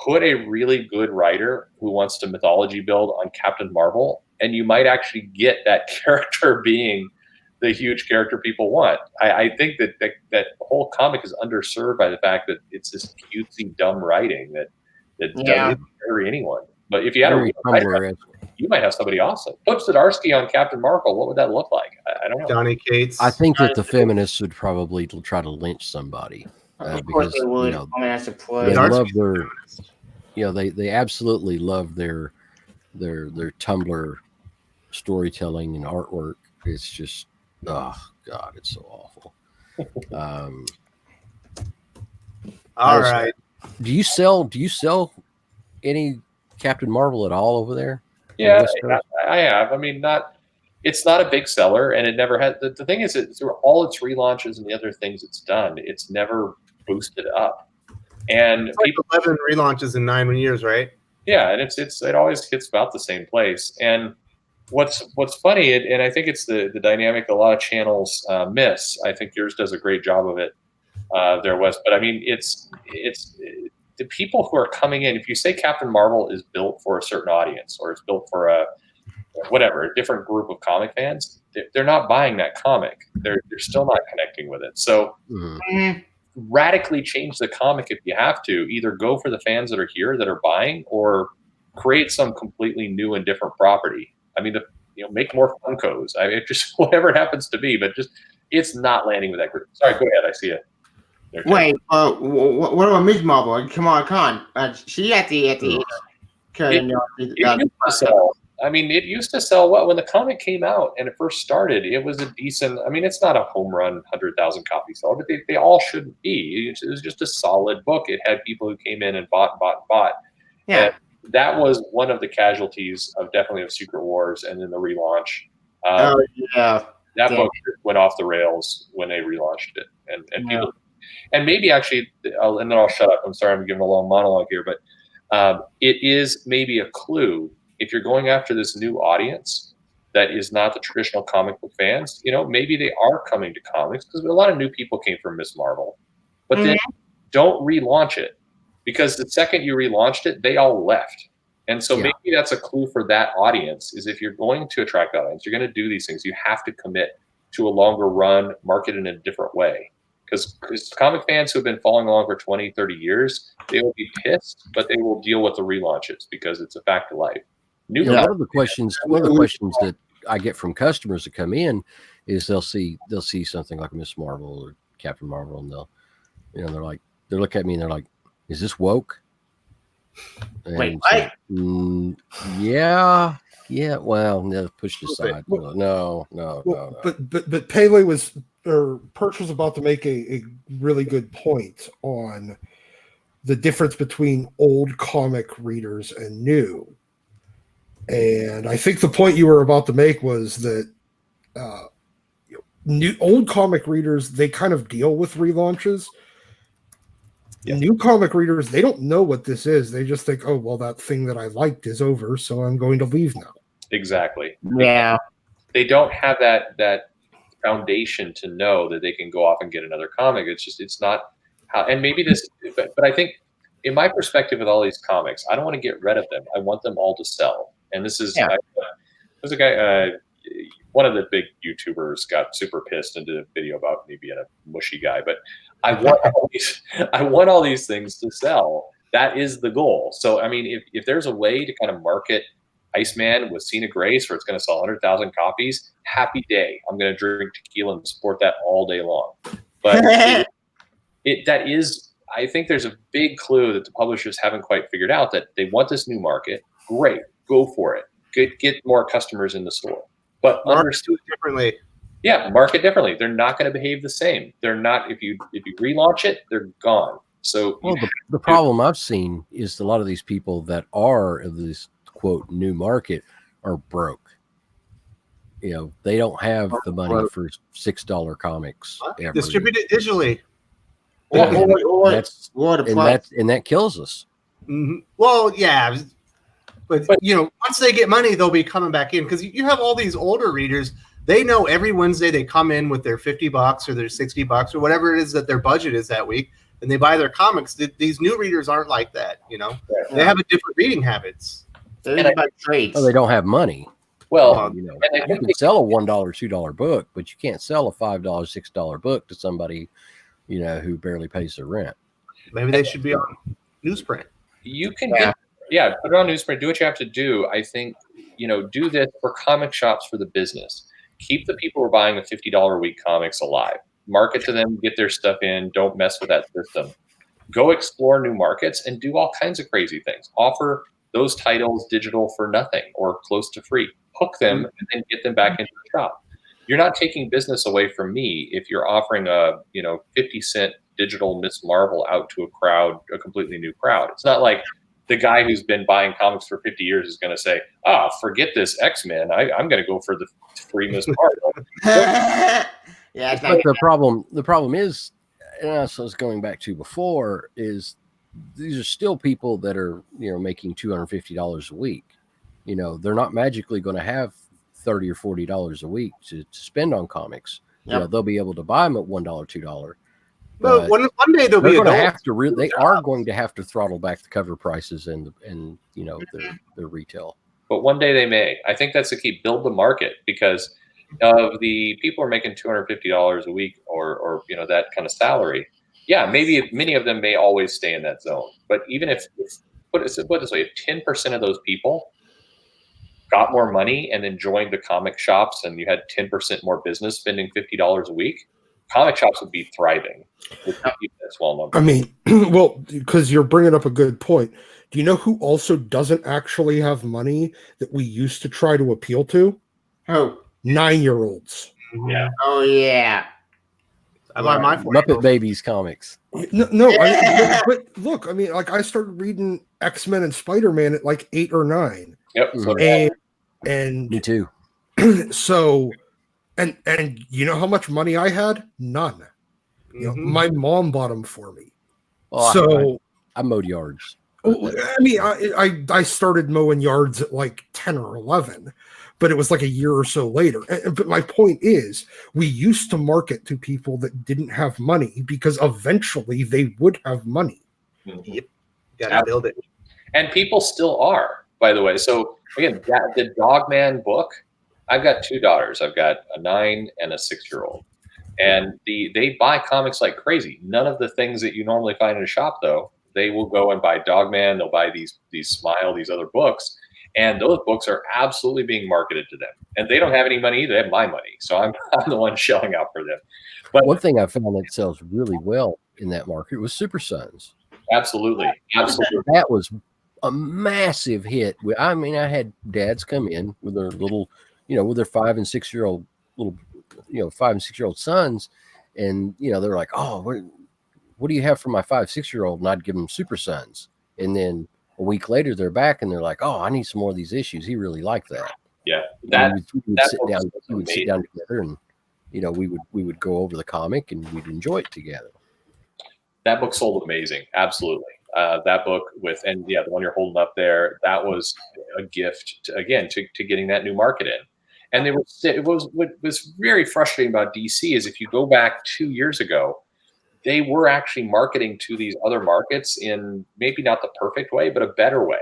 put a really good writer who wants to mythology build on Captain Marvel, and you might actually get that character being the huge character people want. I think that whole comic is underserved by the fact that it's this cutesy, dumb writing that doesn't carry anyone. But if you had a writer, you might have somebody awesome. Put Zdarsky on Captain Marvel. What would that look like? I don't know. Donny Cates. I think that the feminists would probably try to lynch somebody because they would. they love their, they absolutely love their Tumblr storytelling and artwork. It's just, oh God, it's so awful. All right. Do you sell any Captain Marvel at all over there? Yeah, I have. I mean, it's not a big seller, and it never had. The thing is, through all its relaunches and the other things it's done, it's never boosted up. And it's like 11 relaunches in 9 years, right? Yeah, and it always hits about the same place. And what's funny, and I think it's the dynamic a lot of channels miss. I think yours does a great job of it there, Wes. But I mean, it's the people who are coming in. If you say Captain Marvel is built for a certain audience, or it's built for a different group of comic fans, they're not buying that comic. They're still not connecting with it. So radically change the comic if you have to. Either go for the fans that are here that are buying, or create some completely new and different property. I mean, make more Funkos. I mean, just whatever it happens to be, but just it's not landing with that group. Sorry, go ahead. I see it. Wait, what about Ms. Marvel? Kamala Khan. She at the it used to sell. I mean, it used to sell well when the comic came out and it first started. It was a decent. I mean, it's not a home run 100,000 copy seller, but they all shouldn't be. It was just a solid book. It had people who came in and bought. Yeah, and that was one of the casualties of Secret Wars, and then the relaunch. That book went off the rails when they relaunched it, and people. And maybe actually, and then I'll shut up. I'm sorry, I'm giving a long monologue here, but it is maybe a clue if you're going after this new audience that is not the traditional comic book fans. Maybe they are coming to comics because a lot of new people came from Ms. Marvel, but then don't relaunch it, because the second you relaunched it, they all left. And so maybe that's a clue for that audience, is if you're going to attract that audience, you're going to do these things, you have to commit to a longer run, market in a different way. Because comic fans who have been following along for 20, 30 years, they will be pissed, but they will deal with the relaunches because it's a fact of life. One of the questions that I get from customers that come in is they'll see something like Miss Marvel or Captain Marvel, and they're looking at me and they're like, "Is this woke?" And wait, yeah. Well, no, pushed aside. No. But Pele Perch was about to make a really good point on the difference between old comic readers and new. And I think the point you were about to make was that new old comic readers, they kind of deal with relaunches. Yeah. New comic readers, they don't know what this is. They just think, oh, well, that thing that I liked is over, so I'm going to leave now. Exactly. Yeah. They don't have that foundation to know that they can go off and get another comic. It's not how, and maybe this, but I think in my perspective with all these comics, I don't want to get rid of them. I want them all to sell. And this is, there's a guy, one of the big YouTubers got super pissed and did a video about me being a mushy guy, but I want all these things to sell. That is the goal. So, I mean, if there's a way to kind of market Iceman with Cena Grace, where it's going to sell 100,000 copies, happy day. I'm going to drink tequila and support that all day long. But that is, I think there's a big clue that the publishers haven't quite figured out, that they want this new market. Great, go for it. Get more customers in the store. But understood differently. Yeah, market differently. They're not going to behave the same. They're not. If you relaunch it, they're gone. So the problem I've seen is a lot of these people that are of this quote new market are broke. You know, they don't have the money for $6 comics. Distribute it digitally. And that kills us. Mm-hmm. Well, yeah. But, you know, once they get money, they'll be coming back in, because you have all these older readers. They know every Wednesday they come in with their $50 or their $60 or whatever it is that their budget is that week, and they buy their comics. These new readers aren't like that, you know. Yeah. They have a different reading habits. They're about trades. Oh, they don't have money. Well, you know, you can sell a $1, $2 book, but you can't sell a $5, $6 book to somebody, you know, who barely pays their rent. Maybe they should be on newsprint. You can put it on newsprint. Do what you have to do. I think, you know, do this for comic shops, for the business. Keep the people who are buying the $50 a week comics alive. Market to them, get their stuff in. Don't mess with that system. Go explore new markets and do all kinds of crazy things. Offer those titles digital for nothing or close to free. Hook them and then get them back into the shop. You're not taking business away from me if you're offering a 50-cent digital Miss Marvel out to a crowd, a completely new crowd. It's not like the guy who's been buying comics for 50 years is going to say, forget this X-Men. I'm going to go for the free Miss Marvel. Yeah, but the problem is, and I was going back to before, is these are still people that are, you know, making $250 a week. You know, they're not magically going to have $30 or $40 a week to spend on comics. Yep. You know, they'll be able to buy them at $1, $2. But one day they'll be going to have to. They are going to have to throttle back the cover prices and you know their retail. But one day they may. I think that's the key. Build the market, because of the people who are making $250 a week or you know, that kind of salary. Yeah, maybe many of them may always stay in that zone. But even if put it this way, if 10% of those people got more money and then joined the comic shops, and you had 10% more business spending $50 a week, comic shops would be thriving. I mean, well, because you're bringing up a good point. Do you know who also doesn't actually have money that we used to try to appeal to? Who? 9-year-olds. Yeah. Oh, yeah. I buy my Muppet Babies comics. No, but look, I mean, like, I started reading X-Men and Spider-Man at like 8 or 9. Yep. And me too. So, and you know how much money I had? None. You know, my mom bought them for me. Oh, so I mowed yards. I mean, I started mowing yards at like 10 or 11, but it was like a year or so later. But my point is, we used to market to people that didn't have money, because eventually they would have money. Yep. Gotta build it. And people still are, by the way. So again, the Dogman book, I've got 2 daughters. I've got a 9 and a 6-year-old. And they buy comics like crazy. None of the things that you normally find in a shop, though. They will go and buy Dogman. They'll buy these Smile, these other books. And those books are absolutely being marketed to them. And they don't have any money either. They have my money. So I'm the one shelling out for them. But one thing I found that sells really well in that market was Super Sons. Absolutely. That was a massive hit. I mean, I had dads come in with their little, you know, with their 5 and 6-year-old little, you know, 5 and 6-year-old sons. And, you know, they're like, oh, what do you have for my 5, 6-year-old? And I'd give them Super Sons. And then a week later, they're back and they're like, oh, I need some more of these issues. He really liked that. Yeah, And we would that sit book down. was We would sit amazing. down together, and we would go over the comic, and we'd enjoy it together. That book sold amazing. Absolutely. That book the one you're holding up there, that was a gift to getting that new market in. And what was very frustrating about DC is if you go back 2 years ago, they were actually marketing to these other markets in maybe not the perfect way, but a better way.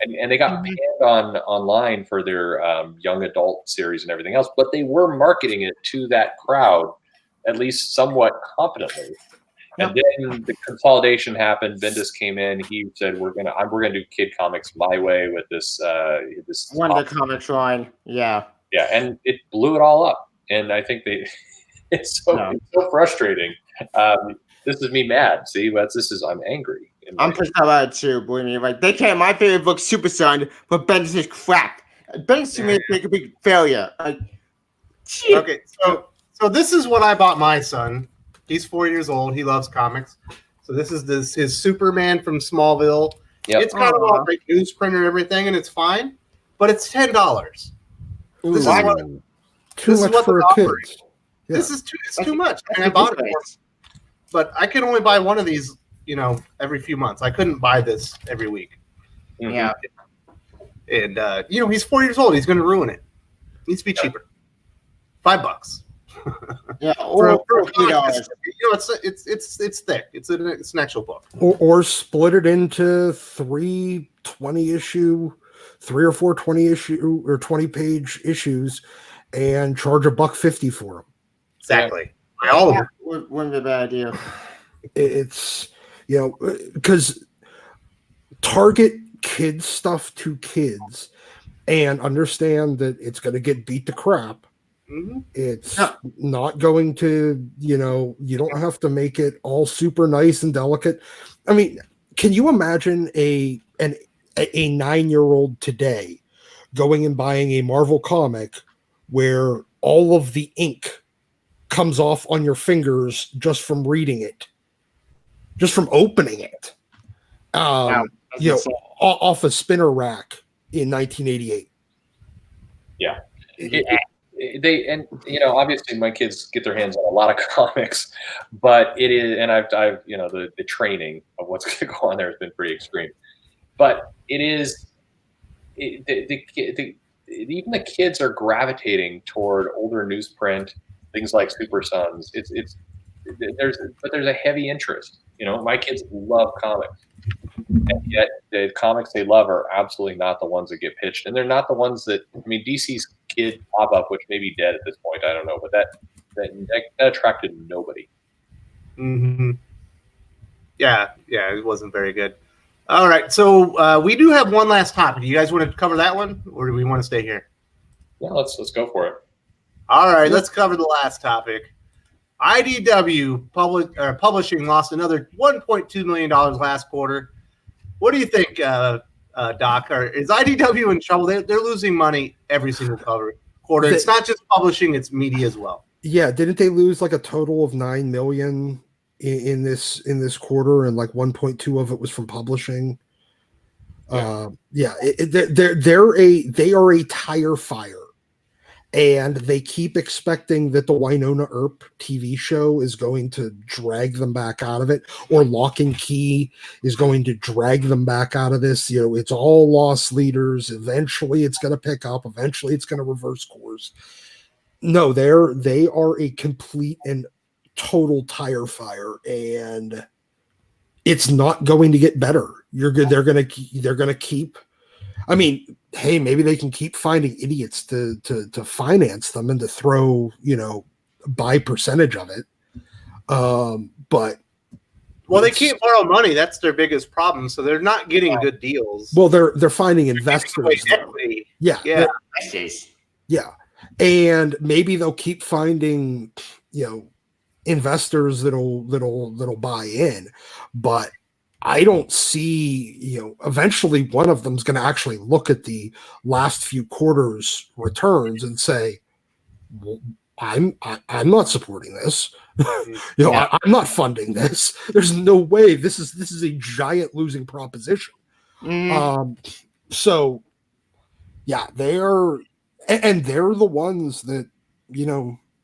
And they got panned online for their young adult series and everything else, but they were marketing it to that crowd at least somewhat competently. And then the consolidation happened. Bendis came in. He said, "We're gonna do kid comics my way with this Wonder Comics line." Yeah, and it blew it all up. And I think it's so frustrating. This is me mad. See, I'm angry. I'm pissed about it too. Believe me, like they can't. My favorite book, Super Son, but Bendis is crap. Bendis to me is like a big failure. Okay, so this is what I bought my son. He's 4 years old. He loves comics. So this is his Superman from Smallville. Yep. It's kind of all like newsprint and everything, and it's fine, but it's $10. This is what for the kids. Yeah. This is too much. And I bought it, but I can only buy one of these, every few months. I couldn't buy this every week. Mm-hmm. Yeah. And he's 4 years old. He's going to ruin it. It needs to be cheaper. $5. Yeah, or it's thick. It's an actual book. Or split it into 3 or 4 20 or 20-page issues, and charge $1.50 for them. Exactly. All of them. Wouldn't be a bad idea. It's because target kids stuff to kids, and understand that it's going to get beat to crap. Mm-hmm. It's not going to, you don't have to make it all super nice and delicate. I mean, can you imagine a 9-year-old today going and buying a Marvel comic where all of the ink comes off on your fingers just from reading it, just from opening it, off a spinner rack in 1988? Yeah. Obviously my kids get their hands on a lot of comics, but it is, and I've the training of what's going to go on there has been pretty extreme, but it is, even the kids are gravitating toward older newsprint, things like Super Sons. There's a heavy interest. My kids love comics, and yet the comics they love are absolutely not the ones that get pitched, and they're not the ones that, DC's kid pop-up, which may be dead at this point, I don't know, but that attracted nobody. Mm-hmm. Yeah, it wasn't very good. All right, so we do have one last topic. You guys want to cover that one, or do we want to stay here? Yeah, let's go for it. All right, let's cover the last topic. IDW Publishing lost another $1.2 million last quarter. What do you think, Doc? Is IDW in trouble? They're losing money every single quarter. It's not just publishing; it's media as well. Yeah, didn't they lose like a total of $9 million in this quarter, and like 1.2 of it was from publishing? They are a tire fire. And they keep expecting that the Winona Earp TV show is going to drag them back out of it, or Lock and Key is going to drag them back out of this. It's all loss leaders. Eventually it's going to pick up. Eventually it's going to reverse course. No, they are a complete and total tire fire, and it's not going to get better. They're going to keep. I mean, hey, maybe they can keep finding idiots to finance them and to throw, buy percentage of it. But they can't borrow money. That's their biggest problem. So they're not getting good deals. Well, they're finding investors. Yeah. And maybe they'll keep finding, investors that'll buy in, but I don't see, eventually one of them is going to actually look at the last few quarters returns and say, well, I'm not supporting this. I'm not funding this. There's no way. This is a giant losing proposition. So yeah, they are, And they're the ones that,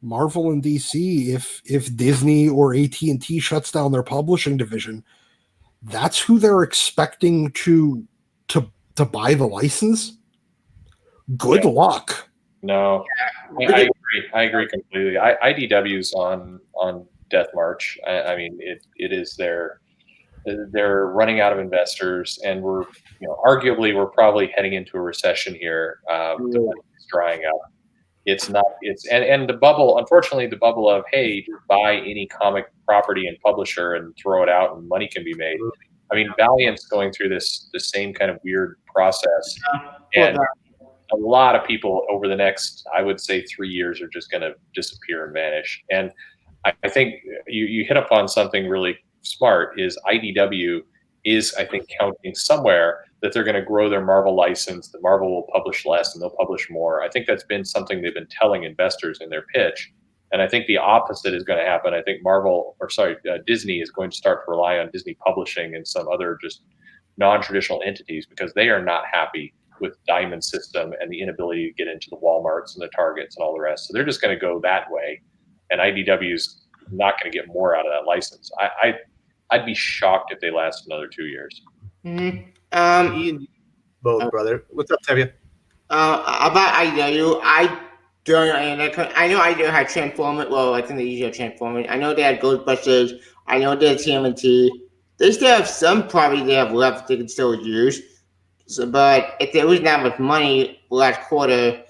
Marvel and DC, if Disney or AT&T shuts down their publishing division, that's who they're expecting to buy the license. Good luck. No, I agree completely. IDW's on death march. I mean, it is they're running out of investors, and we're arguably we're probably heading into a recession here. The money is drying up. It's not. And the bubble. Unfortunately, the bubble of hey, just buy any comic property and publisher and throw it out, and money can be made. I mean, Valiant's going through the same kind of weird process, and a lot of people over the next, I would say, 3 years are just going to disappear and vanish. And I think you hit upon something really smart. Is IDW is, I think, counting somewhere that they're going to grow their Marvel license. The Marvel will publish less and they'll publish more. I think that's been something they've been telling investors in their pitch. And I think the opposite is going to happen. I think Disney is going to start to rely on Disney Publishing and some other just non-traditional entities because they are not happy with Diamond system and the inability to get into the Walmarts and the Targets and all the rest. So they're just going to go that way. And IDW's not going to get more out of that license. I'd be shocked if they last another 2 years. Mm-hmm. Both, brother. What's up, Tevye? About IDW, I don't know. I know IDW had Transformers. Well, I think they usually have Transformers. I know they had Ghostbusters. I know they had TMNT. They still have some property they have left they can still use. So, but if there was not much money last quarter,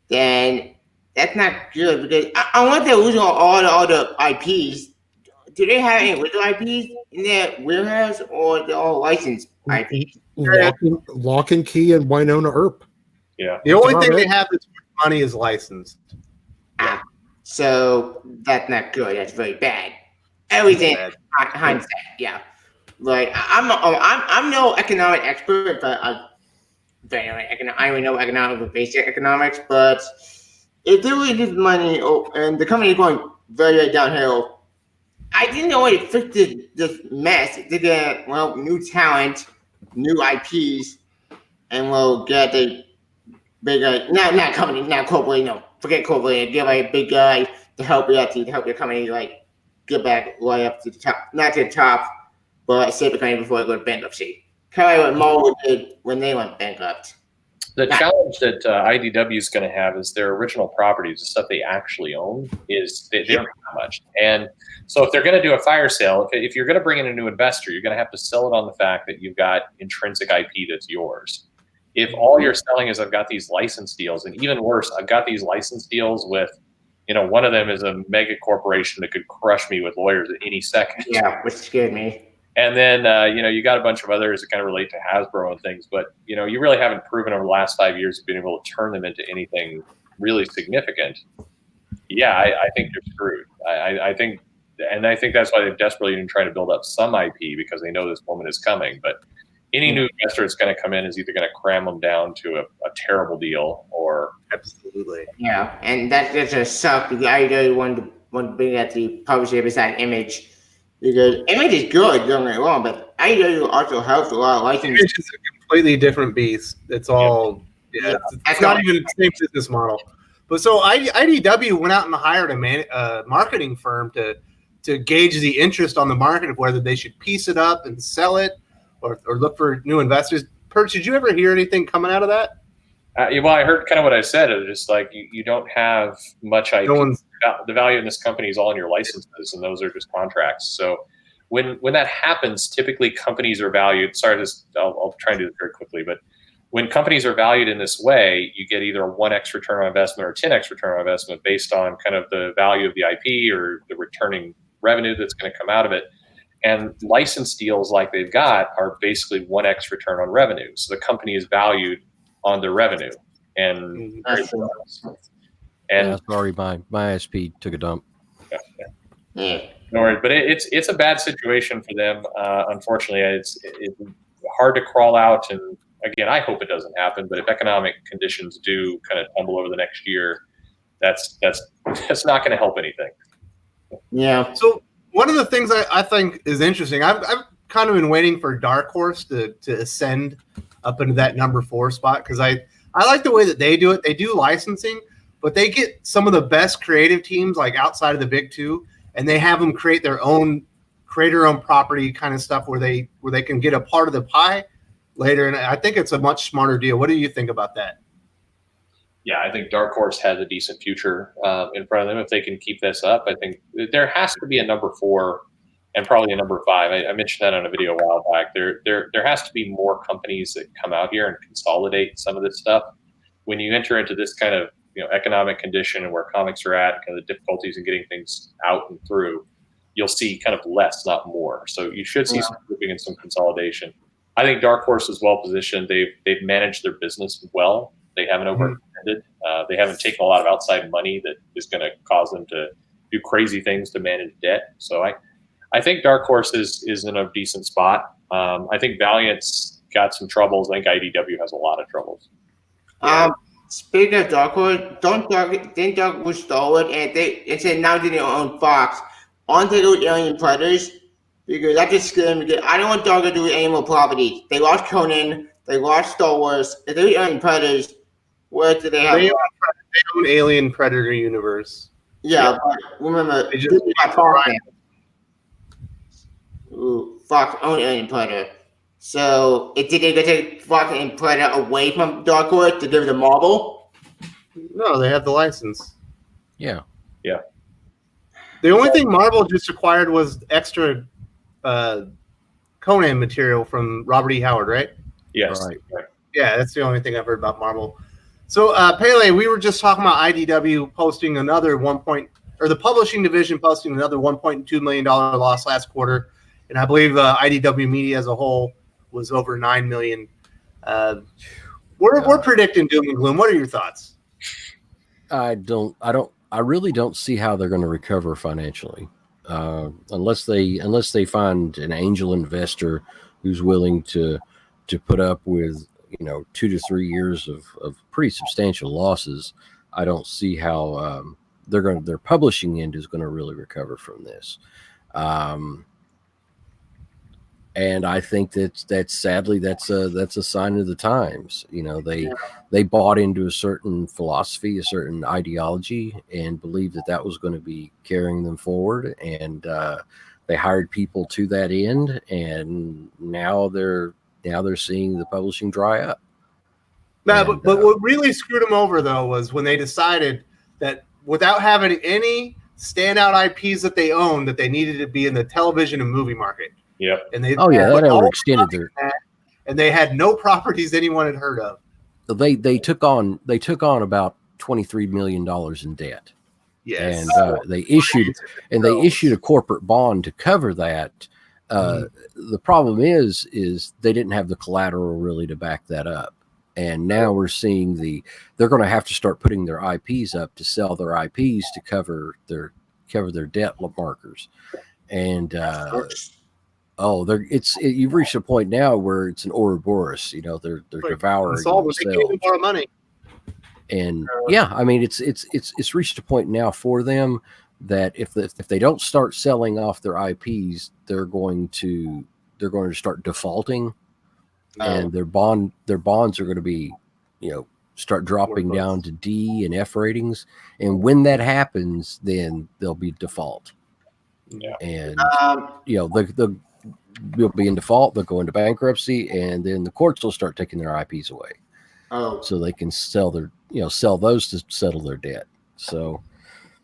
then that's not good because I want to lose all the IPs. Do they have any original IPs in their warehouse or they're all licensed IPs? Lock and Key and Winona Earp. Yeah. The only thing they have that's worth money is licensed. So that's not good. That's very bad. Everything hindsight, yeah. Like I'm no economic expert, but I only know economics with basic economics. But if there was this money and the company is going very, very downhill, I didn't know way to fix this mess. To get new talent, new IPs, and we'll get a bigger not company, not corporate. No, forget corporate. Get a big guy to help you out to help your company get back right up to the top, not to the top. But save the company before it goes to bankruptcy. Kind of what Marvel did when they went bankrupt. The challenge that IDW is going to have is their original properties, the stuff they actually own, is they don't have much. And so if they're going to do a fire sale, if you're going to bring in a new investor, you're going to have to sell it on the fact that you've got intrinsic IP that's yours. If all you're selling is I've got these license deals, and even worse, I've got these license deals with, one of them is a mega corporation that could crush me with lawyers at any second. Yeah, which scared me. And then, you got a bunch of others that kind of relate to Hasbro and things, but, you really haven't proven over the last 5 years of being able to turn them into anything really significant. Yeah, I think they're screwed. I think that's why they've desperately been trying to build up some IP because they know this moment is coming. But any new investor that's going to come in is either going to cram them down to a terrible deal or. Absolutely. Yeah, and that just sucks because I really want to bring out the publisher beside Image. Because Image is good, don't get me wrong, but IDW also helps a lot of licensing. Image is a completely different beast. It's all, it's not even the same business model. But so IDW went out and hired a marketing firm to gauge the interest on the market of whether they should piece it up and sell it or look for new investors. Perch, did you ever hear anything coming out of that? Well, I heard kind of what I said. It was just like you don't have much IP. The value in this company is all in your licenses, and those are just contracts. So when that happens, typically companies are valued. Sorry, I'll try and do this very quickly, but when companies are valued in this way, you get either a 1x return on investment or 10x return on investment based on kind of the value of the IP or the returning revenue that's going to come out of it. And license deals like they've got are basically 1x return on revenue. So the company is valued on their revenue. And sorry, my ISP took a dump. No worries, but it's a bad situation for them. Unfortunately, it's hard to crawl out. And again, I hope it doesn't happen. But if economic conditions do kind of tumble over the next year, that's not going to help anything. Yeah. So one of the things I think is interesting, I've kind of been waiting for Dark Horse to ascend up into that number 4 spot because I I like the way that they do it. They do licensing, but they get some of the best creative teams like outside of the big two, and they have them create their own property kind of stuff where they can get a part of the pie later. And I think it's a much smarter deal. What do you think about that? Yeah, I think Dark Horse has a decent future in front of them if they can keep this up. I think there has to be a number 4 and probably a number 5. I mentioned that on a video a while back. There has to be more companies that come out here and consolidate some of this stuff. When you enter into this kind of economic condition and where comics are at, kind of the difficulties in getting things out and through, you'll see kind of less, not more. So you should see some grouping and some consolidation. I think Dark Horse is well positioned. They've managed their business well. They haven't overextended. They haven't taken a lot of outside money that is going to cause them to do crazy things to manage debt. So I think Dark Horse is in a decent spot. I think Valiant's got some troubles. I think IDW has a lot of troubles. Speaking of Dark Horse, didn't Dark Horse stole it, and they said now they own Fox. On to do Alien Predators, because that just scared me. I don't want Dark to do any more properties. They lost Conan, they lost Star Wars. If they do Alien Predators, where do they have? They own Alien Predator universe. Yeah, but remember, they just Fox owned Alien Predator. So did they take Fox and Predator away from Dark Horse to give them Marvel? No, they have the license. Yeah. The only thing Marvel just acquired was extra Conan material from Robert E. Howard, right? Yes. Right. Yeah, that's the only thing I've heard about Marvel. So, Pele, we were just talking about IDW posting another the publishing division posting another $1.2 million loss last quarter, and I believe IDW Media as a whole was over $9 million. We're predicting doom and gloom. What are your thoughts? I really don't see how they're going to recover financially, unless they find an angel investor who's willing to put up with 2 to 3 years of pretty substantial losses. I don't see how their publishing end is going to really recover from this. And I think that's sadly that's a sign of the times. They bought into a certain philosophy, a certain ideology, and believed that was going to be carrying them forward. And they hired people to that end, and now they're seeing the publishing dry up. But what really screwed them over though was when they decided that without having any standout IPs that they owned, that they needed to be in the television and movie market. Yep. And they that overextended their, and they had no properties anyone had heard of. They took on about $23 million in debt. Yes. And they issued a corporate bond to cover that. The problem is they didn't have the collateral really to back that up. And now we're seeing they're going to have to start putting their IPs up to sell their IPs to cover their debt markers. And you've reached a point now where it's an Ouroboros. They're devouring themselves. They can't even borrow money. And it's reached a point now for them that if they don't start selling off their IPs, they're going to start defaulting, and their bonds are going to be start dropping down to D and F ratings. And when that happens, then they'll be default. Yeah. And they'll be in default. They'll go into bankruptcy, and then the courts will start taking their IPs away. Oh, so they can sell those to settle their debt. So,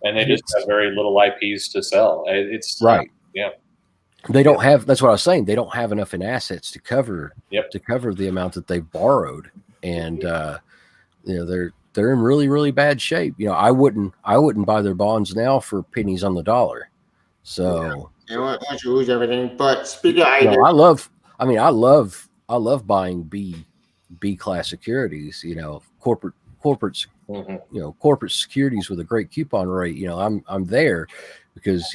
and they just have very little IPs to sell. It's right. Yeah. They don't have. That's what I was saying. They don't have enough in assets to cover the amount that they've borrowed, and they're in really, really bad shape. I wouldn't buy their bonds now for pennies on the dollar. So they want to lose everything. But speaking of, I love buying B class securities. Corporate corporate securities with a great coupon rate. I'm there because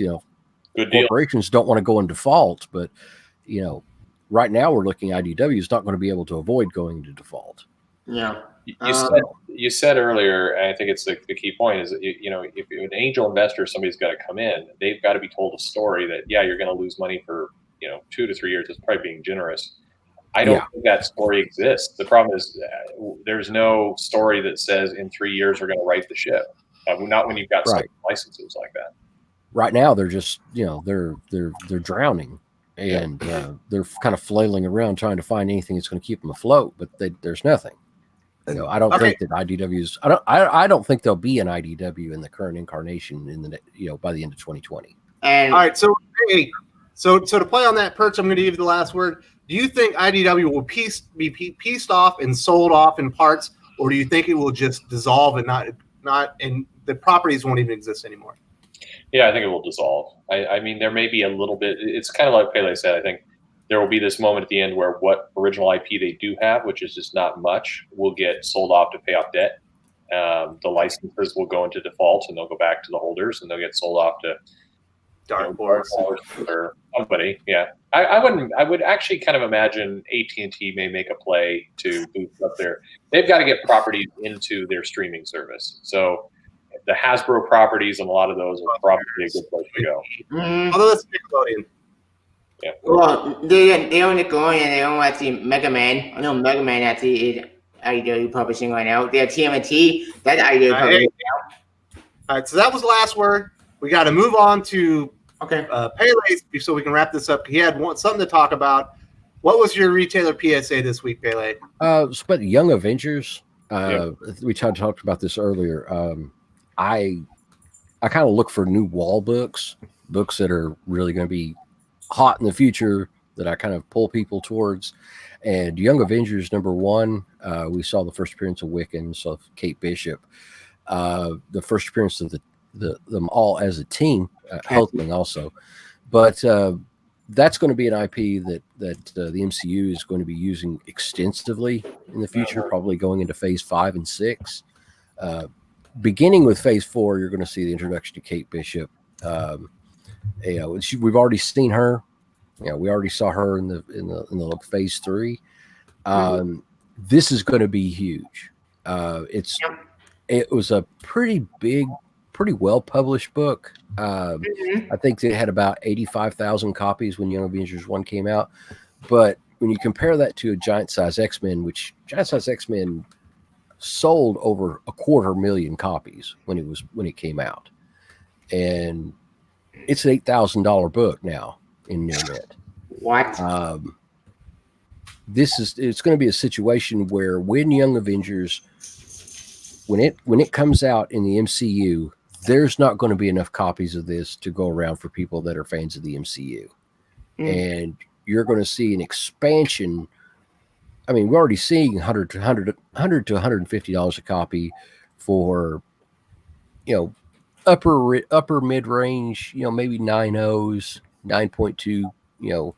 good deal. Corporations don't want to go in default, but right now we're looking at IDW is not going to be able to avoid going into default. Yeah. You said earlier, and I think it's the key point is that, if you're an angel investor, somebody's got to come in. They've got to be told a story that, you're going to lose money for 2 to 3 years. It's probably being generous. I don't think that story exists. The problem is there's no story that says in 3 years we're going to right the ship. Not when you've got some licenses like that. Right now, they're just they're drowning, and they're kind of flailing around trying to find anything that's going to keep them afloat. But there's nothing. I don't think that IDW's. I don't think there'll be an IDW in the current incarnation in the by the end of 2020. And all right, so to play on that perch, I'm going to give you the last word. Do you think IDW will be pieced off and sold off in parts, or do you think it will just dissolve and not and the properties won't even exist anymore? Yeah, I think it will dissolve. I mean, there may be a little bit. It's kind of like Pele said. I think there will be this moment at the end where what original IP they do have, which is just not much, will get sold off to pay off debt. The licenses will go into default, and they'll go back to the holders, and they'll get sold off to Dark Horse or somebody. Yeah, I would actually kind of imagine AT&T may make a play to boost up their. They've got to get properties into their streaming service. So the Hasbro properties and a lot of those are probably a good place to go. Although that's Nickelodeon. Yeah. Well, they own Nickelodeon and they own actually Mega Man. I know Mega Man actually is IDW Publishing right now. They have TMNT. That's IDW Publishing now. All right, so that was the last word. We got to move on to Pele's so we can wrap this up. He had something to talk about. What was your retailer PSA this week, Pele? It's about Young Avengers. We talked about this earlier. I kind of look for new wall books that are really going to be hot in the future that I kind of pull people towards. And Young Avengers #1, we saw the first appearance of Wiccan, so Kate Bishop, the first appearance of them all as a team, Hulkling also. But that's going to be an IP that the MCU is going to be using extensively in the future, probably going into Phase 5 and 6. Beginning with Phase 4, you're going to see the introduction to Kate Bishop. We've already seen her. We already saw her in the Phase 3. This is going to be huge. It was a pretty big, pretty well published book. I think it had about 85,000 copies when Young Avengers 1 came out. But when you compare that to a Giant Size X-Men, which Giant Size X-Men sold over 250,000 copies when it came out, and it's an $8,000 book now in New Net. What? It's going to be a situation where when Young Avengers, when it comes out in the MCU, there's not going to be enough copies of this to go around for people that are fans of the MCU, and you're going to see an expansion. I mean, we're already seeing $100 to $150 a copy for, upper mid range, maybe 9.0s, 9.2,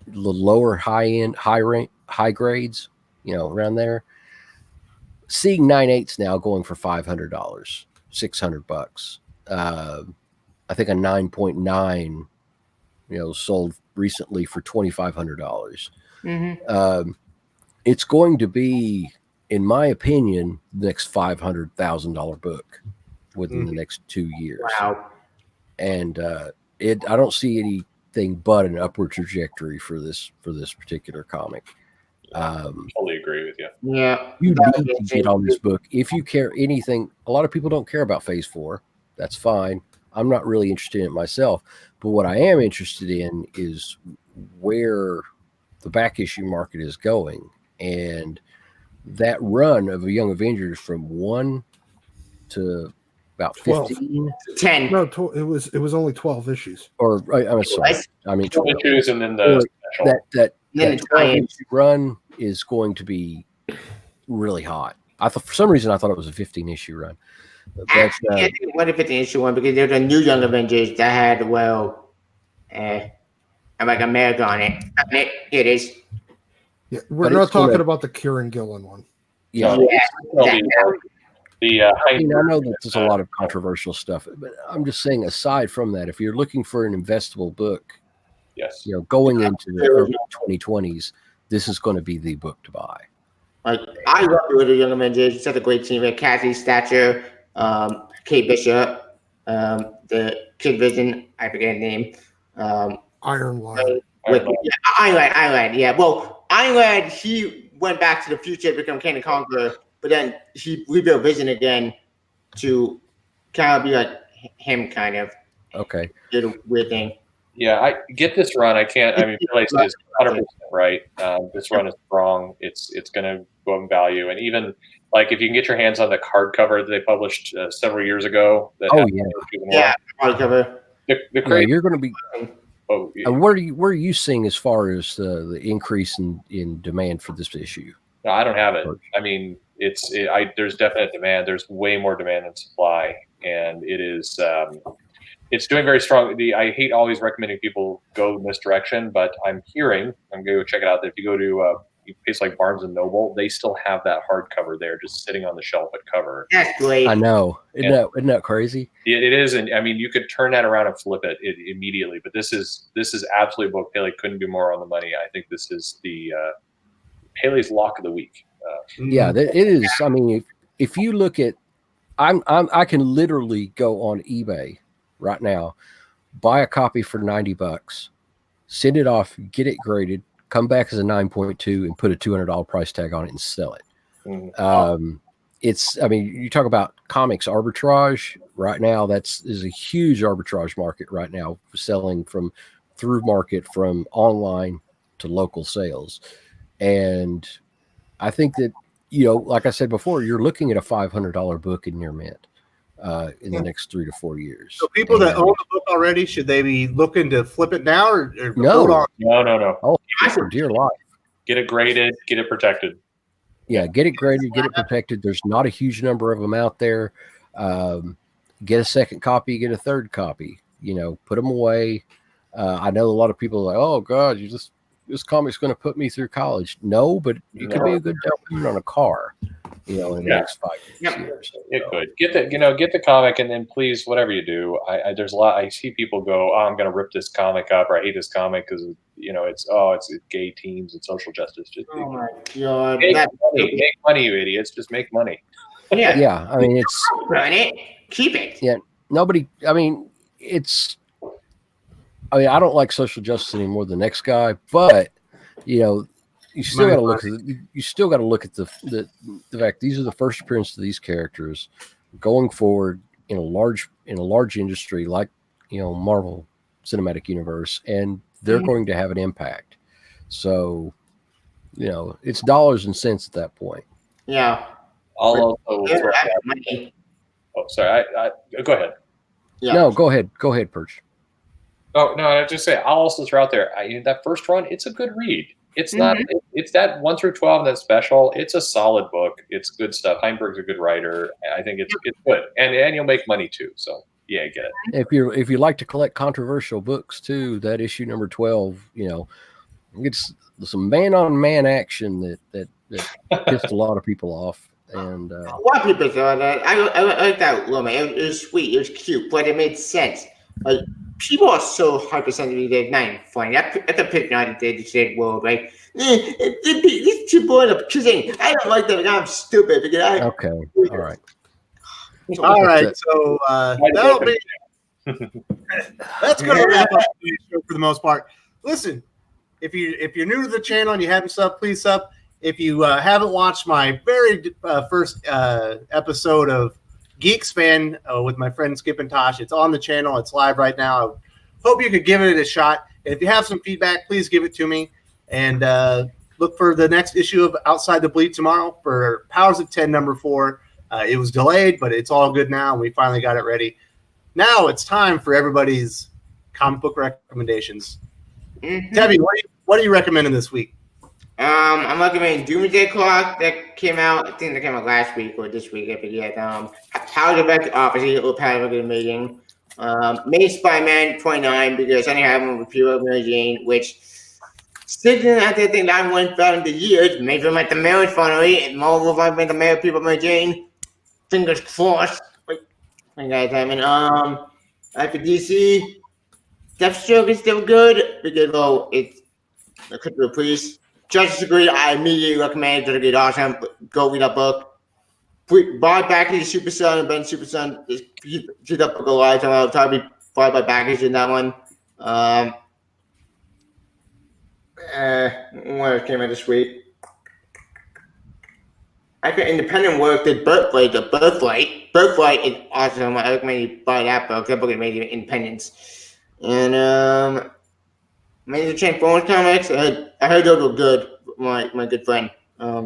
the lower high grades, around there. Seeing 9.8s now going for $500, $600. I think a 9.9, sold recently for $2,500. It's going to be, in my opinion, the next $500,000 book within the next 2 years. Wow. And I don't see anything but an upward trajectory for this particular comic. Totally agree with you. Yeah. You need to get on this book. If you care anything, a lot of people don't care about Phase 4. That's fine. I'm not really interested in it myself. But what I am interested in is where the back issue market is going. And that run of a Young Avengers from 1 to about 15, 10. No, it was only 12 issues. Or I'm sorry, I mean 12 issues, and then the that 12 issue run is going to be really hot. For some reason I thought it was a 15 issue run. I think it was a 15 issue one because there's a new Young Avengers that had like America on it. Here it is. Yeah, we're not talking about the Kieran Gillen one. Yeah. I know that there's a lot of controversial stuff, but I'm just saying, aside from that, if you're looking for an investable book, yes, going into the early 2020s, this is going to be the book to buy. Like, I love the Young Avengers. It's such a great team. Cassie Stature, Kate Bishop, the Kid Vision, I forget his name. Iron Lad. Iron Lad. Yeah. Well, I'm glad he went back to the future to become King and Conqueror, but then he rebuilt Vision again to kind of be like him, kind of. Okay. Did a weird thing. Yeah, I get this run. I can't. I mean, Pele is 100% right. This run is strong. It's going to go up in value, and even like if you can get your hands on the card cover that they published several years ago. That hardcover. You're going to be. Oh, yeah. What are you seeing as far as the increase in demand for this issue? No, I don't have it. I mean, there's definite demand. There's way more demand than supply, and it is. It's doing very strong. I hate always recommending people go in this direction, but I'm going to go check it out. That if you go to a place like Barnes and Noble, they still have that hardcover there, just sitting on the shelf at cover. That's great. I know. Isn't that crazy? It is, and I mean, you could turn that around and flip it immediately. But this is absolutely a book. Paley couldn't be more on the money. I think this is the Paley's lock of the week. Yeah, it is. I mean, if you look at, I can literally go on eBay right now, buy a copy for $90, send it off, get it graded, come back as a 9.2 and put a $200 price tag on it and sell it. I mean, you talk about comics arbitrage right now. Is a huge arbitrage market right now, selling from through market, from online to local sales. And I think that, like I said before, you're looking at a $500 book in near mint in the next 3 to 4 years. So people that own the book already, should they be looking to flip it now or no. hold on? No. Oh, for dear life. Get it graded, get it protected. Yeah, get it graded, get it protected. There's not a huge number of them out there. Get a second copy, get a third copy. Put them away. I know a lot of people are like, oh God, this comic's going to put me through college. No, but it could be a good down payment on a car. In the next 5 years. It could get the comic, and then please, whatever you do, there's a lot. I see people go, oh, I'm going to rip this comic up, or I hate this comic because it's gay teens and social justice. Just oh my God, make money, you idiots! Just make money. Yeah. I mean, it's run it, keep it. Yeah, nobody. I mean, I don't like social justice anymore than the next guy, but you still got to look at you still got to look at the fact these are the first appearances of these characters going forward in a large industry like Marvel Cinematic Universe, and they're going to have an impact. So it's dollars and cents at that point. Yeah. I'll also money. Oh, sorry. I go ahead. Yeah. No, go ahead, Perch. Oh no, I just say I'll also throw out there. That first run, it's a good read. It's not. It's that 1 through 12 that special. It's a solid book. It's good stuff. Heinberg's a good writer. I think it's good, and you'll make money too. So yeah, get it. If you like to collect controversial books too, that issue number 12, it's some man-on-man action that pissed a lot of people off. And a lot of people thought that. I like that woman. It was sweet. It was cute, but it made sense. Like, people are so hypersensitive. They're not funny. That's a pick on the digital world, right? These people end up kissing. I don't like them. I'm stupid. Because okay. All right. All right. So that'll be. That's going to wrap up the show for the most part. Listen, if you're new to the channel and you haven't subbed, please sub. If you haven't watched my very first episode of Geekspan with my friend Skip and Tosh, it's on the channel. It's live right now. I hope you could give it a shot. And if you have some feedback, please give it to me. And look for the next issue of Outside the Bleed tomorrow for Powers of 10 number 4. It was delayed, but it's all good now. And we finally got it ready. Now it's time for everybody's comic book recommendations. Debbie, what are you recommending this week? I'm recommending Doomsday Clock that came out. I think that came out last week or this week. I forget. How to Back obviously a part of a good meeting. Made Spider-Man 29 because I didn't have one with Pure Mary Jane, which sitting at the thing that I went found the years. Maybe I'm at the marriage finally, and Marvel might make the married people Mary Jane. Fingers crossed. I got time. And after DC, Deathstroke is still good because it's a couple priest. Justice Degree, I immediately recommend it. It's awesome. Go read that book. Buy Backage Super Son and Ben Super Son. Read that book a lot of time. I'll try to be buy Backage in that one. What came out this week? I got independent work did Birthright. Birthright is awesome. I recommend you buy that book. That book is made of independence. And made the Transformers comics. I heard those were good. My good friend.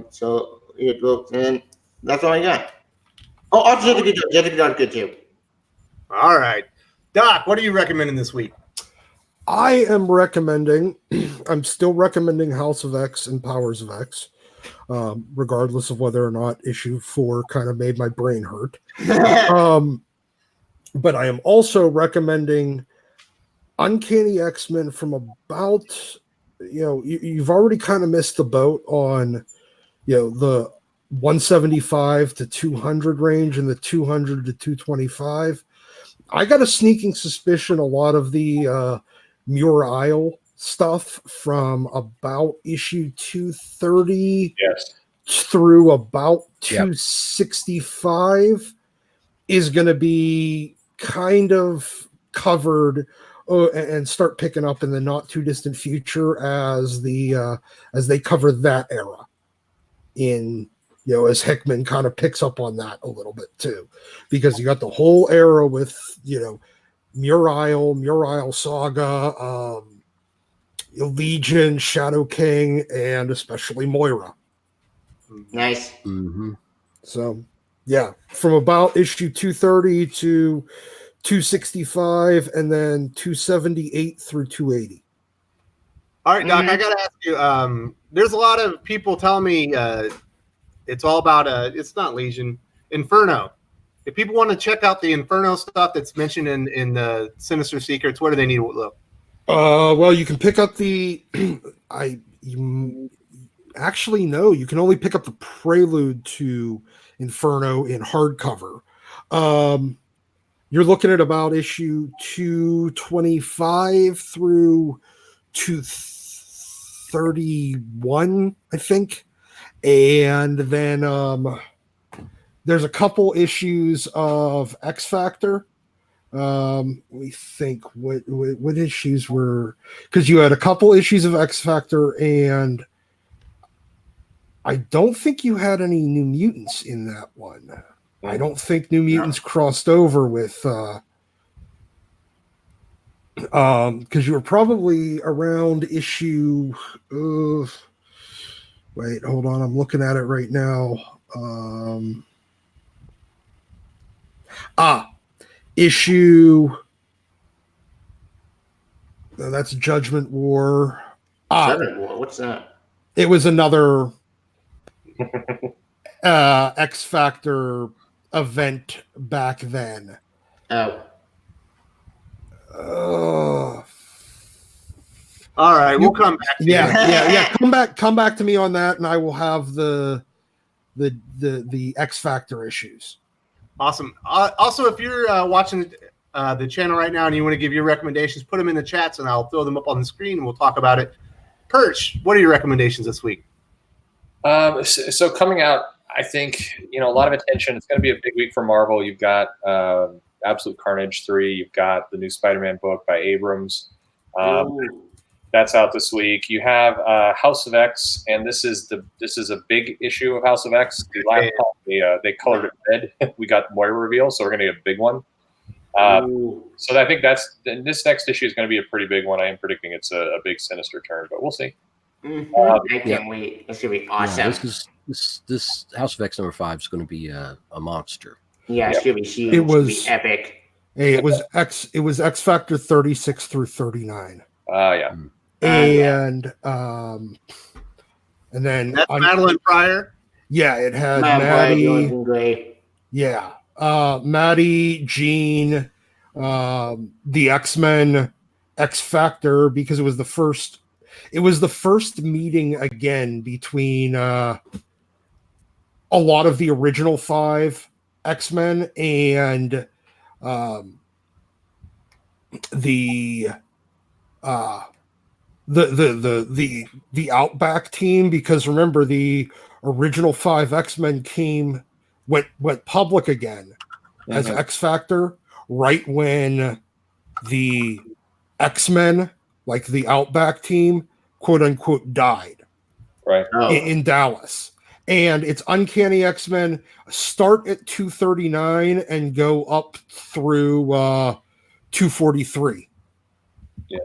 So it books, and that's all I got. Oh, also Jessica Jones good too. All right, Doc, what are you recommending this week? I am recommending. I'm still recommending House of X and Powers of X. Regardless of whether or not issue 4 kind of made my brain hurt. But I am also recommending Uncanny X-Men from about, you've already kind of missed the boat on, the 175 to 200 range and the 200 to 225. I got a sneaking suspicion a lot of the Muriel stuff from about issue 230 through about 265 is going to be kind of covered and start picking up in the not too distant future as they cover that era in, as Hickman kind of picks up on that a little bit too, because you got the whole era with, Muriel Saga, Legion, Shadow King, and especially Moira. Nice. Mm-hmm. So, yeah, from about issue 230 to 265, and then 278 through 280. All right, Doc, I got to ask you, there's a lot of people telling me it's all about, it's not Legion, Inferno. If people want to check out the Inferno stuff that's mentioned in the Sinister Secrets, where do they need to look? Well, you can pick up you can only pick up the prelude to Inferno in hardcover. You're looking at about issue 225 through 231, I think. And then there's a couple issues of X Factor. We think what issues were, because you had a couple issues of X Factor, and I don't think you had any New Mutants in that one. I don't think New Mutants crossed over with because you were probably around issue wait, hold on, I'm looking at it right now. Issue. No, that's Judgment War. Judgment War. What's that? It was another X Factor event back then. All right, we'll come back to you. Come back to me on that, and I will have the X Factor issues. Awesome. Also, if you're watching the channel right now and you want to give your recommendations, put them in the chats and I'll throw them up on the screen and we'll talk about it. Perch, what are your recommendations this week? So coming out, I think, a lot of attention. It's going to be a big week for Marvel. You've got Absolute Carnage 3. You've got the new Spider-Man book by Abrams. That's out this week. You have House of X, and this is a big issue of House of X. The last time they colored it red. We got Moira reveal, so we're going to get a big one. So I think this next issue is going to be a pretty big one. I am predicting it's a big Sinister turn, but we'll see. I can't wait. It's going to be awesome. Yeah, this House of X number 5 is going to be a monster. Yeah, it's going to be huge. It was be epic. Hey, it was X Factor 36 through 39. Yeah. And then that's Madeline Pryor. Yeah, it had Maddie. Yeah, Maddie, Jean, the X-Men, X Factor, because it was the first meeting again between a lot of the original 5 X-Men and the Outback team, because remember the original 5 X-Men went public again as X Factor right when the X-Men, like the Outback team, quote unquote died Right. in Dallas. And it's Uncanny X-Men start at 239 and go up through 243. Yeah.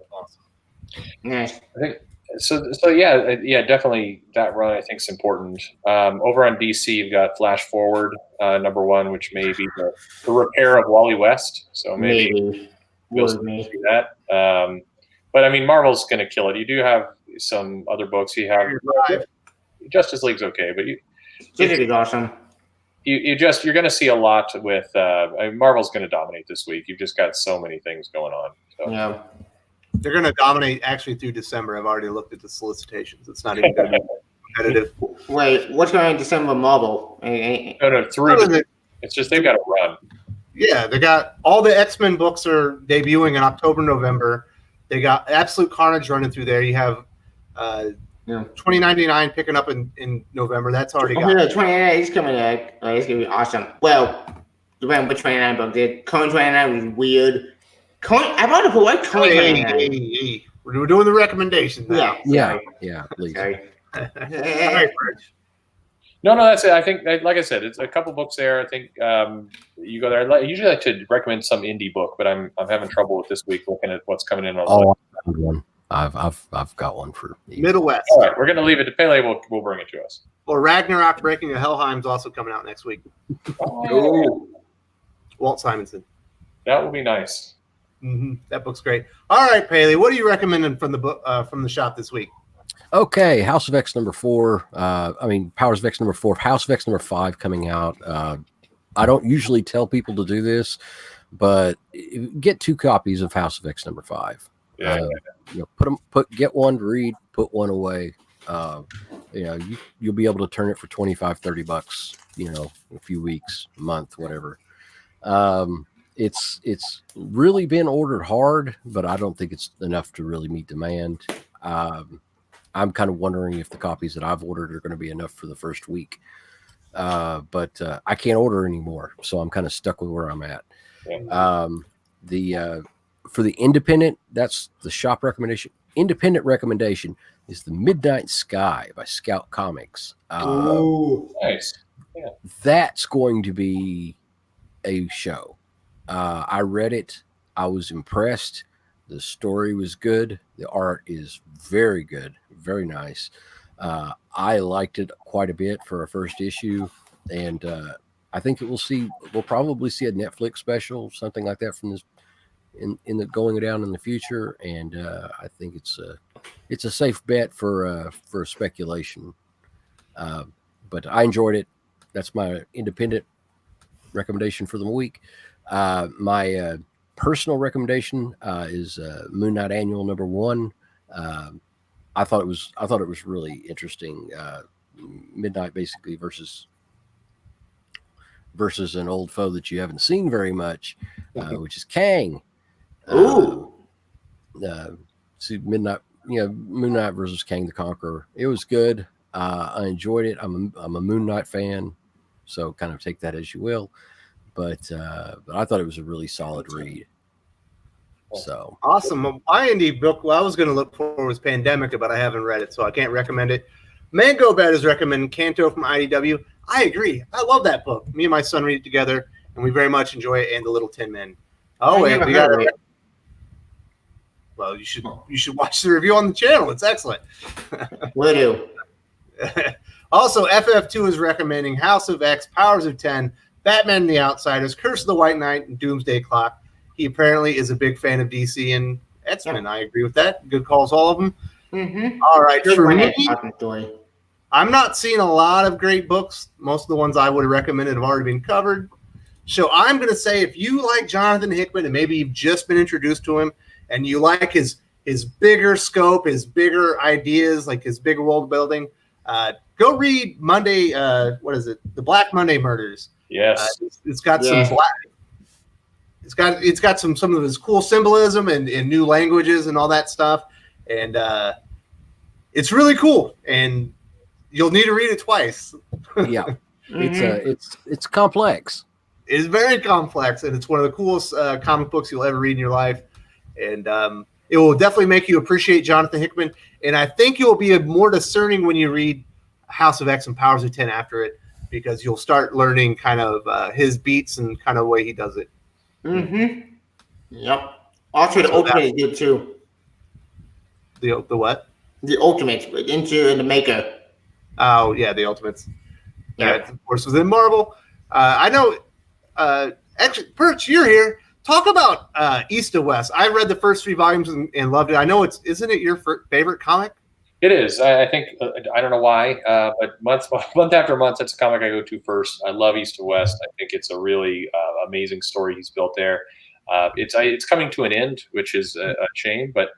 Nice. I think so. Yeah, definitely that run I think is important. Over on DC, you've got Flash Forward #1, which may be the repair of Wally West. So maybe we'll see that. But I mean, Marvel's going to kill it. You do have some other books. You have Justice League's okay, but Justice League awesome. You're going to see a lot with Marvel's going to dominate this week. You've just got so many things going on. So. Yeah. They're going to dominate actually through December. I've already looked at the solicitations. It's not even going to be competitive. Wait, what's going on in December Marvel? No, it's just they've got to run. Yeah, they got all the X-Men books are debuting in October, November. They got Absolute Carnage running through there. You have 2099 picking up in November. That's already got. Yeah, 29 is coming out. It's going to be awesome. Well, depending on which 29 book did. Conan 29 was weird. I bought a book like Conan 29. Hey. We're doing the recommendations now. Yeah, please. All right, Rich. No, that's it. I think, like I said, it's a couple books there. I think you go there. I usually like to recommend some indie book, but I'm having trouble with this week looking at what's coming in on the list. I've got one for you. Middle West. All right, we're going to leave it to Pele. We'll bring it to us. Well, Ragnarok Breaking of Helheim's also coming out next week. Oh. Walt Simonson. That will be nice. Mm-hmm. That book's great. All right, Paley, what are you recommending from the book from the shop this week? Okay, House of X #4. Powers of X #4. House of X #5 coming out. I don't usually tell people to do this, but get 2 copies of House of X #5. Yeah. Get one to read, put one away. You'll be able to turn it for $25-$30. In a few weeks, a month, whatever. It's really been ordered hard, but I don't think it's enough to really meet demand. I'm kind of wondering if the copies that I've ordered are going to be enough for the first week. But I can't order anymore, so I'm kind of stuck with where I'm at. For the independent, that's the shop recommendation. Independent recommendation is The Midnight Sky by Scout Comics. Nice. Yeah. That's going to be a show. I read it. I was impressed. The story was good. The art is very good, very nice. I liked it quite a bit for a first issue, and I think we'll probably see a Netflix special, something like that from this in the going down in the future. And I think it's a safe bet for speculation. But I enjoyed it. That's my independent recommendation for the week. My personal recommendation is Moon Knight Annual #1. I thought it was really interesting. Midnight basically versus an old foe that you haven't seen very much, which is Kang. See Midnight, Moon Knight versus Kang the Conqueror. It was good. I enjoyed it. I'm a Moon Knight fan, so kind of take that as you will. But I thought it was a really solid read. So awesome. My indie book, I was going to look for was Pandemica, but I haven't read it, so I can't recommend it. Mango Bed is recommending Canto from IDW. I agree. I love that book. Me and my son read it together, and we very much enjoy it. And The Little Tin Men. Oh wait, we got it. Well, you should watch the review on the channel. It's excellent. Will do. Also, FF2 is recommending House of X, Powers of 10, Batman and the Outsiders, Curse of the White Knight, and Doomsday Clock. He apparently is a big fan of DC and X-Men. I agree with that. Good calls, all of them. Mm-hmm. All right. For me, I'm not seeing a lot of great books. Most of the ones I would have recommended have already been covered. So I'm going to say if you like Jonathan Hickman and maybe you've just been introduced to him and you like his bigger scope, his bigger ideas, like his bigger world building, go read Monday. What is it? The Black Monday Murders. Yes. It's got some black. It's got some of his cool symbolism and new languages and all that stuff, and it's really cool. And you'll need to read it twice. Yeah, it's complex. It's very complex, and it's one of the coolest comic books you'll ever read in your life. And It will definitely make you appreciate Jonathan Hickman, and I think you'll be more discerning when you read House of X and Powers of 10 after it, because you'll start learning kind of his beats and kind of the way he does it. Mm-hmm. Yep. Also, the Ultimate is good too. The what? The Ultimate into the Maker. Oh yeah, the Ultimates. Yeah. That, of course, was in Marvel. I know. Actually, Perch, you're here. Talk about East to West. I read the first 3 volumes and loved it. I know isn't it your favorite comic? It is. I think I don't know why, but month after month, it's a comic I go to first. I love East to West. I think it's a really amazing story he's built there. It's coming to an end, which is a shame. But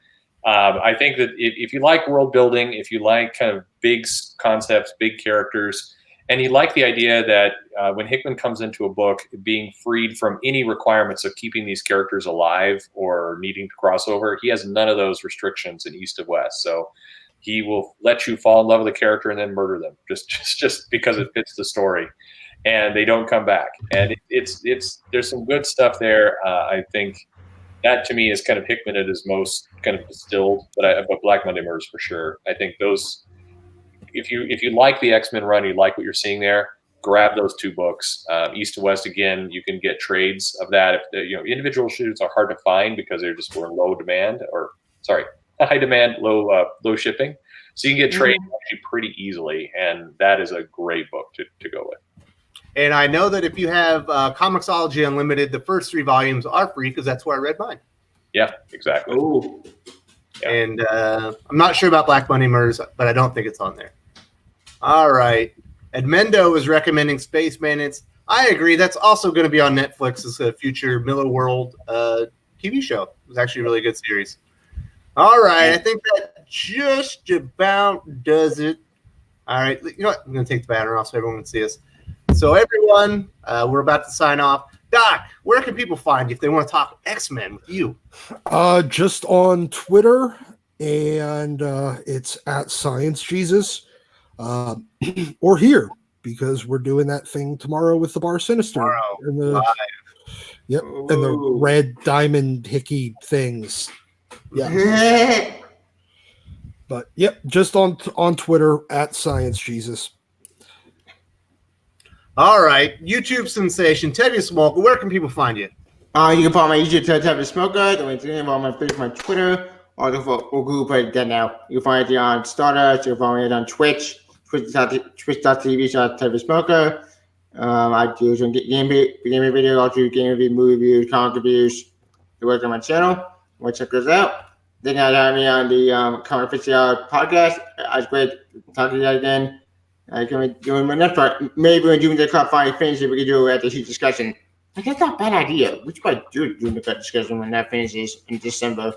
I think that if you like world building, if you like kind of big concepts, big characters, and you like the idea that when Hickman comes into a book, being freed from any requirements of keeping these characters alive or needing to cross over, he has none of those restrictions in East to West. So he will let you fall in love with a character and then murder them just because it fits the story, and they don't come back. And there's some good stuff there. I think that to me is kind of Hickman at his most kind of distilled, but Black Monday Murders for sure. I think those, if you like the X-Men run, you like what you're seeing there, grab those 2 books. East to West, again, you can get trades of that. If individual issues are hard to find because they're just in low demand, or sorry, high demand, low shipping. So you can get trades actually pretty easily, and that is a great book to go with. And I know that if you have Comixology Unlimited, the first 3 volumes are free because that's where I read mine. Yeah, exactly. Ooh. Yeah. And I'm not sure about Black Monday Murders, but I don't think it's on there. All right. Edmendo is recommending Space Bandits. I agree. That's also going to be on Netflix as a future Miller World TV show. It was actually a really good series. All right. I think that just about does it. All right. You know what? I'm going to take the banner off so everyone can see us. So everyone, we're about to sign off. Doc, where can people find you if they want to talk X-Men with you? Just on Twitter, and it's at Science Jesus, or here, because we're doing that thing tomorrow with the Bar Sinister and the and the red diamond hickey things. Yeah. But yep, just on Twitter at Science Jesus. All right, YouTube sensation Tevye Smoker. Where can people find you? You can follow my YouTube Tevye Smoker. The link's in on my Facebook, my Twitter, or Google Play Dead Now. You can find it on Stardust. You can follow it on Twitch, twitch.tv/Tevye Smoker. I do some game videos, also game reviews, movie reviews, comic reviews. You work on my channel. Want to check those out? Then I have me on the Comics Aficionados podcast. I was great talking to you again. I can do my next part. Maybe when doing the top 5 finishes, we can do it at the heat discussion. Like, that's not a bad idea. We should probably do the cut discussion when that finishes in December.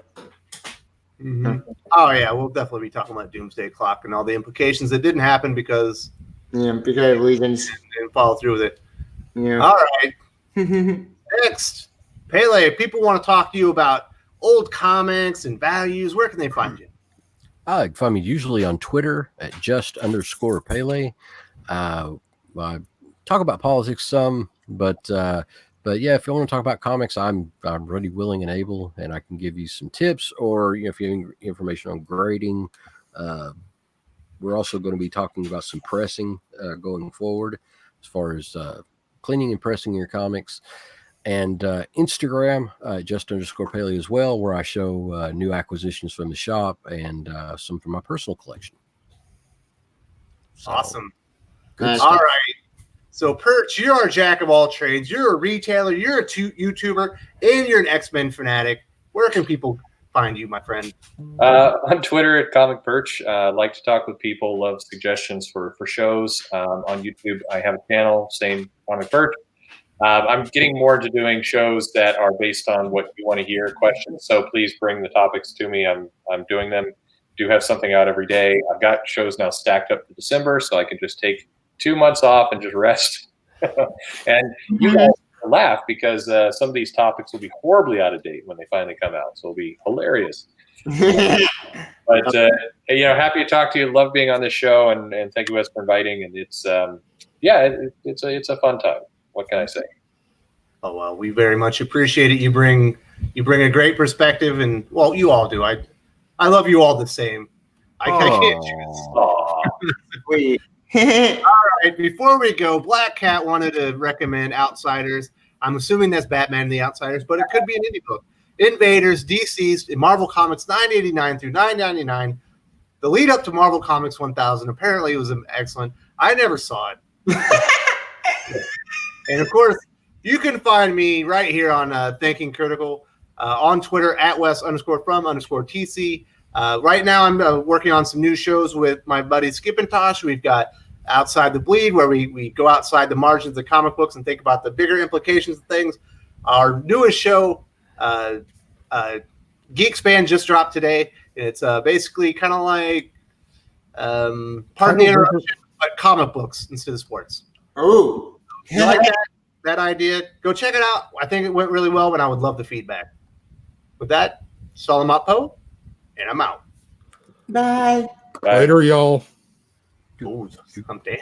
Mm-hmm. Oh yeah, we'll definitely be talking about Doomsday Clock and all the implications that didn't happen because of reasons. Didn't follow through with it. Yeah. All right. Next, Pele. If people want to talk to you about old comics and values, where can they find you? You can find me usually on Twitter at @just_Pele. I talk about politics some, but yeah, if you want to talk about comics, I'm ready, willing, and able, and I can give you some tips, or if you have information on grading. We're also going to be talking about some pressing going forward, as far as cleaning and pressing your comics. And Instagram, @just_Pele as well, where I show new acquisitions from the shop and some from my personal collection. So, awesome. Good All stuff. right. So, Perch, you're a jack of all trades. You're a retailer, you're a YouTuber, and you're an X-Men fanatic. Where can people find you, my friend? On Twitter at Comic Perch. Like to talk with people, love suggestions for shows. On YouTube, I have a channel, same Comic Perch. I'm getting more into doing shows that are based on what you want to hear, questions. So please bring the topics to me. I'm doing them. Do have something out every day. I've got shows now stacked up to December, so I can just take 2 months off and just rest. And you guys laugh because some of these topics will be horribly out of date when they finally come out. So it'll be hilarious. But happy to talk to you. Love being on this show, and thank you, Wes, for inviting. And it's it's a fun time. What can I say? Oh well, we very much appreciate it. You bring a great perspective, and well, you all do. I love you all the same. I can't choose. Wait. All right, before we go, Black Cat wanted to recommend Outsiders. I'm assuming that's Batman and the Outsiders, but it could be an indie book. Invaders, DC's, Marvel Comics 989 through 999. The lead up to Marvel Comics 1000 apparently was excellent. I never saw it. And of course, you can find me right here on Thinking Critical on Twitter at Wes_from_TC. Right now, I'm working on some new shows with my buddy Skip and Tosh. We've got Outside the Bleed, where we go outside the margins of comic books and think about the bigger implications of things. Our newest show, Geek Span, just dropped today. It's basically kind of like pardon the interruption, but comic books instead of sports. Oh, You like that idea? Go check it out. I think it went really well, but I would love the feedback. With that, Salamat Po, and I'm out. bye. Bye. Later, y'all. Ooh, I'm dancing.